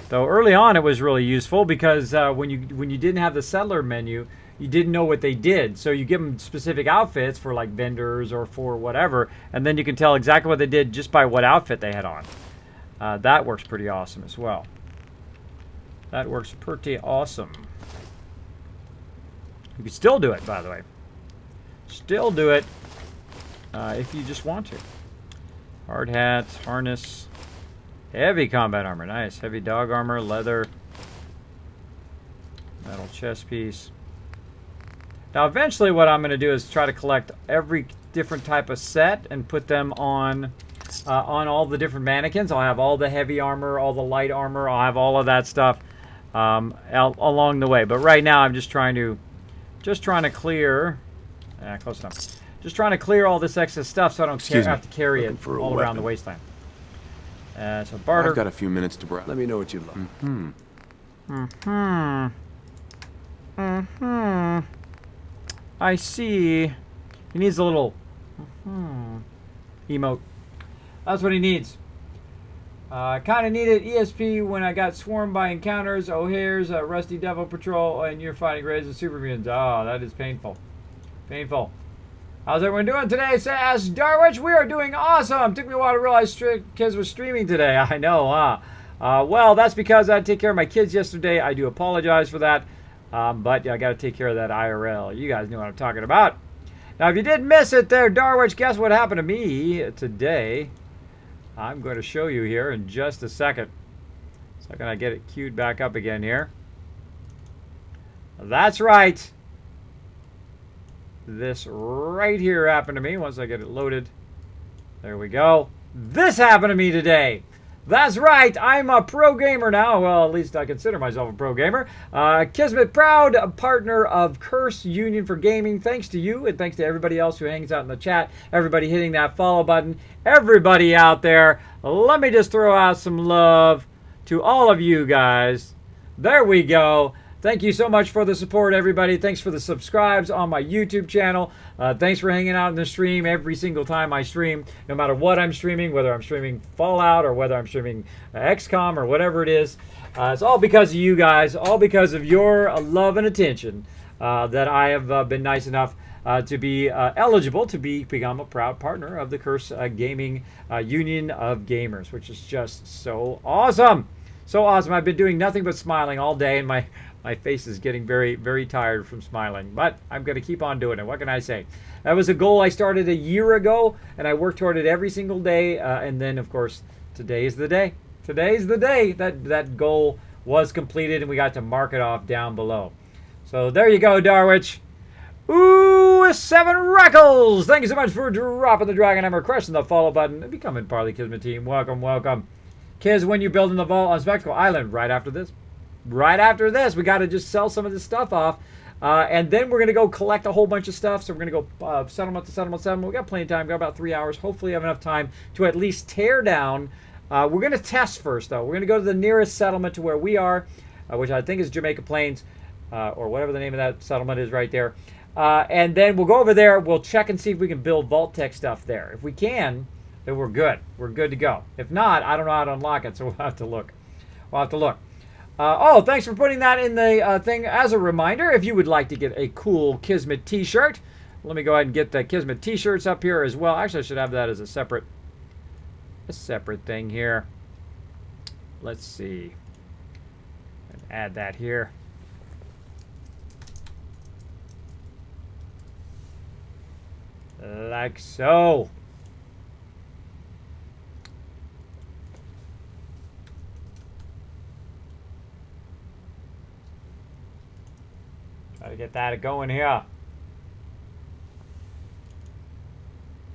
Speaker 1: Though early on it was really useful because when you didn't have the settler menu, you didn't know what they did. So you give them specific outfits for like vendors or for whatever, and then you can tell exactly what they did just by what outfit they had on. That works pretty awesome as well. That works pretty awesome. You can still do it, by the way. Still do it if you just want to. Hard hat, harness, heavy combat armor. Nice. Heavy dog armor, leather, metal chest piece. Now, eventually what I'm going to do is try to collect every different type of set and put them on all the different mannequins. I'll have all the heavy armor, all the light armor. I'll have all of that stuff along the way. But right now, I'm just trying to clear. Close enough. Just trying to clear all this excess stuff so I don't have to carry it all around the wasteland. So barter.
Speaker 7: I've got a few minutes to browse.
Speaker 9: Let me know what you like.
Speaker 1: I see. He needs a little emote. That's what he needs. I kind of needed ESP when I got swarmed by encounters. Oh, here's a Rusty Devil Patrol, and you're fighting raids and super mutants. Oh, that is painful. Painful. How's everyone doing today? Says Darwich. We are doing awesome. Took me a while to realize kids were streaming today. I know, huh? Well, that's because I had to take care of my kids yesterday. I do apologize for that. But I got to take care of that IRL. You guys know what I'm talking about. Now, if you did miss it there, Darwich, guess what happened to me today? I'm going to show you here in just a second. So can I get it queued back up again here? That's right. This right here happened to me once I get it loaded. There we go. This happened to me today. That's right. I'm a pro gamer now. Well, at least I consider myself a pro gamer. Kismet, proud partner of Curse Union for Gaming. Thanks to you and thanks to everybody else who hangs out in the chat. Everybody hitting that follow button. Everybody out there. Let me just throw out some love to all of you guys. There we go. Thank you so much for the support, everybody. Thanks for the subscribes on my YouTube channel. Thanks for hanging out in the stream every single time I stream, no matter what I'm streaming, whether I'm streaming Fallout or whether I'm streaming XCOM or whatever it is. It's all because of you guys, all because of your love and attention that I have been nice enough to be eligible to become a proud partner of the Curse Gaming Union of Gamers, which is just so awesome. So awesome. I've been doing nothing but smiling all day, and my face is getting very, very tired from smiling. But I'm going to keep on doing it. What can I say? That was a goal I started a year ago, and I worked toward it every single day. And then, of course, today is the day. Today's the day that goal was completed, and we got to mark it off down below. So there you go, Darwich. Ooh, 7 Reckles! Thank you so much for dropping the Dragon Hammer, crushing the follow button, and becoming part of the Kismet team. Welcome, welcome. Kids, when you're building the vault on Spectacle Island, right after this. Right after this, we got to just sell some of this stuff off. And then we're going to go collect a whole bunch of stuff. So we're going to go settlement to settlement. We got plenty of time. Got about 3 hours. Hopefully have enough time to at least tear down. We're going to test first, though. We're going to go to the nearest settlement to where we are, which I think is Jamaica Plains, or whatever the name of that settlement is right there. And then we'll go over there. We'll check and see if we can build vault-tec stuff there. If we can, then we're good. We're good to go. If not, I don't know how to unlock it, so we'll have to look. We'll have to look. Oh, thanks for putting that in the thing. As a reminder, if you would like to get a cool Kismet t-shirt, let me go ahead and get the Kismet t-shirts up here as well. Actually, I should have that as a separate thing here. Let's see. Add that here. Like so. Try to get that going here.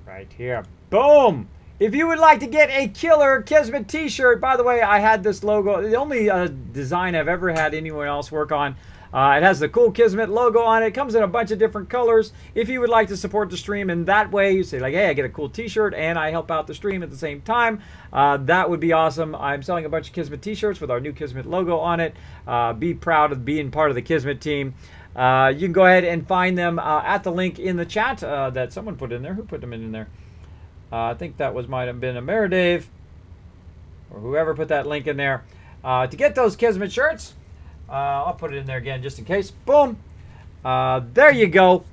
Speaker 1: Right here. Boom! If you would like to get a killer Kismet t-shirt, by the way, I had this logo. The only design I've ever had anyone else work on. It has the cool Kismet logo on it. It comes in a bunch of different colors. If you would like to support the stream in that way, you say like, hey, I get a cool t-shirt and I help out the stream at the same time. That would be awesome. I'm selling a bunch of Kismet t-shirts with our new Kismet logo on it. Be proud of being part of the Kismet team. You can go ahead and find them at the link in the chat that someone put in there. Who put them in there? I think that might have been a Meridave or whoever put that link in there. To get those Kismet shirts, I'll put it in there again just in case. Boom. There you go.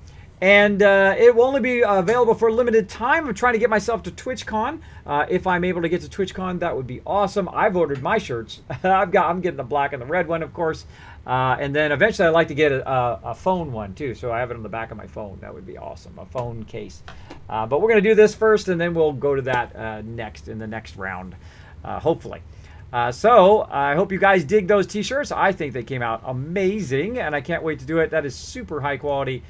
Speaker 1: And it will only be available for a limited time. I'm trying to get myself to TwitchCon. If I'm able to get to TwitchCon, that would be awesome. I've ordered my shirts. I'm getting the black and the red one, of course. And then eventually I'd like to get a phone one too. So I have it on the back of my phone. That would be awesome. A phone case. But we're going to do this first and then we'll go to that next in the next round, hopefully. So I hope you guys dig those t-shirts. I think they came out amazing and I can't wait to do it. That is super high quality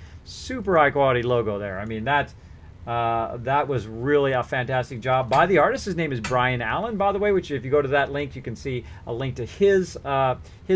Speaker 1: logo there. I mean, that was really a fantastic job by the artist. His name is Brian Allen, by the way, which if you go to that link, you can see a link to his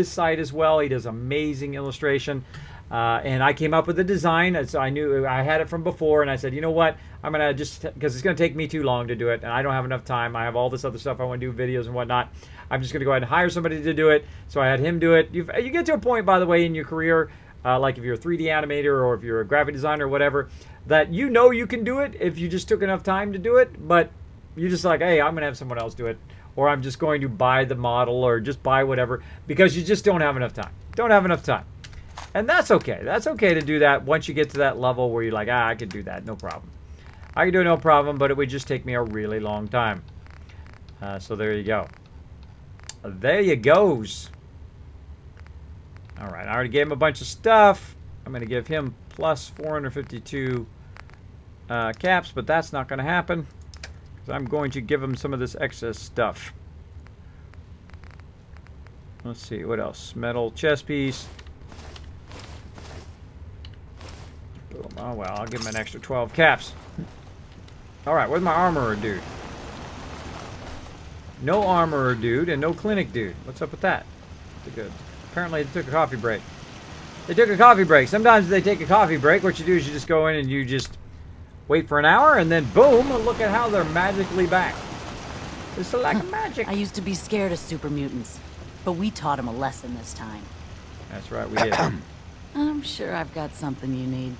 Speaker 1: site as well. He does amazing illustration. And I came up with the design, so I knew I had it from before, and I said, you know what, I'm going to just, because it's going to take me too long to do it, and I don't have enough time. I have all this other stuff I want to do, videos and whatnot. I'm just going to go ahead and hire somebody to do it. So I had him do it. You get to a point, by the way, in your career, like if you're a 3D animator or if you're a graphic designer or whatever, that you know you can do it if you just took enough time to do it, but you're just like, hey, I'm going to have someone else do it, or I'm just going to buy the model or just buy whatever, because you just don't have enough time. Don't have enough time. And that's okay. That's okay to do that once you get to that level where you're like, I could do that, no problem. I can do it, no problem, but it would just take me a really long time. So there you go. There you goes. All right, I already gave him a bunch of stuff. I'm going to give him plus 452 caps, but that's not going to happen because I'm going to give him some of this excess stuff. Let's see, what else? Metal chest piece. Boom. Oh, well, I'll give him an extra 12 caps. All right, where's my armorer dude? No armorer dude and no clinic dude. What's up with that? Apparently they took a coffee break. They took a coffee break. Sometimes they take a coffee break. What you do is you just go in and you just wait for an hour and then boom, look at how they're magically back. It's like magic.
Speaker 12: I used to be scared of super mutants, but we taught them a lesson this time.
Speaker 1: That's right, we did.
Speaker 12: I'm sure I've got something you need.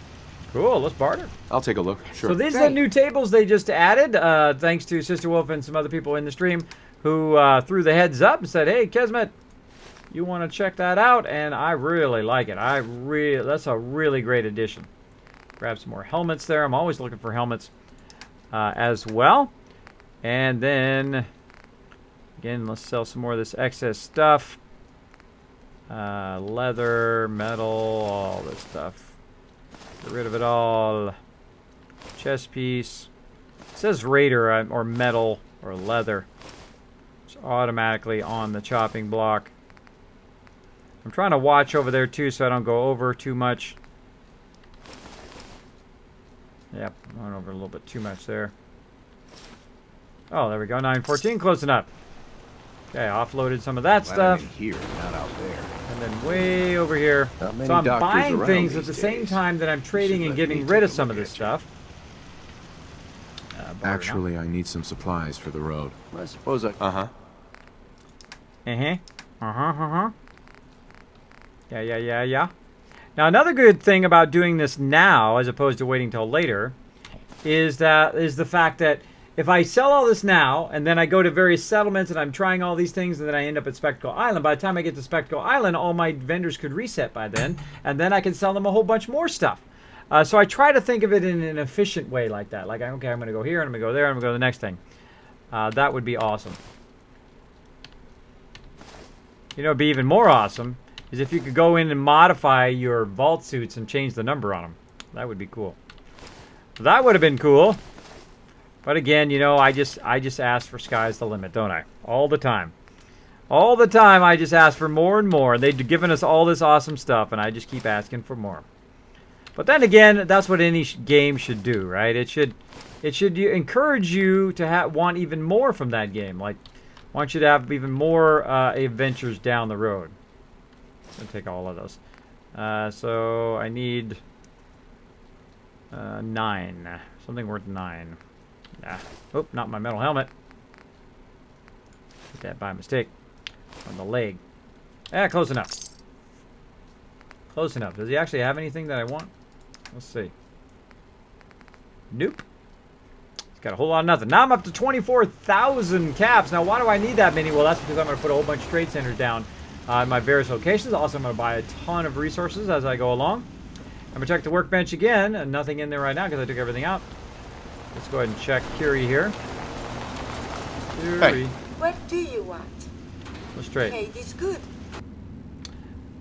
Speaker 1: Cool, let's barter.
Speaker 7: I'll take a look. Sure.
Speaker 1: So these are the new tables they just added, thanks to Sister Wolf and some other people in the stream who threw the heads up and said, hey, Kismet, you want to check that out? And I really like it. That's a really great addition. Grab some more helmets there. I'm always looking for helmets as well. And then, again, let's sell some more of this excess stuff. Leather, metal, all this stuff. Get rid of it all. Chest piece. It says Raider or metal or leather. It's automatically on the chopping block. I'm trying to watch over there too so I don't go over too much. Yep, I went over a little bit too much there. Oh, there we go. 914, close enough. Okay, offloaded some of that stuff.
Speaker 2: Here, not out there.
Speaker 1: And then way over here. So I'm buying things at the same time that I'm trading and getting rid of some of this stuff.
Speaker 7: Actually, I need some supplies for the road.
Speaker 2: I suppose I...
Speaker 7: Uh-huh.
Speaker 1: Yeah. Now, another good thing about doing this now, as opposed to waiting till later, is the fact that if I sell all this now, and then I go to various settlements, and I'm trying all these things, and then I end up at Spectacle Island, by the time I get to Spectacle Island, all my vendors could reset by then, and then I can sell them a whole bunch more stuff. So I try to think of it in an efficient way like that. Like, okay, I'm going to go here, and I'm going to go there, and I'm going to go to the next thing. That would be awesome. You know, it'd be even more awesome is if you could go in and modify your vault suits and change the number on them. That would be cool. So that would have been cool. But again, you know, I just ask for sky's the limit, don't I? All the time. All the time I just ask for more and more. They've given us all this awesome stuff, and I just keep asking for more. But then again, that's what any game should do, right? It should encourage you to want even more from that game. Like, I want you to have even more adventures down the road. I'll take all of those. So I need 9. Something worth 9. Nah. Oh, not my metal helmet. Did that by mistake. On the leg. Close enough. Close enough. Does he actually have anything that I want? Let's see. Nope. He's got a whole lot of nothing. Now I'm up to 24,000 caps. Now, why do I need that many? Well, that's because I'm going to put a whole bunch of trade centers down in my various locations. Also, I'm going to buy a ton of resources as I go along. I'm going to check the workbench again. And nothing in there right now because I took everything out. Let's go ahead and check Curie here. Curie.
Speaker 3: Hey. What do you want?
Speaker 1: Let's trade.
Speaker 3: Okay, this good.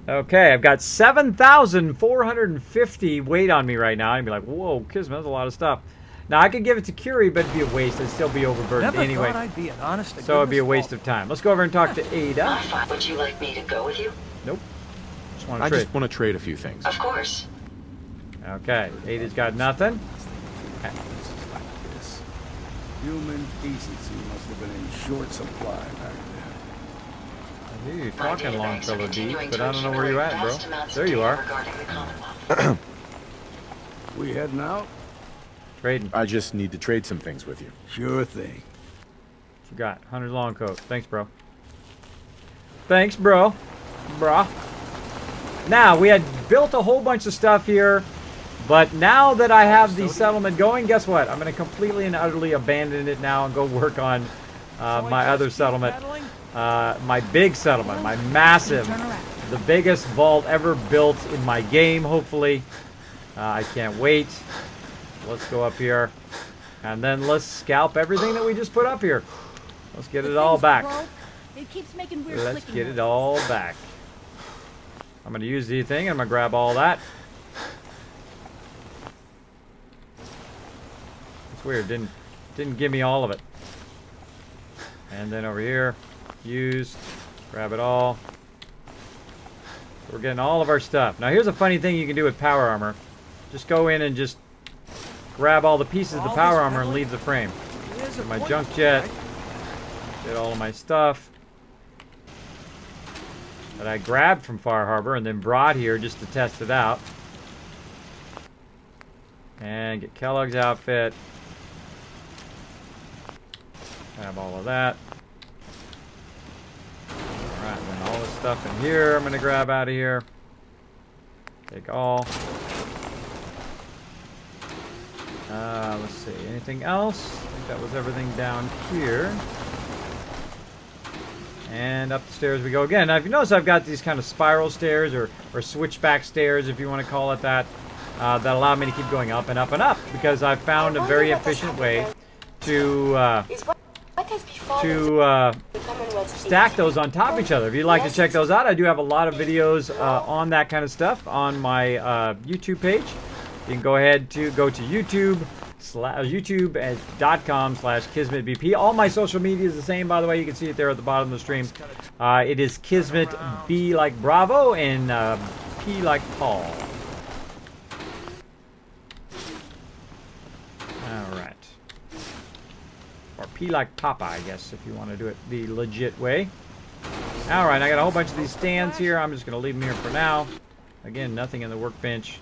Speaker 1: Okay, I've got 7,450 weight on me right now. I'd be like, whoa, Kismet, that's a lot of stuff. Now, I could give it to Curie, but it'd be a waste. I'd still be overburdened anyway.
Speaker 8: Never thought I'd be an honest to
Speaker 1: so it'd be a waste of time. Let's go over and talk to Ada.
Speaker 5: Would you like me to go with you?
Speaker 1: Nope.
Speaker 7: Just want to trade a few things.
Speaker 5: Of course.
Speaker 1: Okay, Ada's got nothing.
Speaker 9: Human decency must have been in short supply back then.
Speaker 1: I hear you talking, Longfellow D, but I don't know where you're at, bro. There you are.
Speaker 9: We heading out?
Speaker 1: Trading.
Speaker 7: I just need to trade some things with you.
Speaker 9: Sure thing.
Speaker 1: Forgot. 100 long coat. Thanks, bro. Thanks, bro. Bruh. Now, we had built a whole bunch of stuff here. But now that I have the settlement going, guess what? I'm going to completely and utterly abandon it now and go work on my other settlement. My big settlement. My massive, the biggest vault ever built in my game, hopefully. I can't wait. Let's go up here. And then let's scalp everything that we just put up here. Let's get it all back.
Speaker 12: It keeps making weird
Speaker 1: Let's
Speaker 12: clicking
Speaker 1: get it
Speaker 12: noises.
Speaker 1: all back. I'm going to use the thing. I'm going to grab all that. It's weird. Didn't give me all of it. And then over here, use, grab it all. We're getting all of our stuff. Now here's a funny thing you can do with power armor. Just go in and just grab all the pieces of the power armor and leave the frame. Get my junk jet. Get all of my stuff that I grabbed from Far Harbor and then brought here just to test it out. And get Kellogg's outfit. Have all of that. Alright, then all this stuff in here I'm going to grab out of here. Take all. Let's see. Anything else? I think that was everything down here. And up the stairs we go again. Now, if you notice, I've got these kind of spiral stairs or switchback stairs, if you want to call it that, that allow me to keep going up and up and up because I've found a very efficient way to stack those on top of each other. If you'd like to check those out, I do have a lot of videos on that kind of stuff on my YouTube page. You can go ahead to go to youtube.com/KismetBP. All my social media is the same, by the way. You can see it there at the bottom of the stream. It is Kismet B like Bravo and P like Paul. Alright. Or P like Papa, I guess, if you want to do it the legit way. Alright, I got a whole bunch of these stands here. I'm just going to leave them here for now. Again, nothing in the workbench.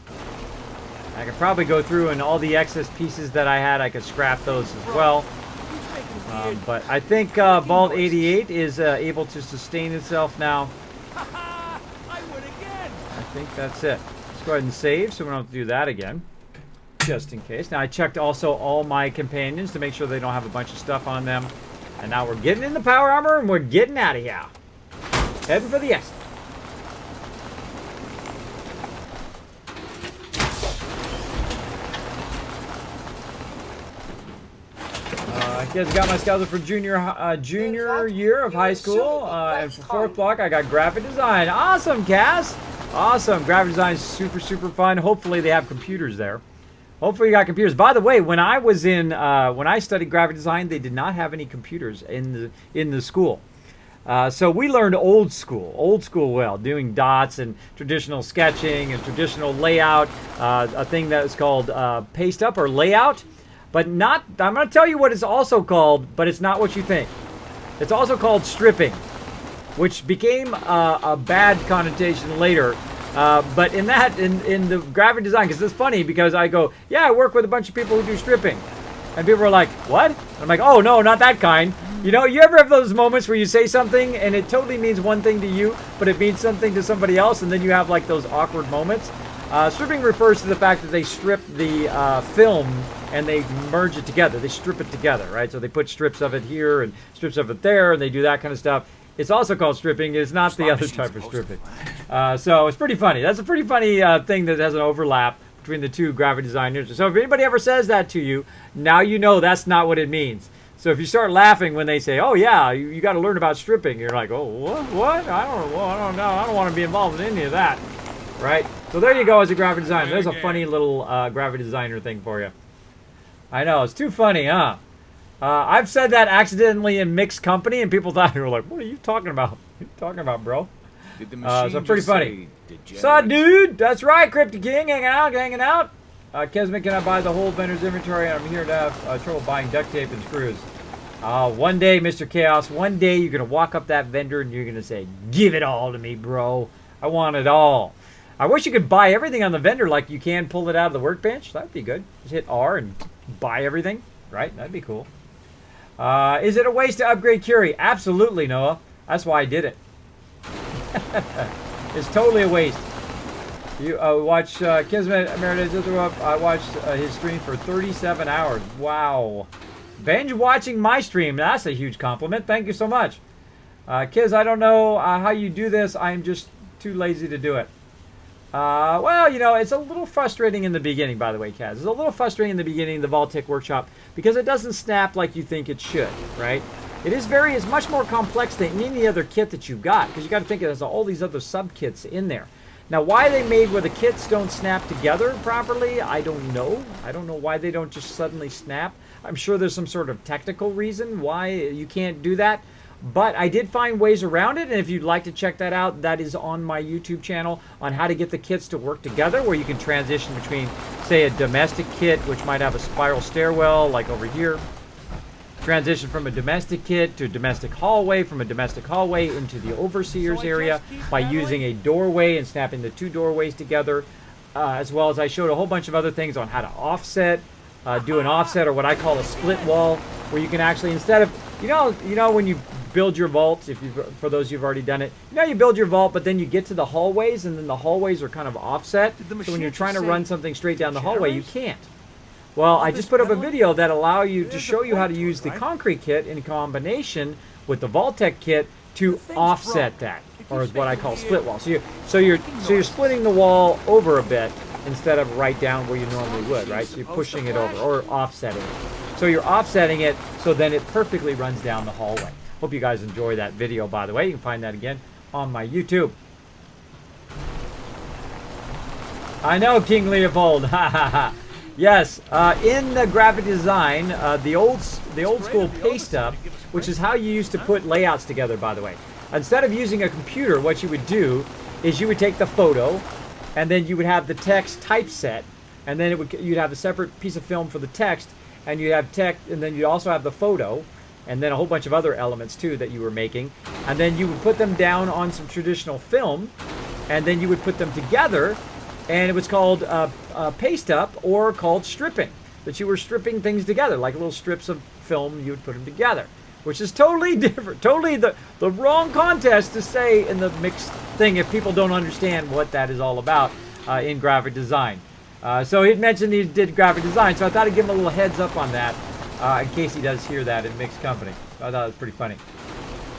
Speaker 1: I could probably go through and all the excess pieces that I had, I could scrap those as well. But I think Vault 88 is able to sustain itself now. I think that's it. Let's go ahead and save so we don't have to do that again. Just in case. Now I checked also all my companions to make sure they don't have a bunch of stuff on them. And now we're getting in the power armor and we're getting out of here. Heading for the exit. Kids, got my schedule for junior year of high school, and for fourth block I got graphic design. Awesome, Cass! Awesome, graphic design is super fun. Hopefully they have computers there. Hopefully you got computers. By the way, when I was in when I studied graphic design, they did not have any computers in the school. So we learned old school well, doing dots and traditional sketching and traditional layout, a thing that is called paste up or layout. But not, I'm going to tell you what it's also called, but it's not what you think. It's also called stripping, which became a bad connotation later. But in the graphic design, because it's funny because I go, yeah, I work with a bunch of people who do stripping. And people are like, what? And I'm like, oh, no, not that kind. You know, you ever have those moments where you say something and it totally means one thing to you, but it means something to somebody else, and then you have like those awkward moments? Stripping refers to the fact that they strip the film and they merge it together. They strip it together, right? So they put strips of it here and strips of it there, and they do that kind of stuff. It's also called stripping. It's not the other type of stripping. So it's pretty funny. That's a pretty funny thing that has an overlap between the two graphic designers. So if anybody ever says that to you, now you know that's not what it means. So if you start laughing when they say, oh yeah, you got to learn about stripping, you're like, oh, what? I don't know. I don't want to be involved in any of that, right? So there you go as a graphic designer. There's a funny little graphic designer thing for you. I know, it's too funny, huh? I've said that accidentally in mixed company, and people thought, they were like, what are you talking about? What are you talking about, bro?
Speaker 11: Did the machine
Speaker 1: so pretty funny.
Speaker 11: What's
Speaker 1: up, dude? That's right, Cryptic King, hanging out. Kismet, can I buy the whole vendor's inventory? I'm here to have trouble buying duct tape and screws. One day, Mr. Chaos, one day you're going to walk up that vendor and you're going to say, give it all to me, bro. I want it all. I wish you could buy everything on the vendor like you can pull it out of the workbench. That'd be good. Just hit R and buy everything, right? That'd be cool. Is it a waste to upgrade Curie? Absolutely, Noah. That's why I did it. It's totally a waste. You watch Kismet Meredith. I watched his stream for 37 hours. Wow. Binge watching my stream. That's a huge compliment. Thank you so much. Kiz, I don't know how you do this. I'm just too lazy to do it. Well, you know, it's a little frustrating in the beginning, by the way, Kaz. It's a little frustrating in the beginning, the vault-tec workshop, because it doesn't snap like you think it should, right? It's much more complex than any other kit that you've got, because you got to think there's all these other sub-kits in there. Now, why they made where the kits don't snap together properly, I don't know. I don't know why they don't just suddenly snap. I'm sure there's some sort of technical reason why you can't do that. But I did find ways around it, and if you'd like to check that out, that is on my YouTube channel on how to get the kits to work together, where you can transition between, say, a domestic kit, which might have a spiral stairwell, like over here. Transition from a domestic kit to a domestic hallway, from a domestic hallway into the overseer's area by using a doorway and snapping the two doorways together, as well as I showed a whole bunch of other things on how to offset, do an offset, or what I call a split wall, where you can actually, instead of, you know when you build your vault, for those who've already done it, you build your vault, but then you get to the hallways, and then the hallways are kind of offset, so when you're trying to run something straight down the hallway, you can't. Well, I just put up a video that allow you to show you how to use the concrete kit in combination with the vault-tec kit to offset that, or is what I call split wall. So you're splitting the wall over a bit instead of right down where you normally would, right? So you're pushing it over or offsetting it. So you're offsetting it so then it perfectly runs down the hallway. Hope you guys enjoy that video, by the way. You can find that again on my YouTube. I know, King Leopold. Ha ha ha. Yes, in the graphic design, the old school paste up, which is how you used to put layouts together, by the way. Instead of using a computer, what you would do is you would take the photo, and then you would have the text typeset, and then you'd have a separate piece of film for the text, and you'd have text, and then you'd also have the photo, and then a whole bunch of other elements too that you were making, and then you would put them down on some traditional film, and then you would put them together, and it was called paste up, or called stripping. That you were stripping things together, like little strips of film, you would put them together, which is totally different, totally the wrong contest to say in the mixed thing if people don't understand what that is all about in graphic design. So he'd mentioned he did graphic design, so I thought I'd give him a little heads up on that in case he does hear that in mixed company. I thought it was pretty funny.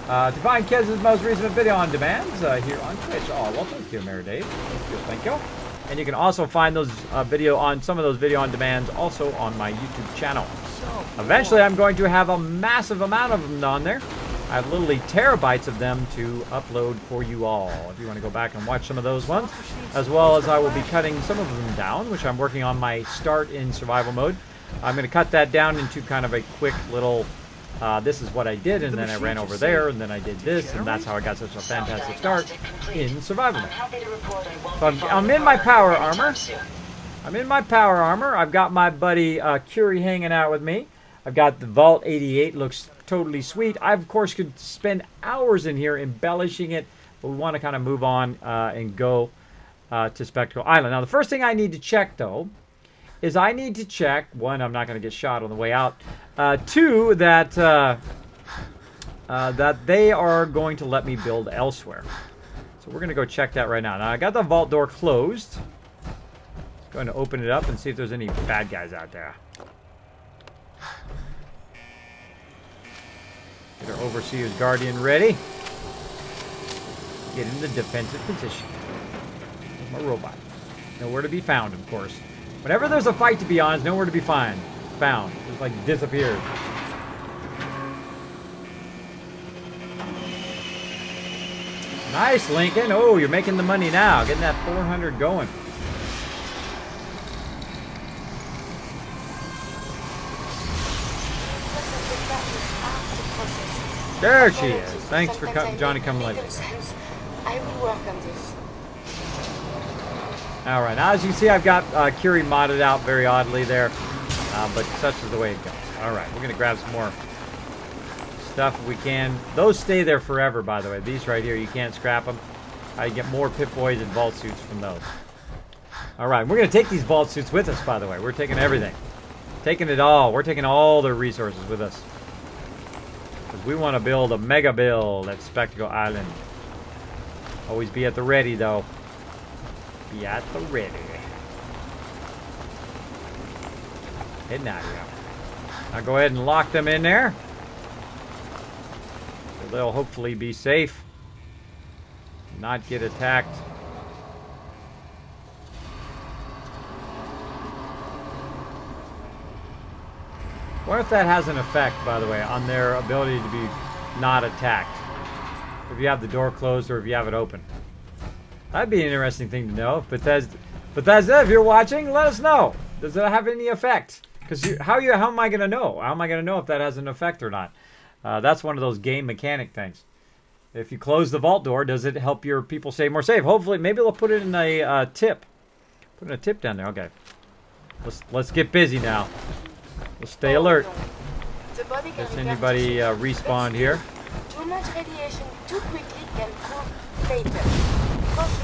Speaker 1: To find Kez's most recent video on demands here on Twitch. Oh, well, thank you, Mary Dave. Thank you. And you can also find those some of those video on demands also on my YouTube channel. Eventually, I'm going to have a massive amount of them on there. I have literally terabytes of them to upload for you all. If you want to go back and watch some of those ones, as well as I will be cutting some of them down, which I'm working on my start in survival mode. I'm going to cut that down into kind of a quick little. This is what I did, and then I ran over there, and then I did this, and that's how I got such a fantastic start in survival mode. So I'm in my power armor. I'm in my power armor. I've got my buddy Curie hanging out with me. I've got the Vault 88. Looks totally sweet. I, of course, could spend hours in here embellishing it, but we want to kind of move on and go to Spectacle Island. Now, the first thing I need to check, though, is I need to check, one, I'm not going to get shot on the way out. Two, that they are going to let me build elsewhere. So we're going to go check that right now. Now, I got the vault door closed. Going to open it up and see if there's any bad guys out there. Get our Overseer's Guardian ready. Get in the defensive position. My robot. Nowhere to be found, of course. Whenever there's a fight to be on, it's nowhere to be found. Just like disappeared. Nice, Lincoln. Oh, you're making the money now. Getting that 400 going. There she is. Thanks for Johnny coming later.
Speaker 3: I will work on this.
Speaker 1: All right, now as you can see, I've got Curie modded out very oddly there, but such is the way it goes. All right, we're gonna grab some more stuff if we can. Those stay there forever, by the way. These right here, you can't scrap them. I get more Pip-Boys and vault suits from those. All right, we're gonna take these vault suits with us, by the way. We're taking everything, taking it all. We're taking all the resources with us because we want to build a mega build at Spectacle Island. Always be at the ready, though. Be at the ready. Heading out here. I'll go ahead and lock them in there. So they'll hopefully be safe. not get attacked. What if that has an effect, by the way, on their ability to be not attacked? If you have the door closed or if you have it open. That'd be an interesting thing to know. Bethesda, if you're watching, let us know. Does it have any effect? Because how am I going to know? How am I going to know if that has an effect or not? That's one of those game mechanic things. If you close the vault door, does it help your people stay more safe? Hopefully, maybe they'll put it in a tip. Put in a tip down there. Okay. Let's get busy now. Let's stay alert. Does anybody respawn here?
Speaker 3: Too much radiation too quickly can prove fatal.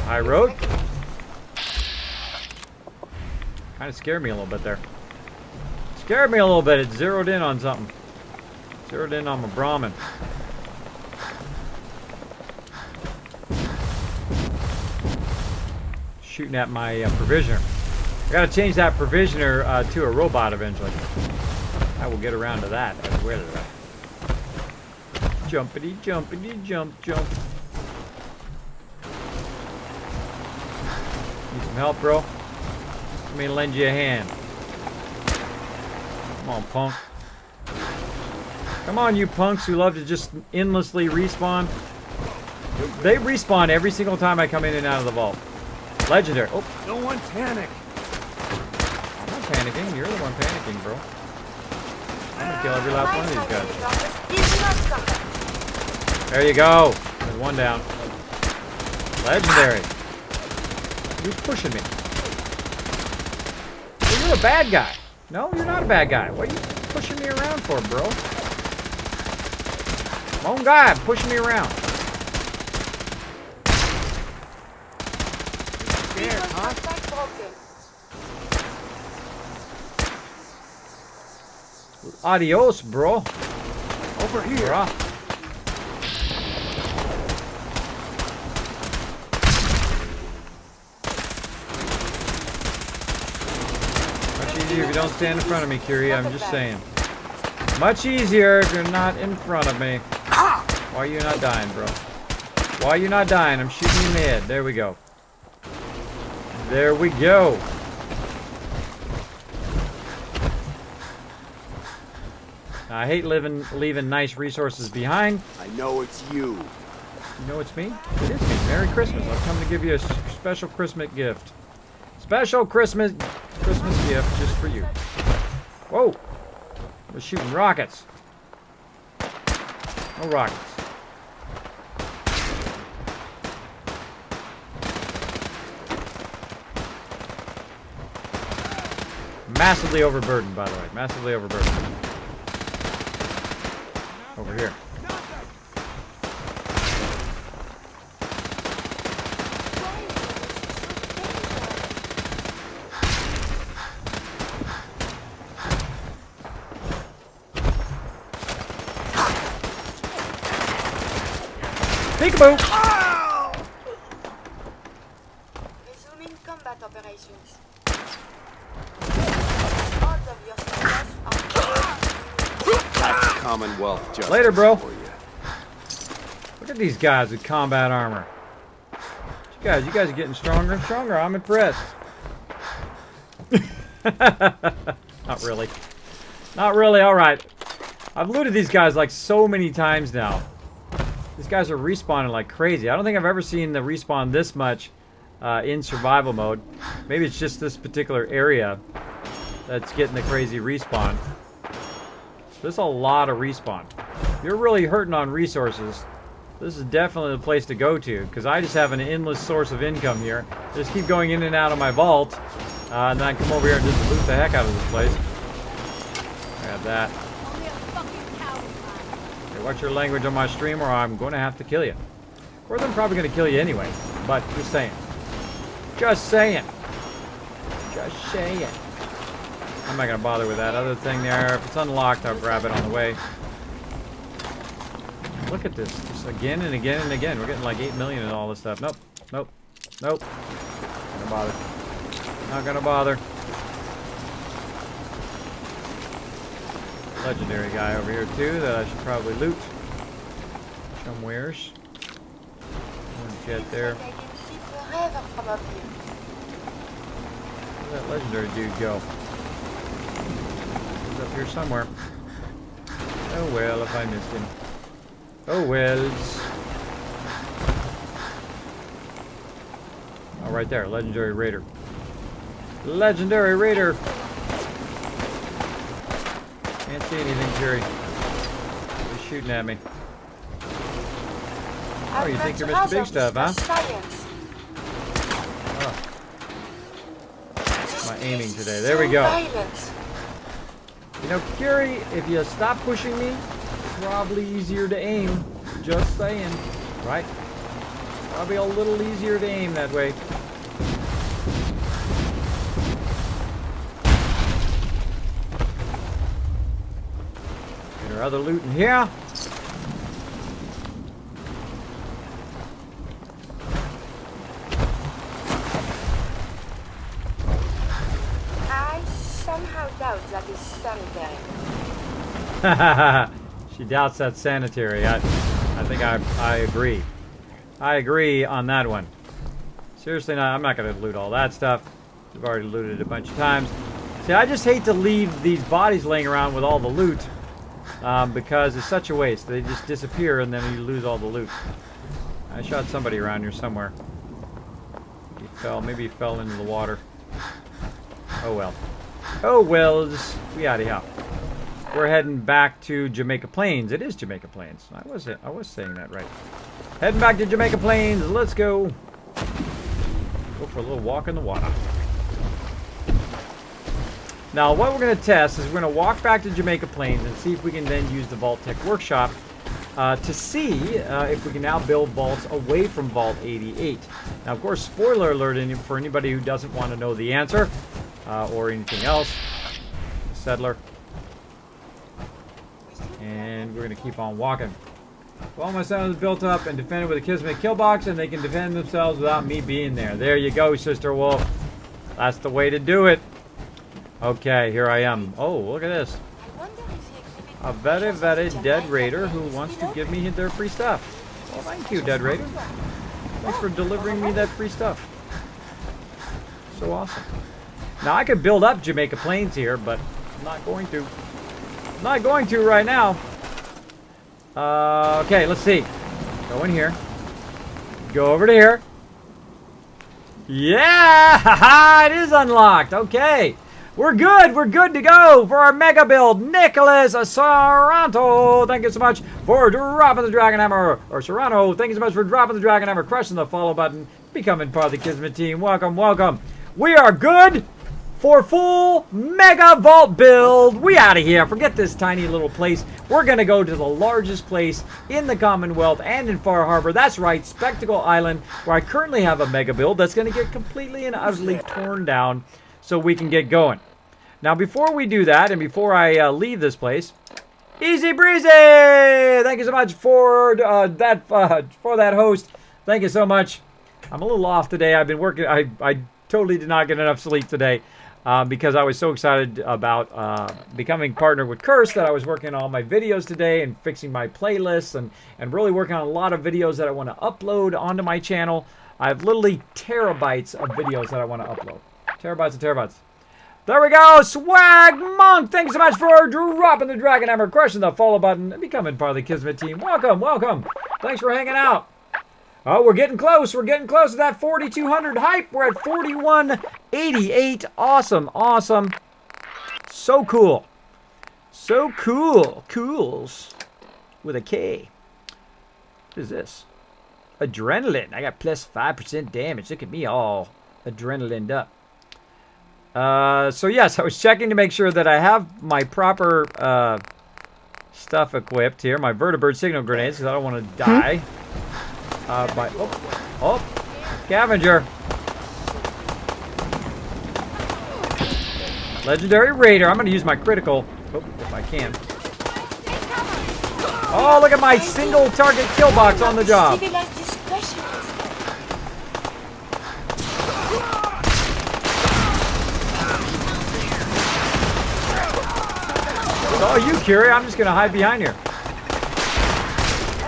Speaker 1: High road. Kind of scared me a little bit there. Scared me a little bit. It zeroed in on something. Zeroed in on my Brahmin. Shooting at my provisioner. I gotta change that provisioner to a robot eventually. I will get around to that. Where is that? Jumpity, jumpity, jump, jump. Need some help, bro? Let me lend you a hand. Come on, punk. Come on, you punks who love to just endlessly respawn. They respawn every single time I come in and out of the vault. Legendary. Oh,
Speaker 9: No one panic.
Speaker 1: I'm not panicking. You're the one panicking, bro. I'm gonna kill every last one of these guys. There you go. There's one down. Legendary. Who's pushing me? Well, you're a bad guy. No, you're not a bad guy. What are you pushing me around for, bro? Oh God, pushing me around.
Speaker 3: Scared, huh?
Speaker 1: Adios, bro.
Speaker 9: Over here.
Speaker 1: Bruh. Much easier if you don't stand in front of me, Curie. I'm just saying. Much easier if you're not in front of me. Why are you not dying, bro? Why are you not dying? I'm shooting you in the head. There we go. There we go. I hate leaving nice resources behind.
Speaker 9: I know it's you.
Speaker 1: You know it's me? It is me. Merry Christmas. I've come to give you a special Christmas gift. Special Christmas gift just for you. Whoa. We're shooting rockets. No rockets. Massively overburdened, by the way. Massively overburdened. Over here. Peekaboo!
Speaker 3: Resuming combat operations. Odds of your success are
Speaker 9: That's Commonwealth justice.
Speaker 1: Later, bro.
Speaker 9: For you.
Speaker 1: Look at these guys with combat armor. You guys are getting stronger and stronger. I'm impressed. Not really. Not really. All right. I've looted these guys like so many times now. These guys are respawning like crazy. I don't think I've ever seen the respawn this much in survival mode. Maybe it's just this particular area that's getting the crazy respawn. There's a lot of respawn. If you're really hurting on resources, this is definitely the place to go to, because I just have an endless source of income here. I just keep going in and out of my vault, and then I come over here and just loot the heck out of this place. I got that. Okay, watch your language on my stream or I'm going to have to kill you. Of course, I'm probably going to kill you anyway, but just saying. Just saying. Just saying. I'm not going to bother with that other thing there. If it's unlocked, I'll grab it on the way. Look at this. Just again and again and again. We're getting like 8 million and all this stuff. Nope. Nope. Nope. Not gonna bother. Not gonna bother. Legendary guy over here too that I should probably loot. Somewheres. get there.
Speaker 3: I can see forever from up here.
Speaker 1: Where'd that legendary dude go? He's up here somewhere. Oh well, if I missed him. Oh wells. Oh, right there, legendary raider. Legendary raider. Can't see anything, Jerry. He's shooting at me. Oh, you think you're Mr. Big Stuff, huh? Oh. My aiming today. There we go. You know, Curie, if you stop pushing me, probably easier to aim. Just saying. Right? Probably a little easier to aim that way. Get our other loot in here.
Speaker 3: I somehow doubt that is sanitary.
Speaker 1: She doubts that's sanitary. I think I agree. I agree on that one. Seriously, I'm not going to loot all that stuff. We've already looted it a bunch of times. See, I just hate to leave these bodies laying around with all the loot because it's such a waste. They just disappear and then you lose all the loot. I shot somebody around here somewhere. He fell. Maybe he fell into the water. Oh well. Oh wells. We out of here. We're heading back to Jamaica Plains. It is Jamaica Plains. I was saying that right. Heading back to Jamaica Plains. Let's go. Go for a little walk in the water. Now, what we're going to test is we're going to walk back to Jamaica Plains and see if we can then use the vault-tec workshop to see if we can now build vaults away from Vault 88. Now, of course, spoiler alert for anybody who doesn't want to know the answer or anything else. Settler. And we're going to keep on walking. All my settlers built up and defended with a Kismet kill box, and they can defend themselves without me being there. There you go, Sister Wolf. That's the way to do it. Okay, here I am. Oh, look at this. A very, very dead raider who wants to give me their free stuff. Well, thank you, dead raider. Thanks for delivering me that free stuff. So awesome. Now, I could build up Jamaica Plains here, but I'm not going to. I'm not going to right now. Okay, let's see. Go in here. Go over to here. Yeah! Haha, it is unlocked. Okay. We're good. We're good to go for our mega build. Nicholas Saranto, thank you so much for dropping the Dragon Hammer. Or Serrano, thank you so much for dropping the Dragon Hammer, crushing the follow button, becoming part of the Kismet team. Welcome, welcome. We are good for full mega vault build. We out of here. Forget this tiny little place. We're going to go to the largest place in the Commonwealth and in Far Harbor. That's right, Spectacle Island, where I currently have a mega build that's going to get completely and utterly torn down so we can get going. Now, before we do that, and before I leave this place, easy breezy! Thank you so much for that host. Thank you so much. I'm a little off today. I've been working. I totally did not get enough sleep today because I was so excited about becoming partnered with Curse that I was working on all my videos today and fixing my playlists and really working on a lot of videos that I want to upload onto my channel. I have literally terabytes of videos that I want to upload. Terabytes and terabytes. There we go. Swag Monk. Thanks so much for dropping the Dragon Hammer, crushing the follow button, and becoming part of the Kismet team. Welcome, welcome. Thanks for hanging out. Oh, we're getting close. We're getting close to that 4,200 hype. We're at 4,188. Awesome, awesome. So cool. So cool. Cools. With a K. What is this? Adrenaline. I got plus 5% damage. Look at me all adrenalined up. So yes, I was checking to make sure that I have my proper stuff equipped here. My vertibird signal grenades, because I don't want to die. Scavenger. Legendary Raider. I'm going to use my critical, if I can. Oh, look at my single target kill box on the job. Oh, you Curie? I'm just gonna hide behind here.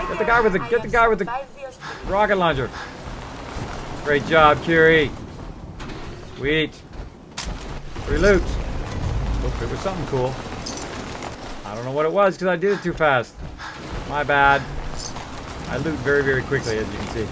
Speaker 1: Get the guy with the rocket launcher. Great job, Curie. Sweet. Free loot. Oh, it was something cool. I don't know what it was because I did it too fast. My bad. I loot very, very quickly, as you can see.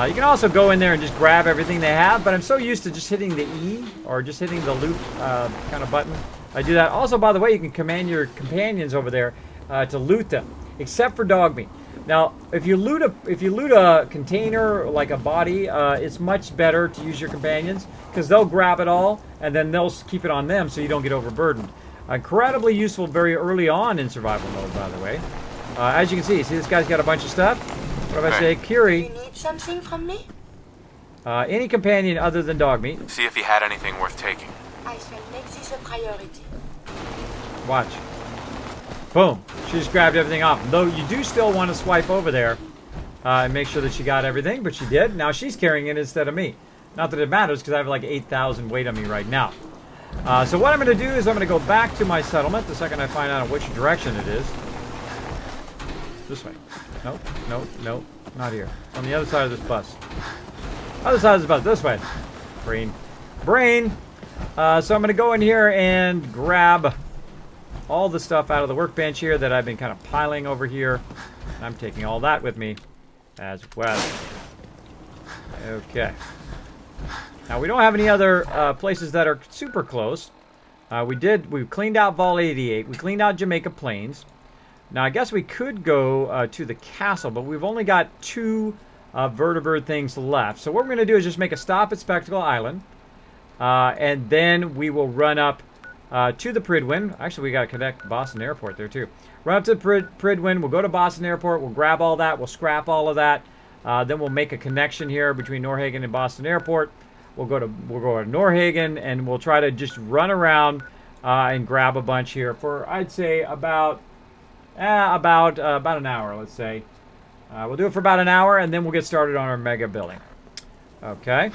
Speaker 1: You can also go in there and just grab everything they have, but I'm so used to just hitting the E or just hitting the loot kind of button. I do that. Also, by the way, you can command your companions over there to loot them, except for dog meat. Now, if you loot a container like a body, it's much better to use your companions because they'll grab it all and then they'll keep it on them so you don't get overburdened. Incredibly useful very early on in survival mode, by the way. As you can see this guy's got a bunch of stuff. What if I say, Curie?
Speaker 3: You need something from me?
Speaker 1: Any companion other than dog meat.
Speaker 7: See if you had anything worth taking.
Speaker 3: I shall make this a priority.
Speaker 1: Watch. Boom. She just grabbed everything off. Though you do still want to swipe over there and make sure that she got everything, but she did. Now she's carrying it instead of me. Not that it matters because I have like 8,000 weight on me right now. So what I'm going to do is I'm going to go back to my settlement the second I find out which direction it is. This way. Nope, nope, nope. Not here. On the other side of this bus. Other side of this bus. This way. Brain. Brain! So I'm going to go in here and grab all the stuff out of the workbench here that I've been kind of piling over here. I'm taking all that with me as well. Okay. Now, we don't have any other places that are super close. We cleaned out Vault 88. We cleaned out Jamaica Plains. Now, I guess we could go to the castle, but we've only got 2 vertebrate things left. So what we're going to do is just make a stop at Spectacle Island. And then we will run up to the Pridwin. Actually, we got to connect Boston Airport there, too. Run up to Pridwin. We'll go to Boston Airport. We'll grab all that. We'll scrap all of that. Then we'll make a connection here between Norhagen and Boston Airport. We'll go to Norhagen, and we'll try to just run around and grab a bunch here for, I'd say, about an hour, let's say. We'll do it for about an hour, and then we'll get started on our mega building. Okay.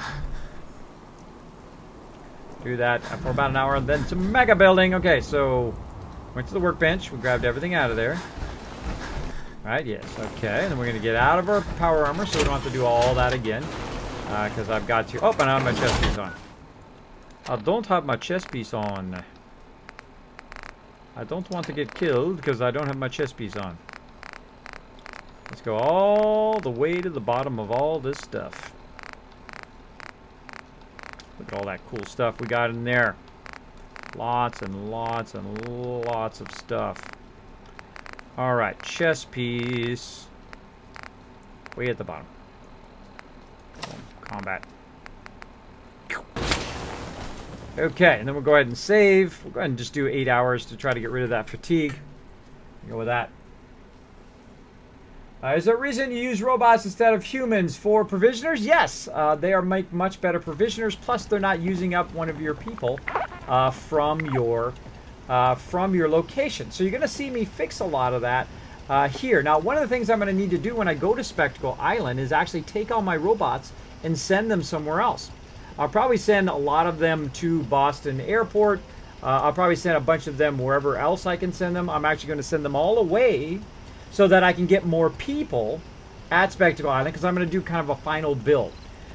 Speaker 1: Do that for about an hour, and then some mega building. Okay, so went to the workbench. We grabbed everything out of there. All right, yes, okay. And then we're going to get out of our power armor, so we don't have to do all that again. Because I've got to... Oh, and I have my chest piece on. I don't have my chest piece on. I don't want to get killed because I don't have my chest piece on. Let's go all the way to the bottom of all this stuff. Look at all that cool stuff we got in there. Lots and lots and lots of stuff. Alright, chest piece. Way at the bottom. Combat. Okay, and then we'll go ahead and save. We'll go ahead and just do 8 hours to try to get rid of that fatigue. Go with that. Is there a reason you use robots instead of humans for provisioners? Yes, they are make much better provisioners. Plus, they're not using up one of your people from your location. So you're going to see me fix a lot of that here. Now, one of the things I'm going to need to do when I go to Spectacle Island is actually take all my robots and send them somewhere else. I'll probably send a lot of them to Boston Airport. I'll probably send a bunch of them wherever else I can send them. I'm actually going to send them all away so that I can get more people at Spectacle Island because I'm going to do kind of a final build.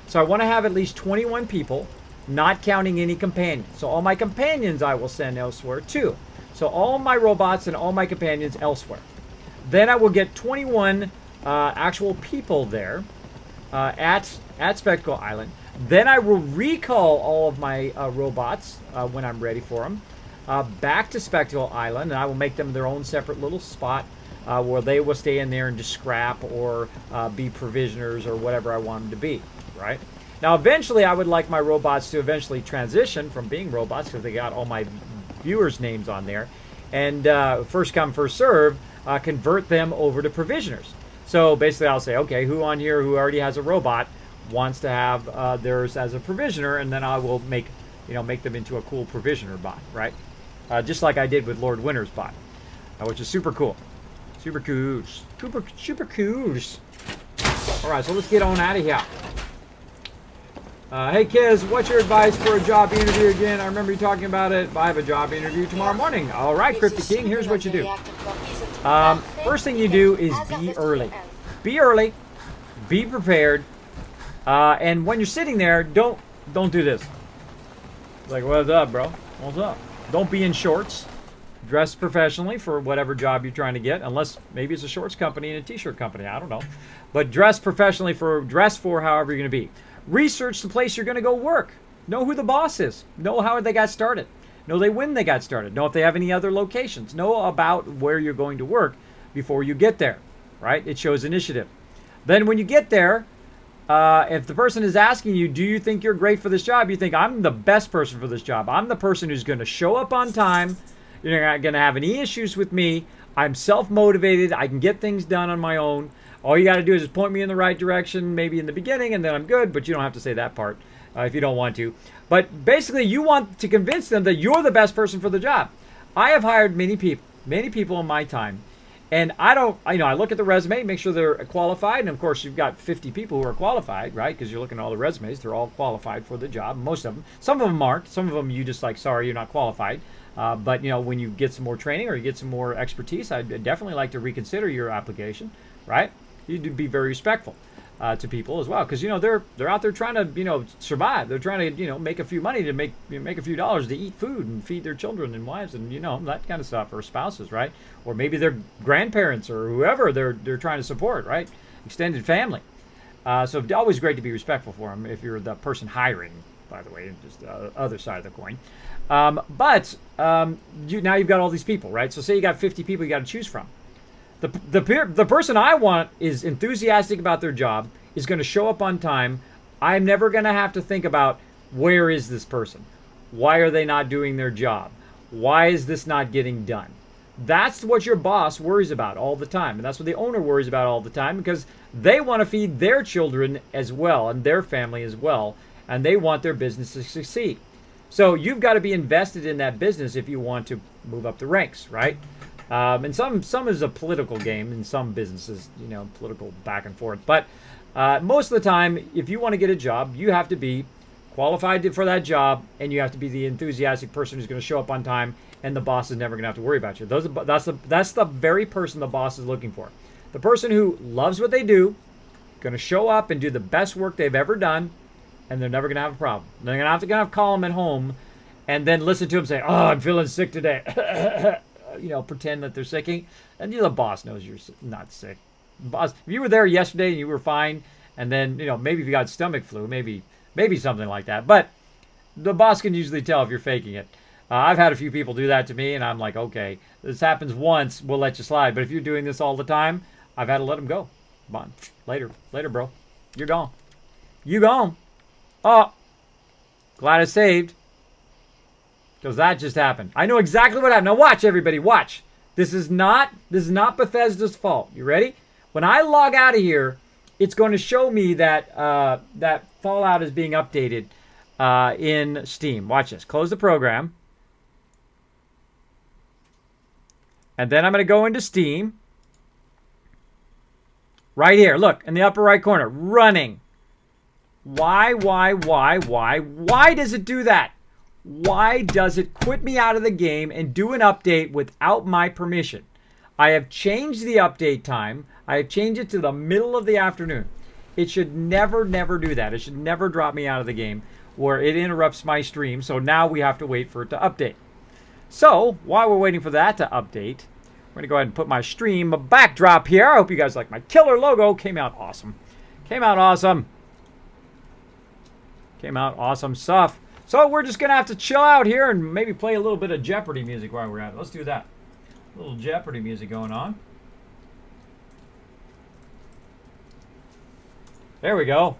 Speaker 1: So I want to have at least 21 people, not counting any companions. So all my companions I will send elsewhere too. So all my robots and all my companions elsewhere. Then I will get 21 actual people there at Spectacle Island. Then I will recall all of my robots when I'm ready for them back to Spectacle Island, and I will make them their own separate little spot where they will stay in there and just scrap or be provisioners or whatever I want them to be, right? Now, eventually, I would like my robots to eventually transition from being robots because they got all my viewers' names on there, and first come, first serve, convert them over to provisioners. So basically, I'll say, okay, who on here who already has a robot wants to have theirs as a provisioner, and then I will make them into a cool provisioner bot, right? Just like I did with Lord Winter's bot, which is super cool. Super cool. Super cool. All right, so let's get on out of here. Hey, Kiz, what's your advice for a job interview again? I remember you talking about it. I have a job interview tomorrow morning. All right, Cryptic King, here's what you do. First thing you do is be early. Be early. Be prepared. And when you're sitting there, don't do this. It's like, what's up, bro? What's up? Don't be in shorts. Dress professionally for whatever job you're trying to get, unless maybe it's a shorts company and a t-shirt company. I don't know. But dress professionally dress for however you're going to be. Research the place you're going to go work. Know who the boss is. Know how they got started. Know when they got started. Know if they have any other locations. Know about where you're going to work before you get there, right? It shows initiative. Then when you get there, if the person is asking you, do you think you're great for this job? You think, I'm the best person for this job. I'm the person who's going to show up on time. You're not going to have any issues with me. I'm self-motivated. I can get things done on my own. All you got to do is just point me in the right direction, maybe in the beginning, and then I'm good. But you don't have to say that part if you don't want to. But basically, you want to convince them that you're the best person for the job. I have hired many people in my time. And I look at the resume, make sure they're qualified. And of course, you've got 50 people who are qualified, right? Because you're looking at all the resumes. They're all qualified for the job. Most of them. Some of them aren't. Some of them you just like, sorry, you're not qualified. But, when you get some more training or you get some more expertise, I'd definitely like to reconsider your application, right? You'd be very respectful to people as well. Because, they're out there trying to, survive. They're trying to, make a few money to make a few dollars to eat food and feed their children and wives and, that kind of stuff, or spouses, right? Or maybe their grandparents or whoever they're trying to support, right? Extended family. So always great to be respectful for them if you're the person hiring, by the way, just the other side of the coin. But now you've got all these people, right? So say you got 50 people you got to choose from. The person I want is enthusiastic about their job, is going to show up on time. I'm never going to have to think about, where is this person? Why are they not doing their job? Why is this not getting done? That's what your boss worries about all the time. And that's what the owner worries about all the time, because they want to feed their children as well and their family as well. And they want their business to succeed. So you've got to be invested in that business if you want to move up the ranks, right? And some is a political game in some businesses, political back and forth. But most of the time, if you want to get a job, you have to be qualified for that job, and you have to be the enthusiastic person who's going to show up on time, and the boss is never going to have to worry about you. That's the very person the boss is looking for. The person who loves what they do, going to show up and do the best work they've ever done, and they're never going to have a problem. They're going to have to call them at home and then listen to them say, oh, I'm feeling sick today. Pretend that they're sick. And the boss knows you're not sick. Boss, if you were there yesterday and you were fine, and then, maybe if you got stomach flu, maybe something like that. But the boss can usually tell if you're faking it. I've had a few people do that to me, and I'm like, okay, this happens once, we'll let you slide. But if you're doing this all the time, I've had to let them go. Come on, later, bro. You're gone. You gone. Oh, glad I saved. Because that just happened. I know exactly what happened. Now watch, everybody, watch. This is not Bethesda's fault. You ready? When I log out of here, it's going to show me that that Fallout is being updated in Steam. Watch this. Close the program. And then I'm going to go into Steam. Right here. Look, in the upper right corner. Running. Why does it do that? Why does it quit me out of the game and do an update without my permission? I have changed the update time. I have changed it to the middle of the afternoon. It should never do that. It should never drop me out of the game where it interrupts my stream. So now we have to wait for it to update. So while we're waiting for that to update, we're going to go ahead and put my stream backdrop here. I hope you guys like my killer logo. Came out awesome. Came out awesome stuff. So we're just going to have to chill out here and maybe play a little bit of Jeopardy music while we're at it. Let's do that. A little Jeopardy music going on. There we go.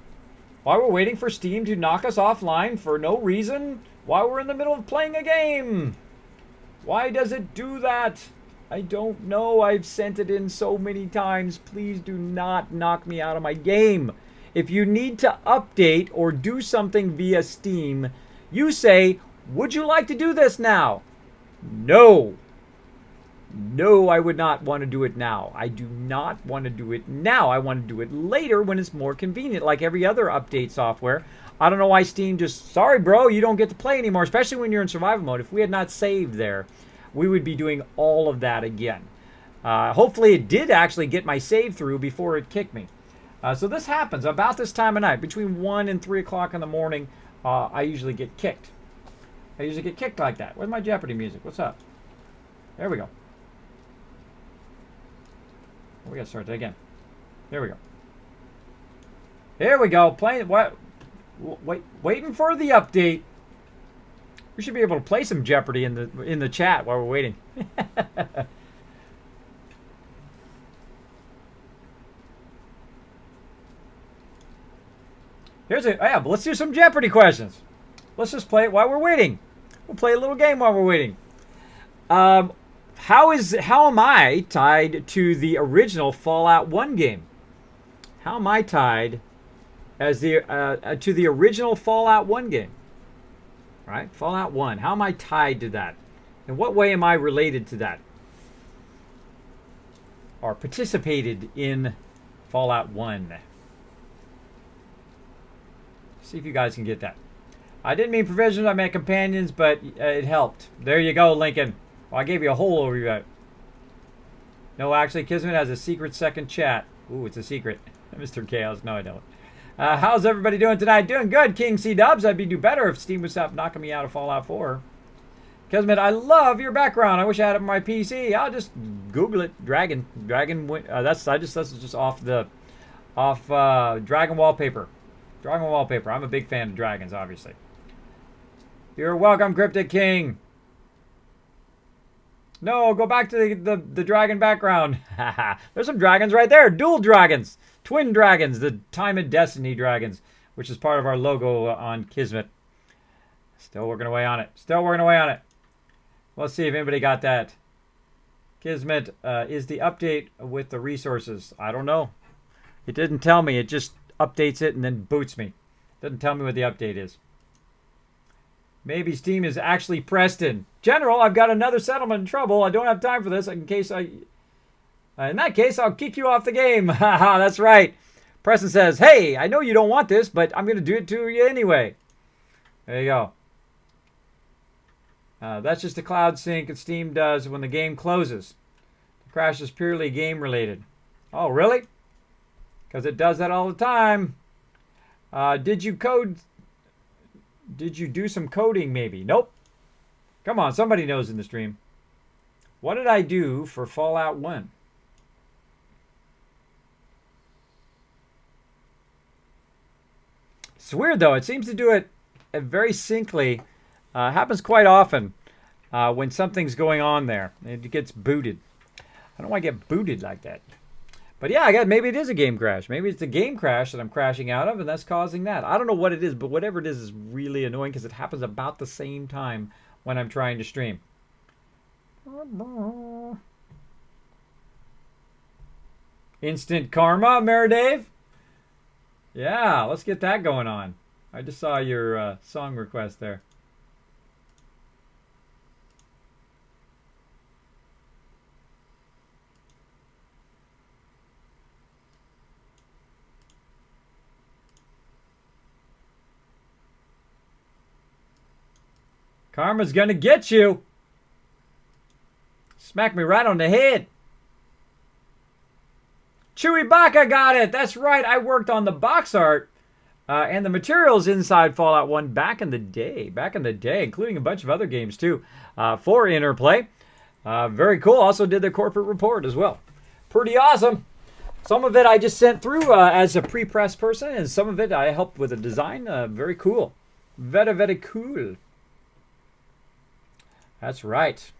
Speaker 1: While we're waiting for Steam to knock us offline for no reason, while we're in the middle of playing a game. Why does it do that? I don't know. I've sent it in so many times. Please do not knock me out of my game. If you need to update or do something via Steam, you say, would you like to do this now? No. No, I would not want to do it now. I do not want to do it now. I want to do it later when it's more convenient, like every other update software. I don't know why Steam just, sorry, bro, you don't get to play anymore, especially when you're in survival mode. If we had not saved there, we would be doing all of that again. Hopefully it did actually get my save through before it kicked me. So this happens about this time of night. Between 1 and 3 o'clock in the morning, I usually get kicked. I usually get kicked like that. Where's my Jeopardy music? What's up? There we go. We gotta start that again. There we go. Here we go. Playing what? Waiting for the update. We should be able to play some Jeopardy in the chat while we're waiting. Yeah, but let's do some Jeopardy questions. Let's just play it while we're waiting. We'll play a little game while we're waiting. How am I tied to the original Fallout 1 game? How am I tied as to the original Fallout 1 game? Right? Fallout 1. How am I tied to that? In what way am I related to that? Or participated in Fallout 1? See if you guys can get that. I didn't mean provisions, I meant companions, but it helped. There you go, Lincoln. Well, I gave you a whole overview. No, actually, Kismet has a secret second chat. Ooh, it's a secret. Mr. Chaos. No, I don't. How's everybody doing tonight? Doing good, King C Dubs. I'd do better if Steam would stop knocking me out of Fallout 4. Kismet, I love your background. I wish I had it on my PC. I'll just Google it. Dragon. That's just off Dragon Wallpaper. Dragon Wallpaper. I'm a big fan of dragons, obviously. You're welcome, Cryptic King. No, go back to the dragon background. There's some dragons right there. Dual dragons. Twin dragons. The Time and Destiny dragons, which is part of our logo on Kismet. Still working away on it. Still working away on it. Let's see if anybody got that. Kismet is the update with the resources. I don't know. It didn't tell me. It just updates it and then boots me. Doesn't tell me what the update is. Maybe Steam is actually Preston. General, I've got another settlement in trouble. I don't have time for this in that case, I'll kick you off the game. Haha, that's right. Preston says, hey, I know you don't want this, but I'm going to do it to you anyway. There you go. That's just a cloud sync that Steam does when the game closes. The crash is purely game related. Oh, really? Because it does that all the time. Did you do some coding maybe? Nope. Come on, somebody knows in the stream. What did I do for Fallout 1? It's weird though. It seems to do it very syncly. Happens quite often when something's going on there. It gets booted. I don't know why I get booted like that. But yeah, I guess maybe it is a game crash. Maybe it's a game crash that I'm crashing out of, and that's causing that. I don't know what it is, but whatever it is really annoying because it happens about the same time when I'm trying to stream. Instant karma, Meridave? Yeah, let's get that going on. I just saw your song request there. Karma's gonna get you. Smack me right on the head. Chewy Baka got it. That's right. I worked on the box art and the materials inside Fallout 1 back in the day. Including a bunch of other games too for Interplay. Very cool. Also did the corporate report as well. Pretty awesome. Some of it I just sent through as a pre-press person, and some of it I helped with the design. Very cool. Very, very cool. That's right.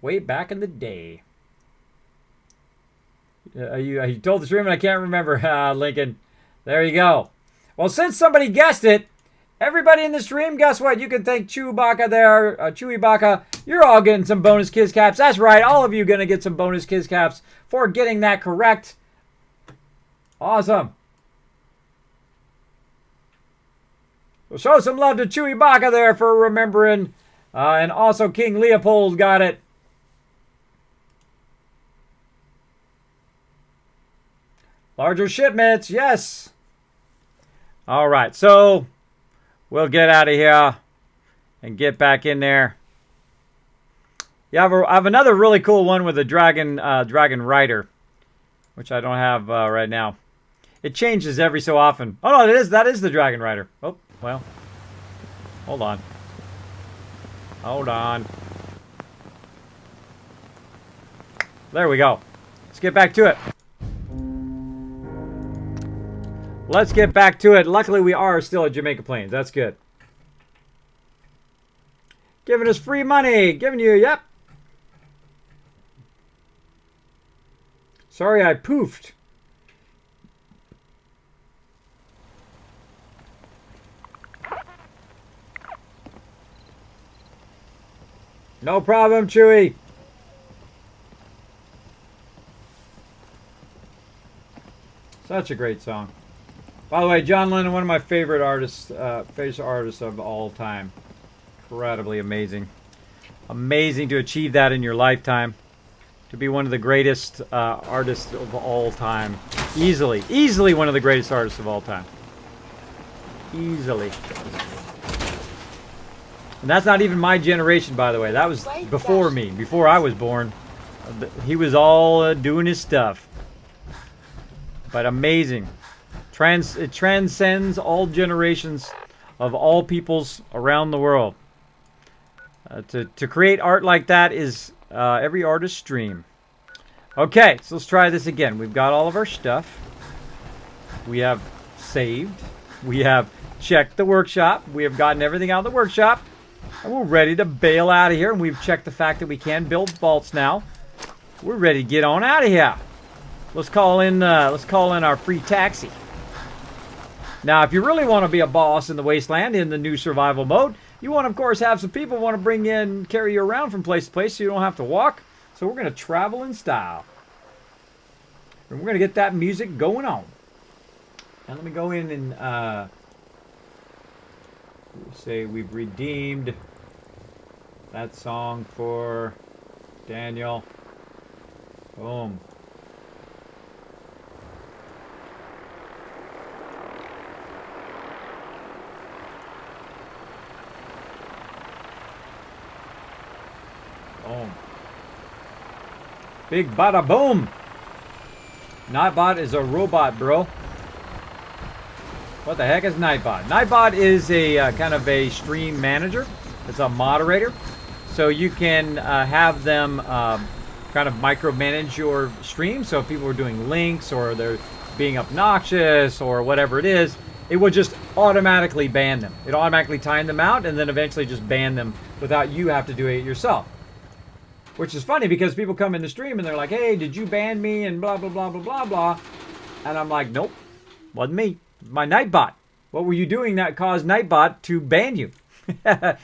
Speaker 1: Way back in the day. You told the stream and I can't remember, Lincoln. There you go. Well, since somebody guessed it, everybody in the stream, guess what? You can thank Chewbacca there. Chewbacca, you're all getting some bonus Kiz Caps. That's right. All of you going to get some bonus Kiz Caps for getting that correct. Awesome. Well, show some love to Chewbacca there for remembering. And also King Leopold got it. Larger shipments, yes. All right, so we'll get out of here and get back in there. Yeah, I have another really cool one with a dragon rider, which I don't have right now. It changes every so often. Oh no, that is the Dragon Rider. Oh, well. Hold on. Hold on. There we go. Let's get back to it. Let's get back to it. Luckily, we are still at Jamaica Plains. That's good. Giving us free money. Giving you, yep. Sorry, I poofed. No problem, Chewie. Such a great song. By the way, John Lennon, one of my favorite artists of all time. Incredibly amazing. Amazing to achieve that in your lifetime. To be one of the greatest artists of all time. Easily. Easily one of the greatest artists of all time. Easily. And that's not even my generation, by the way. That was before me. Before I was born. He was all doing his stuff. But amazing. It transcends all generations of all peoples around the world. To create art like that is every artist's dream. Okay, so let's try this again. We've got all of our stuff. We have saved. We have checked the workshop. We have gotten everything out of the workshop. And we're ready to bail out of here. And we've checked the fact that we can build vaults now. We're ready to get on out of here. Let's call in our free taxi. Now, if you really want to be a boss in the wasteland in the new survival mode, you want to, of course, have some people want to bring in, carry you around from place to place so you don't have to walk. So we're going to travel in style. And we're going to get that music going on. And let me go in and say we've redeemed that song for Daniel. Boom. Boom. Big bada boom. Nightbot is a robot, bro. What the heck is Nightbot? Nightbot is a kind of a stream manager. It's a moderator. So you can have them kind of micromanage your stream. So if people are doing links or they're being obnoxious or whatever it is, it will just automatically ban them. It automatically time them out and then eventually just ban them without you have to do it yourself. Which is funny because people come in the stream and they're like, hey, did you ban me and blah, blah, blah, blah, blah, blah. And I'm like, nope, wasn't me. My Nightbot. What were you doing that caused Nightbot to ban you?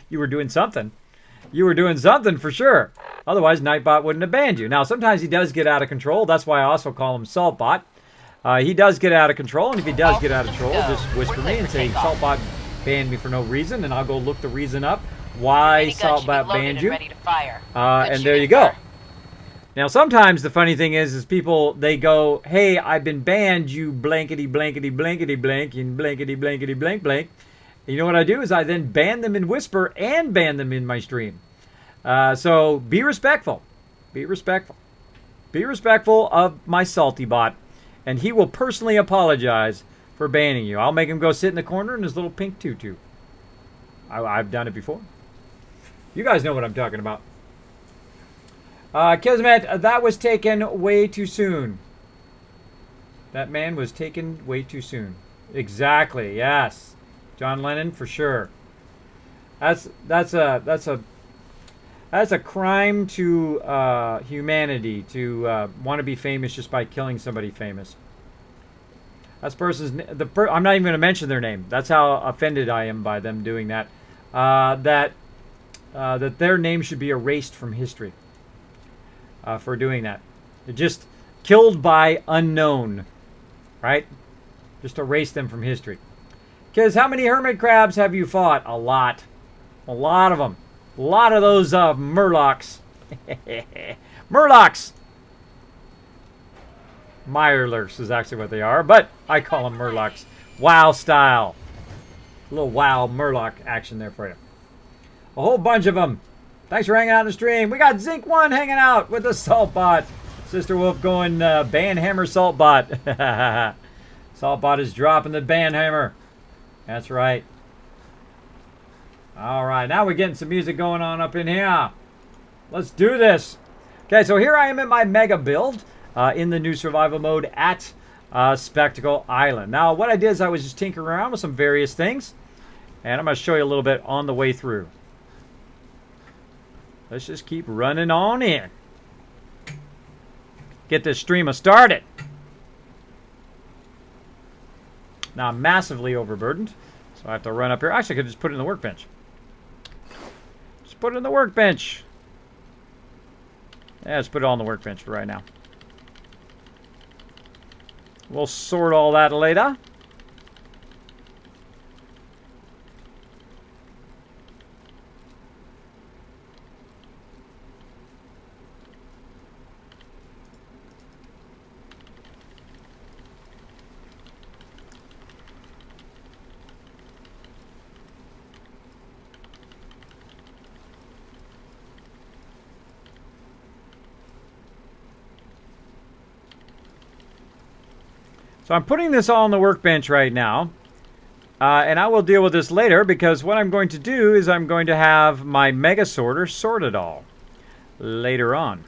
Speaker 1: You were doing something. You were doing something for sure. Otherwise, Nightbot wouldn't have banned you. Now, sometimes he does get out of control. That's why I also call him Saltbot. He does get out of control, and if he does get out of control, just whisper me and say, Saltbot banned me for no reason, and I'll go look the reason up. Why Saltbot banned you. And there you go. Now, sometimes the funny thing is people, they go, hey, I've been banned, you blankety, blankety, blankety, blank, and blankety, blankety, blank, blank. And you know what I do is I then ban them in Whisper and ban them in my stream. So be respectful. Be respectful. Be respectful of my Salty Bot. And he will personally apologize for banning you. I'll make him go sit in the corner in his little pink tutu. I've done it before. You guys know what I'm talking about. Kismet, that was taken way too soon. That man was taken way too soon. Exactly, yes. John Lennon, for sure. That's a crime to humanity to want to be famous just by killing somebody famous. That's person's. I'm not even going to mention their name. That's how offended I am by them doing that. That their name should be erased from history for doing that. They're just killed by unknown, right? Just erase them from history. Because how many hermit crabs have you fought? A lot. A lot of them. A lot of those murlocs. Murlocs! Mirelurks is actually what they are, but I call them murlocs. WoW style. A little WoW murloc action there for you. A whole bunch of them. Thanks for hanging out in the stream. We got Zinc1 hanging out with the Saltbot. Sister Wolf going ban hammer Saltbot. Saltbot is dropping the banhammer. That's right. All right, now we're getting some music going on up in here. Let's do this. Okay, so here I am at my mega build in the new survival mode at Spectacle Island. Now, what I did is I was just tinkering around with some various things, and I'm going to show you a little bit on the way through. Let's just keep running on in. Get this stream started. Now, I'm massively overburdened, so I have to run up here. Actually, I could just put it in the workbench. Just put it in the workbench. Yeah, let's put it on the workbench for right now. We'll sort all that later. So I'm putting this all on the workbench right now. And I will deal with this later, because what I'm going to do is I'm going to have my mega sorter sort it all later on.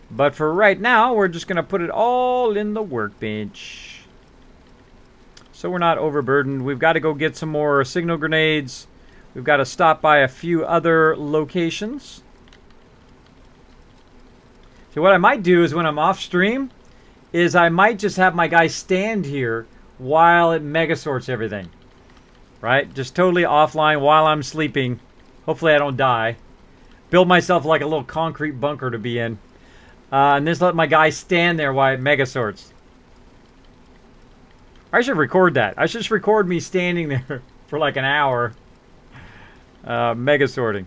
Speaker 1: But for right now, we're just going to put it all in the workbench, so we're not overburdened. We've got to go get some more signal grenades. We've got to stop by a few other locations. So what I might do is when I'm off stream, is I might just have my guy stand here while it mega sorts everything. Right? Just totally offline while I'm sleeping. Hopefully I don't die. Build myself like a little concrete bunker to be in. And just let my guy stand there while it mega sorts. I should record that. I should just record me standing there for like an hour. Mega sorting.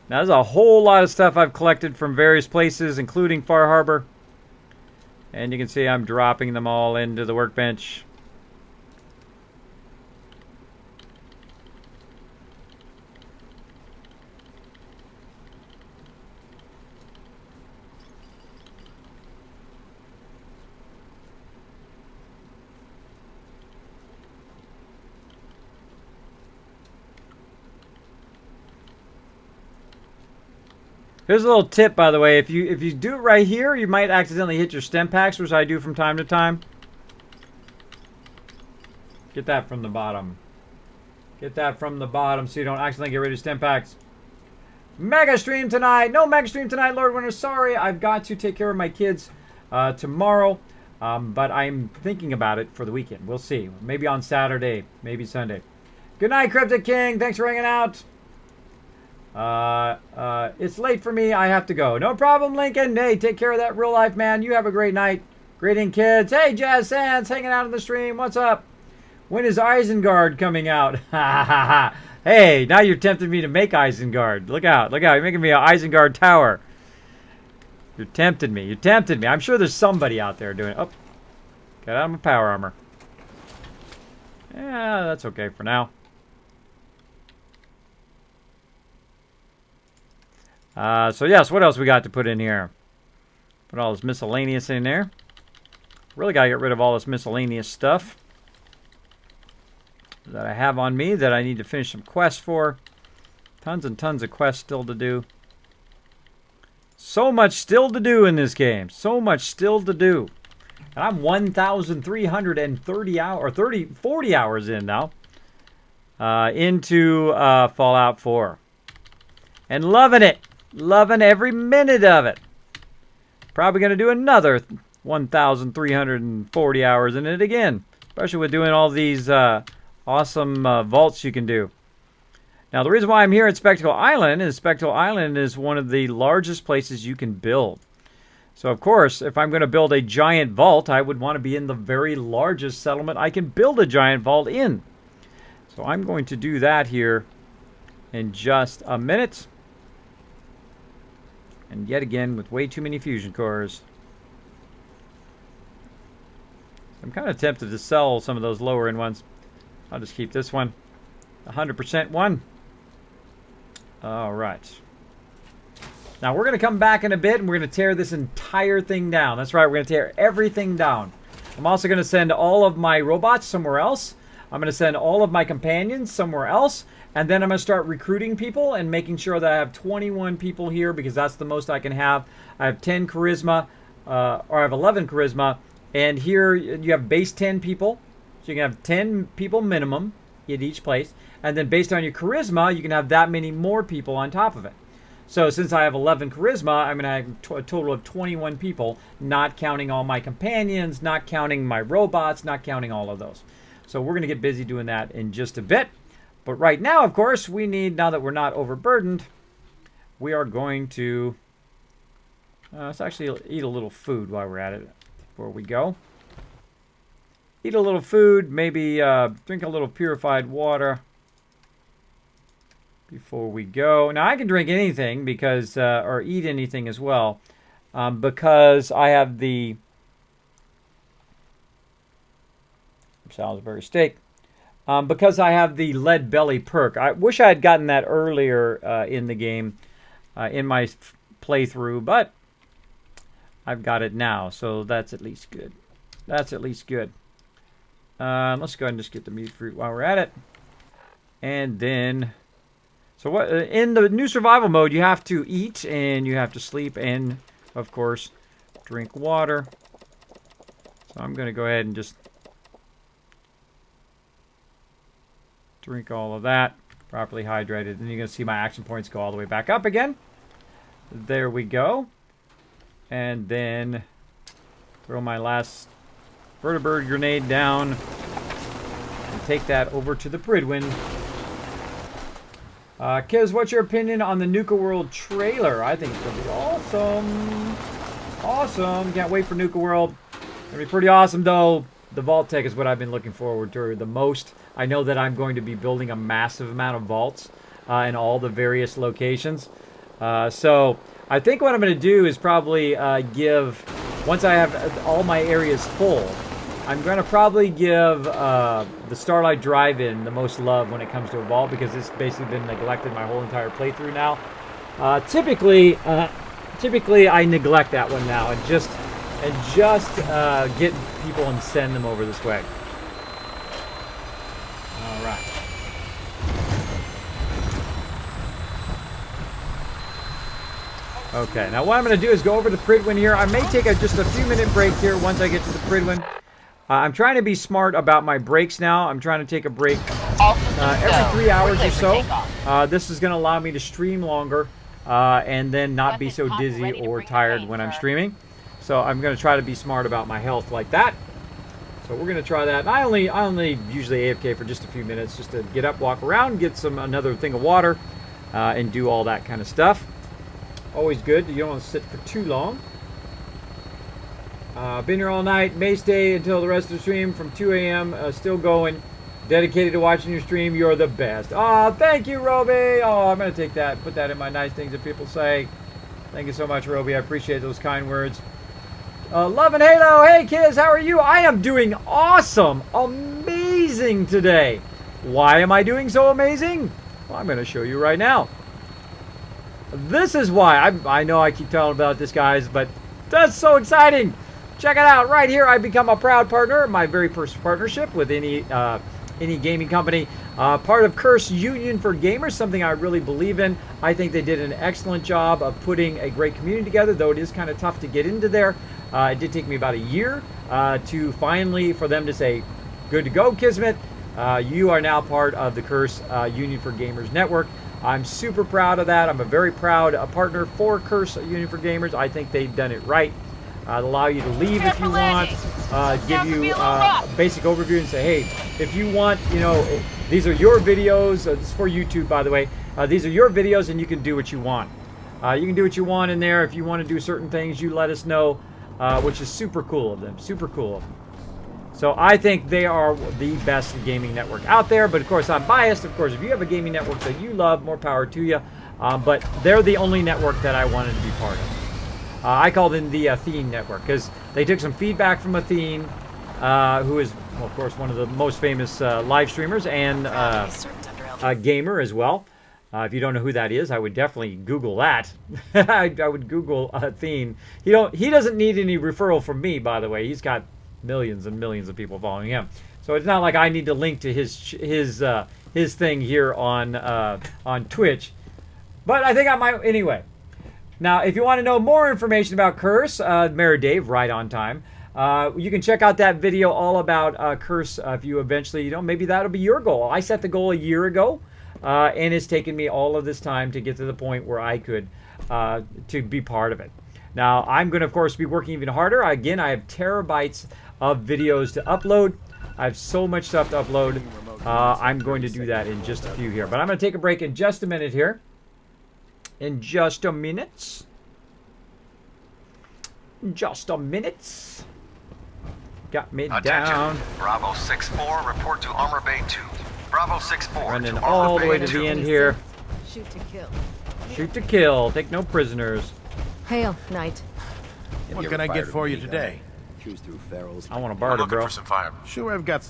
Speaker 1: Now, there's a whole lot of stuff I've collected from various places, including Far Harbor. And you can see I'm dropping them all into the workbench. Here's a little tip, by the way. If you do it right here, you might accidentally hit your stem packs, which I do from time to time. Get that from the bottom. Get that from the bottom so you don't accidentally get rid of stem packs. Mega stream tonight. No mega stream tonight, Lord Winter. Sorry, I've got to take care of my kids tomorrow. But I'm thinking about it for the weekend. We'll see. Maybe on Saturday. Maybe Sunday. Good night, Cryptic King. Thanks for hanging out. It's late for me. I have to go. No problem, Lincoln. Hey, take care of that real life, man. You have a great night. Greeting, kids. Hey, Jazz Sands, hanging out on the stream. What's up? When is Isengard coming out? Hey, now you're tempting me to make Isengard. Look out. Look out. You're making me an Isengard tower. You're tempting me. You tempted me. I'm sure there's somebody out there doing it. Oh, got out of my power armor. Yeah, that's okay for now. So yes, what else we got to put in here? Put all this miscellaneous in there. Really got to get rid of all this miscellaneous stuff that I have on me that I need to finish some quests for. Tons and tons of quests still to do. So much still to do in this game. So much still to do. And I'm 1,330 hours, or 40 hours in now. Into Fallout 4. And loving it. Loving every minute of it. Probably going to do another 1,340 hours in it again. Especially with doing all these awesome vaults you can do. Now, the reason why I'm here at Spectacle Island is Spectacle Island is one of the largest places you can build. So, of course, if I'm going to build a giant vault, I would want to be in the very largest settlement I can build a giant vault in. So I'm going to do that here in just a minute. And yet again, with way too many fusion cores. I'm kind of tempted to sell some of those lower end ones. I'll just keep this one. 100% one. All right. Now, we're going to come back in a bit, and we're going to tear this entire thing down. That's right, we're going to tear everything down. I'm also going to send all of my robots somewhere else. I'm going to send all of my companions somewhere else. And then I'm going to start recruiting people and making sure that I have 21 people here because that's the most I can have. I have 10 charisma, or I have 11 charisma. And here you have base 10 people. So you can have 10 people minimum at each place. And then based on your charisma, you can have that many more people on top of it. So since I have 11 charisma, I'm going to have a total of 21 people, not counting all my companions, not counting my robots, not counting all of those. So we're going to get busy doing that in just a bit. But right now, of course, we need, now that we're not overburdened, we are going to, let's actually eat a little food while we're at it before we go. Eat a little food, maybe drink a little purified water before we go. Now, I can drink anything because, or eat anything as well, because I have the Salisbury steak. Because I have the lead belly perk. I wish I had gotten that earlier in the game, in my playthrough, but I've got it now, so that's at least good. That's at least good. Let's go ahead and just get the meat fruit while we're at it. And then, so what? In the new survival mode, you have to eat, and you have to sleep, and, of course, drink water. So I'm going to go ahead and just drink all of that, properly hydrated, and you're going to see my action points go all the way back up again. There we go. And then throw my last vertibird grenade down and take that over to the Pridwin. Kiz, what's your opinion on the Nuka World trailer? I think it's going to be awesome. Awesome. Can't wait for Nuka World. It's going to be pretty awesome, though. The vault-tec is what I've been looking forward to the most. I know that I'm going to be building a massive amount of vaults in all the various locations. So I think what I'm going to do is probably once I have all my areas full, I'm going to probably give the Starlight Drive-In the most love when it comes to a vault because it's basically been neglected my whole entire playthrough now. Typically I neglect that one now and just get people and send them over this way. All right. Okay, now what I'm going to do is go over to the Pridwin here. I may take just a few minute break here once I get to the Pridwin. I'm trying to be smart about my breaks now. I'm trying to take a break every 3 hours or so. This is going to allow me to stream longer and then not be so dizzy or tired when I'm streaming. So I'm going to try to be smart about my health like that. So we're going to try that. And I only usually AFK for just a few minutes just to get up, walk around, get another thing of water, and do all that kind of stuff. Always good. You don't want to sit for too long. Been here all night. May stay until the rest of the stream from 2 a.m. Still going. Dedicated to watching your stream. You're the best. Oh, thank you, Roby. Oh, I'm going to take that. Put that in my nice things that people say. Thank you so much, Roby. I appreciate those kind words. Love and Halo. Hey, kids. How are you? I am doing awesome. Amazing today. Why am I doing so amazing? Well, I'm going to show you right now. This is why. I know I keep telling about this, guys, but that's so exciting. Check it out. Right here, I become a proud partner. My very first partnership with any gaming company. Part of Curse Union for Gamers, something I really believe in. I think they did an excellent job of putting a great community together, though it is kind of tough to get into there. It did take me about a year to finally, for them to say, good to go, Kismet. You are now part of the Curse Union for Gamers network. I'm super proud of that. I'm a very proud partner for Curse Union for Gamers. I think they've done it right. Allow you to leave if you want, give you a basic overview and say, hey, if you want, you know, these are your videos. This is for YouTube, by the way. These are your videos and you can do what you want. You can do what you want in there. If you want to do certain things, you let us know, which is super cool of them. Super cool of them. So I think they are the best gaming network out there. But of course, I'm biased. Of course, if you have a gaming network that you love, more power to you. But they're the only network that I wanted to be part of. I call them the Athene network because they took some feedback from Athene, who is, well, of course, one of the most famous live streamers and a gamer as well. If you don't know who that is, I would definitely Google that. I would Google Thien. He doesn't need any referral from me, by the way. He's got millions and millions of people following him. So it's not like I need to link to his thing here on Twitch. But I think I might anyway. Now, if you want to know more information about Curse, Mayor Dave, right on time. You can check out that video all about Curse if you eventually, maybe that'll be your goal. I set the goal a year ago, and it's taken me all of this time to get to the point where I could to be part of it. Now, I'm going to, of course, be working even harder. Again, I have terabytes of videos to upload. I have so much stuff to upload. I'm going to do that in just a few here. But I'm going to take a break in just a minute here. In just a minute. Just a minute. Got me down.
Speaker 13: Bravo 6-4, report to Armor Bay 2. Bravo 6-4.
Speaker 1: Running all the way to the end here.
Speaker 10: Shoot to kill.
Speaker 1: Shoot to kill. Take no prisoners.
Speaker 10: Hail, Knight.
Speaker 9: What can I get for you today?
Speaker 2: Choose through Farrell's.
Speaker 1: I want a barter, bro.
Speaker 7: For some fire.
Speaker 9: Sure, I've got.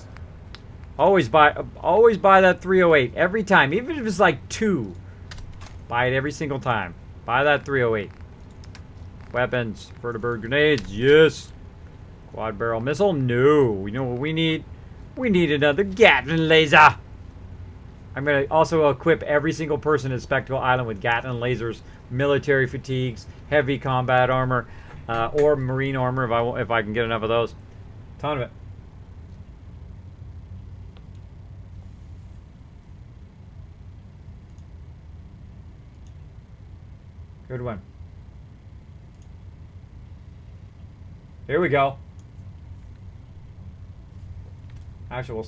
Speaker 1: Always buy that 308 every time, even if it's like 2. Buy it every single time. Buy that 308. Weapons, vertibird grenades, yes. Quad barrel missile, no. You know what we need? We need another Gatling laser. I'm gonna also equip every single person at Spectacle Island with Gatling lasers, military fatigues, heavy combat armor, or marine armor if I can get enough of those. Ton of it. Good one. Here we go. Actually,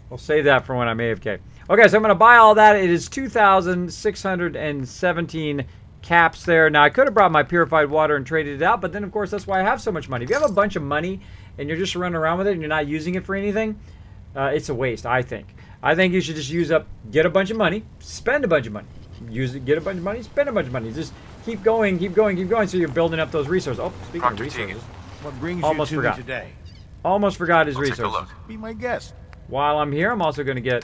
Speaker 1: we'll save that for when I'm AFK. Okay, so I'm going to buy all that. It is 2,617 caps there. Now, I could have brought my purified water and traded it out, but then, of course, that's why I have so much money. If you have a bunch of money and you're just running around with it and you're not using it for anything, it's a waste, I think. I think you should just get a bunch of money, spend a bunch of money. Use it, get a bunch of money, spend a bunch of money. Just keep going, so you're building up those resources. Oh, speaking of resources.
Speaker 9: What brings
Speaker 1: Almost
Speaker 9: you to
Speaker 1: forgot.
Speaker 9: me today?
Speaker 1: Almost forgot his resources.
Speaker 9: Be my guest.
Speaker 1: While I'm here, I'm also going to get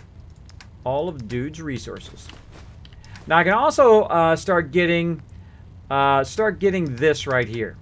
Speaker 1: all of Dude's resources. Now I can also start getting this right here.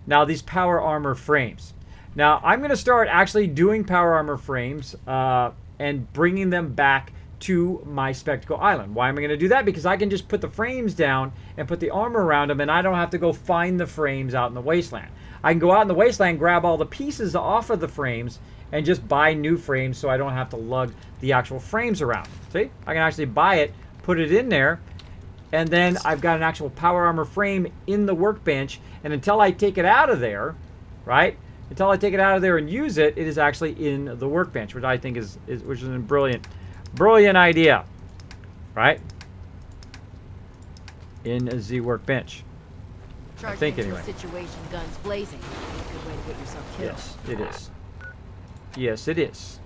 Speaker 1: Now these power armor frames. Now I'm going to start actually doing power armor frames and bringing them back to my Spectacle Island. Why am I going to do that? Because I can just put the frames down and put the armor around them, and I don't have to go find the frames out in the wasteland. I can go out in the wasteland, grab all the pieces off of the frames, and just buy new frames so I don't have to lug the actual frames around. See? I can actually buy it, put it in there, and then I've got an actual power armor frame in the workbench, and until I take it out of there, right? Until I take it out of there and use it, it is actually in the workbench, which I think is a brilliant idea, right? In the workbench. I think anyway.
Speaker 10: Situation, guns blazing. Good way to get yourself killed.
Speaker 1: Yes, it is. Yes, it is.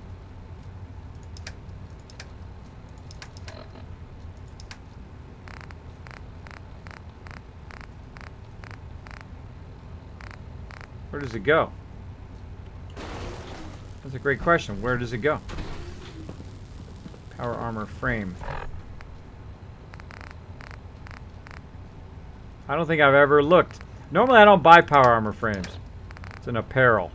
Speaker 1: Where does it go? That's a great question. Where does it go? Power armor frame. I don't think I've ever looked. Normally I don't buy power armor frames. It's an apparel.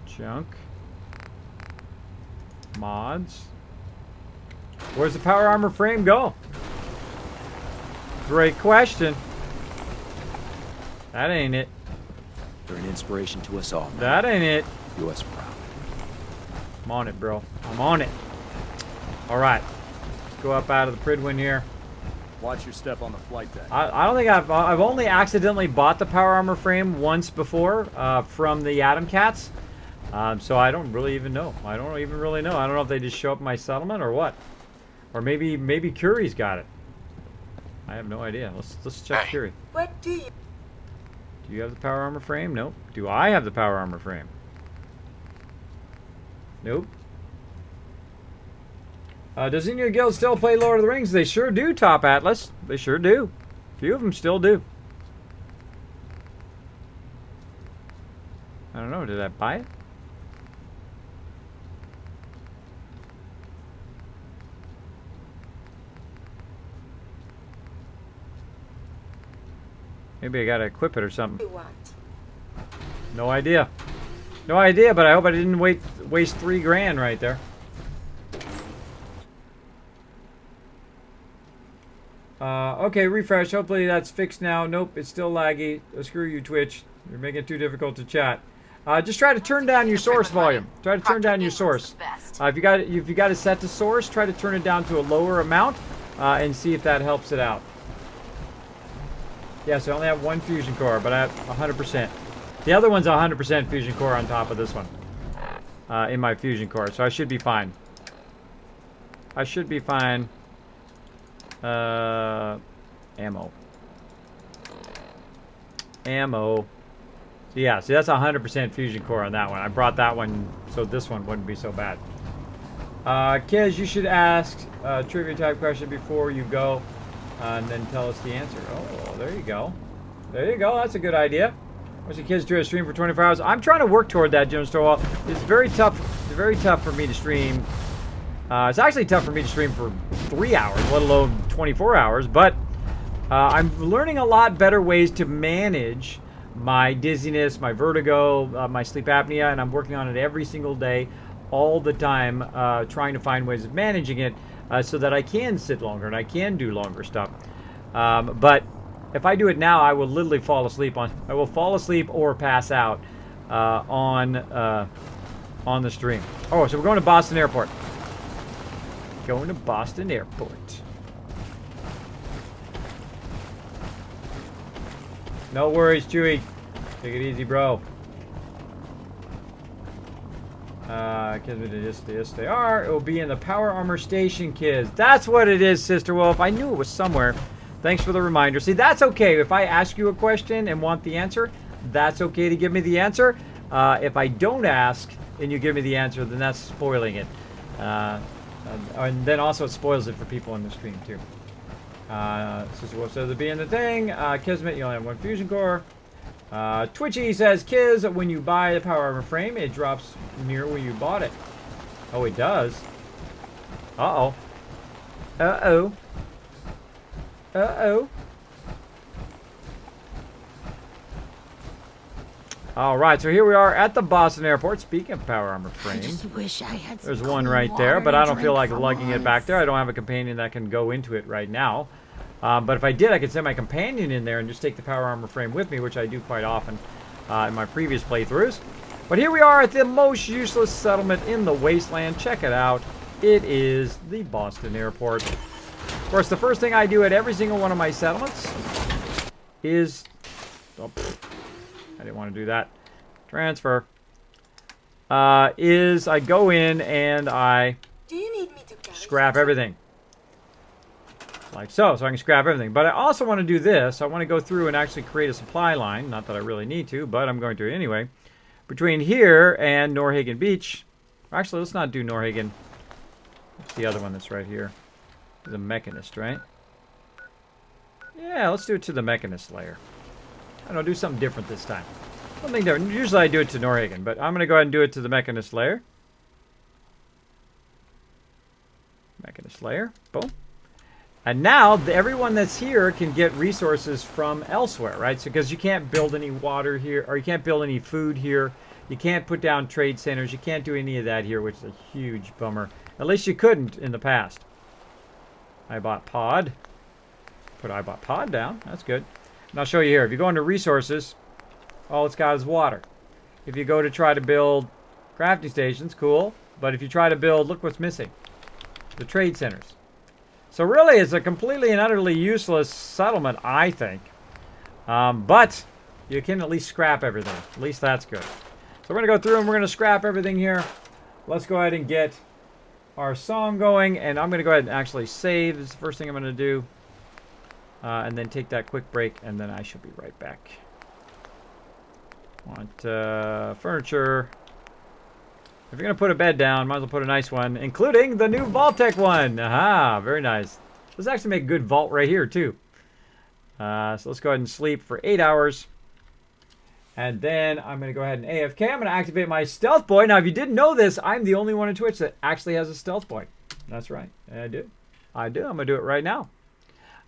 Speaker 1: Junk. Mods. Where's the power armor frame go? Great question. That ain't it.
Speaker 2: You're an inspiration to us all, man.
Speaker 1: That ain't it.
Speaker 2: Do us proud.
Speaker 1: I'm on it, bro. I'm on it. All right. Let's go up out of the Pridwin here.
Speaker 14: Watch your step on the flight deck.
Speaker 1: I don't think I've only accidentally bought the power armor frame once before from the Atom Cats. So I don't really even know. I don't even really know. I don't know if they just show up in my settlement or what. Or maybe Curie's got it. I have no idea. Let's check Curie.
Speaker 3: What do you...
Speaker 1: Do you have the power armor frame? Nope. Do I have the power armor frame? Nope. Doesn't your guild still play Lord of the Rings? They sure do, Top Atlas. They sure do. A few of them still do. know. Did I buy it? Maybe I gotta equip it or something. No idea. No idea, but I hope I didn't waste 3 grand right there. Okay, refresh. Hopefully that's fixed now. Nope, it's still laggy. Screw you, Twitch. You're making it too difficult to chat. Just try to turn down your source volume. Try to turn down your source. If you got it set to source, try to turn it down to a lower amount and see if that helps it out. Yes, I only have 1 fusion core, but I have 100%. The other one's 100% fusion core on top of this one in my fusion core, so I should be fine. I should be fine. Ammo. So yeah, see that's 100% fusion core on that one. I brought that one so this one wouldn't be so bad. Kiz, you should ask a trivia type question before you go and then tell us the answer. Oh, there you go. There you go. That's a good idea. What's the kids do a stream for 24 hours? I'm trying to work toward that, Jim Storwell. It's very tough. It's very tough for me to stream. It's actually tough for me to stream for 3 hours, let alone 24 hours. But I'm learning a lot better ways to manage my dizziness, my vertigo, my sleep apnea, and I'm working on it every single day, all the time, trying to find ways of managing it so that I can sit longer and I can do longer stuff. But if I do it now, I will literally fall asleep I will fall asleep or pass out on the stream. Oh, so we're going to Boston Airport. Going to Boston Airport. No worries, Chewie. Take it easy, bro. Yes, they are. It will be in the Power Armor Station, kids. That's what it is, Sister Wolf. I knew it was somewhere. Thanks for the reminder. See, that's okay. If I ask you a question and want the answer, that's okay to give me the answer. If I don't ask and you give me the answer, then that's spoiling it. And then also it spoils it for people in the stream, too. Sister Wolf says it'll be in the thing. Kismet, you only have 1 fusion core. Twitchy says, Kiz, when you buy the Power Armor frame, it drops near where you bought it. Oh, it does? Uh-oh. Uh-oh. Uh-oh. Alright, so here we are at the Boston Airport. Speaking of Power Armor frame,
Speaker 6: I just wish I had
Speaker 1: there's one right there, but I don't feel like lugging it back there. I don't have a companion that can go into it right now. But if I did, I could send my companion in there and just take the Power Armor frame with me, which I do quite often in my previous playthroughs. But here we are at the most useless settlement in the wasteland. Check it out. It is the Boston Airport. Of course, the first thing I do at every single one of my settlements is... Oh, I didn't want to do that. Transfer. Is I go in and I scrap everything. Like so. So I can scrap everything. But I also want to do this. I want to go through and actually create a supply line. Not that I really need to, but I'm going to anyway. Between here and Norhagen Beach. Actually, let's not do Norhagen. What's the other one that's right here? The Mechanist, right? Yeah, let's do it to the Mechanist layer. I don't know, do something different this time. Something different. Usually I do it to Norhagen, but I'm going to go ahead and do it to the Mechanist layer. Mechanist layer. Boom. And now, everyone that's here can get resources from elsewhere, right? So, because you can't build any water here, or you can't build any food here. You can't put down trade centers. You can't do any of that here, which is a huge bummer. At least you couldn't in the past. I bought pod. Put I bought pod down. That's good. And I'll show you here. If you go into resources, all it's got is water. If you go to try to build crafting stations, cool. But if you try to build, look what's missing. The trade centers. So really, it's a completely and utterly useless settlement, I think. But you can at least scrap everything. At least that's good. So we're going to go through and we're going to scrap everything here. Let's go ahead and get our song going. And I'm going to go ahead and actually save. This is the first thing I'm going to do. And then take that quick break, and then I shall be right back. Want furniture. If you're going to put a bed down, might as well put a nice one, including the new vault-tec one. Aha, very nice. Let's actually make a good vault right here, too. So let's go ahead and sleep for 8 hours. And then I'm going to go ahead and AFK. I'm going to activate my stealth boy. Now, if you didn't know this, I'm the only one on Twitch that actually has a stealth boy. That's right. I do. I'm going to do it right now.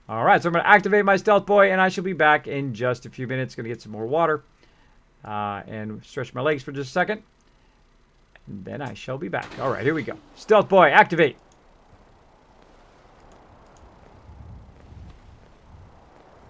Speaker 1: All right, so I'm going to activate my stealth boy, and I shall be back in just a few minutes. Going to get some more water and stretch my legs for just a second. And then I shall be back. All right, here we go. Stealth boy, activate.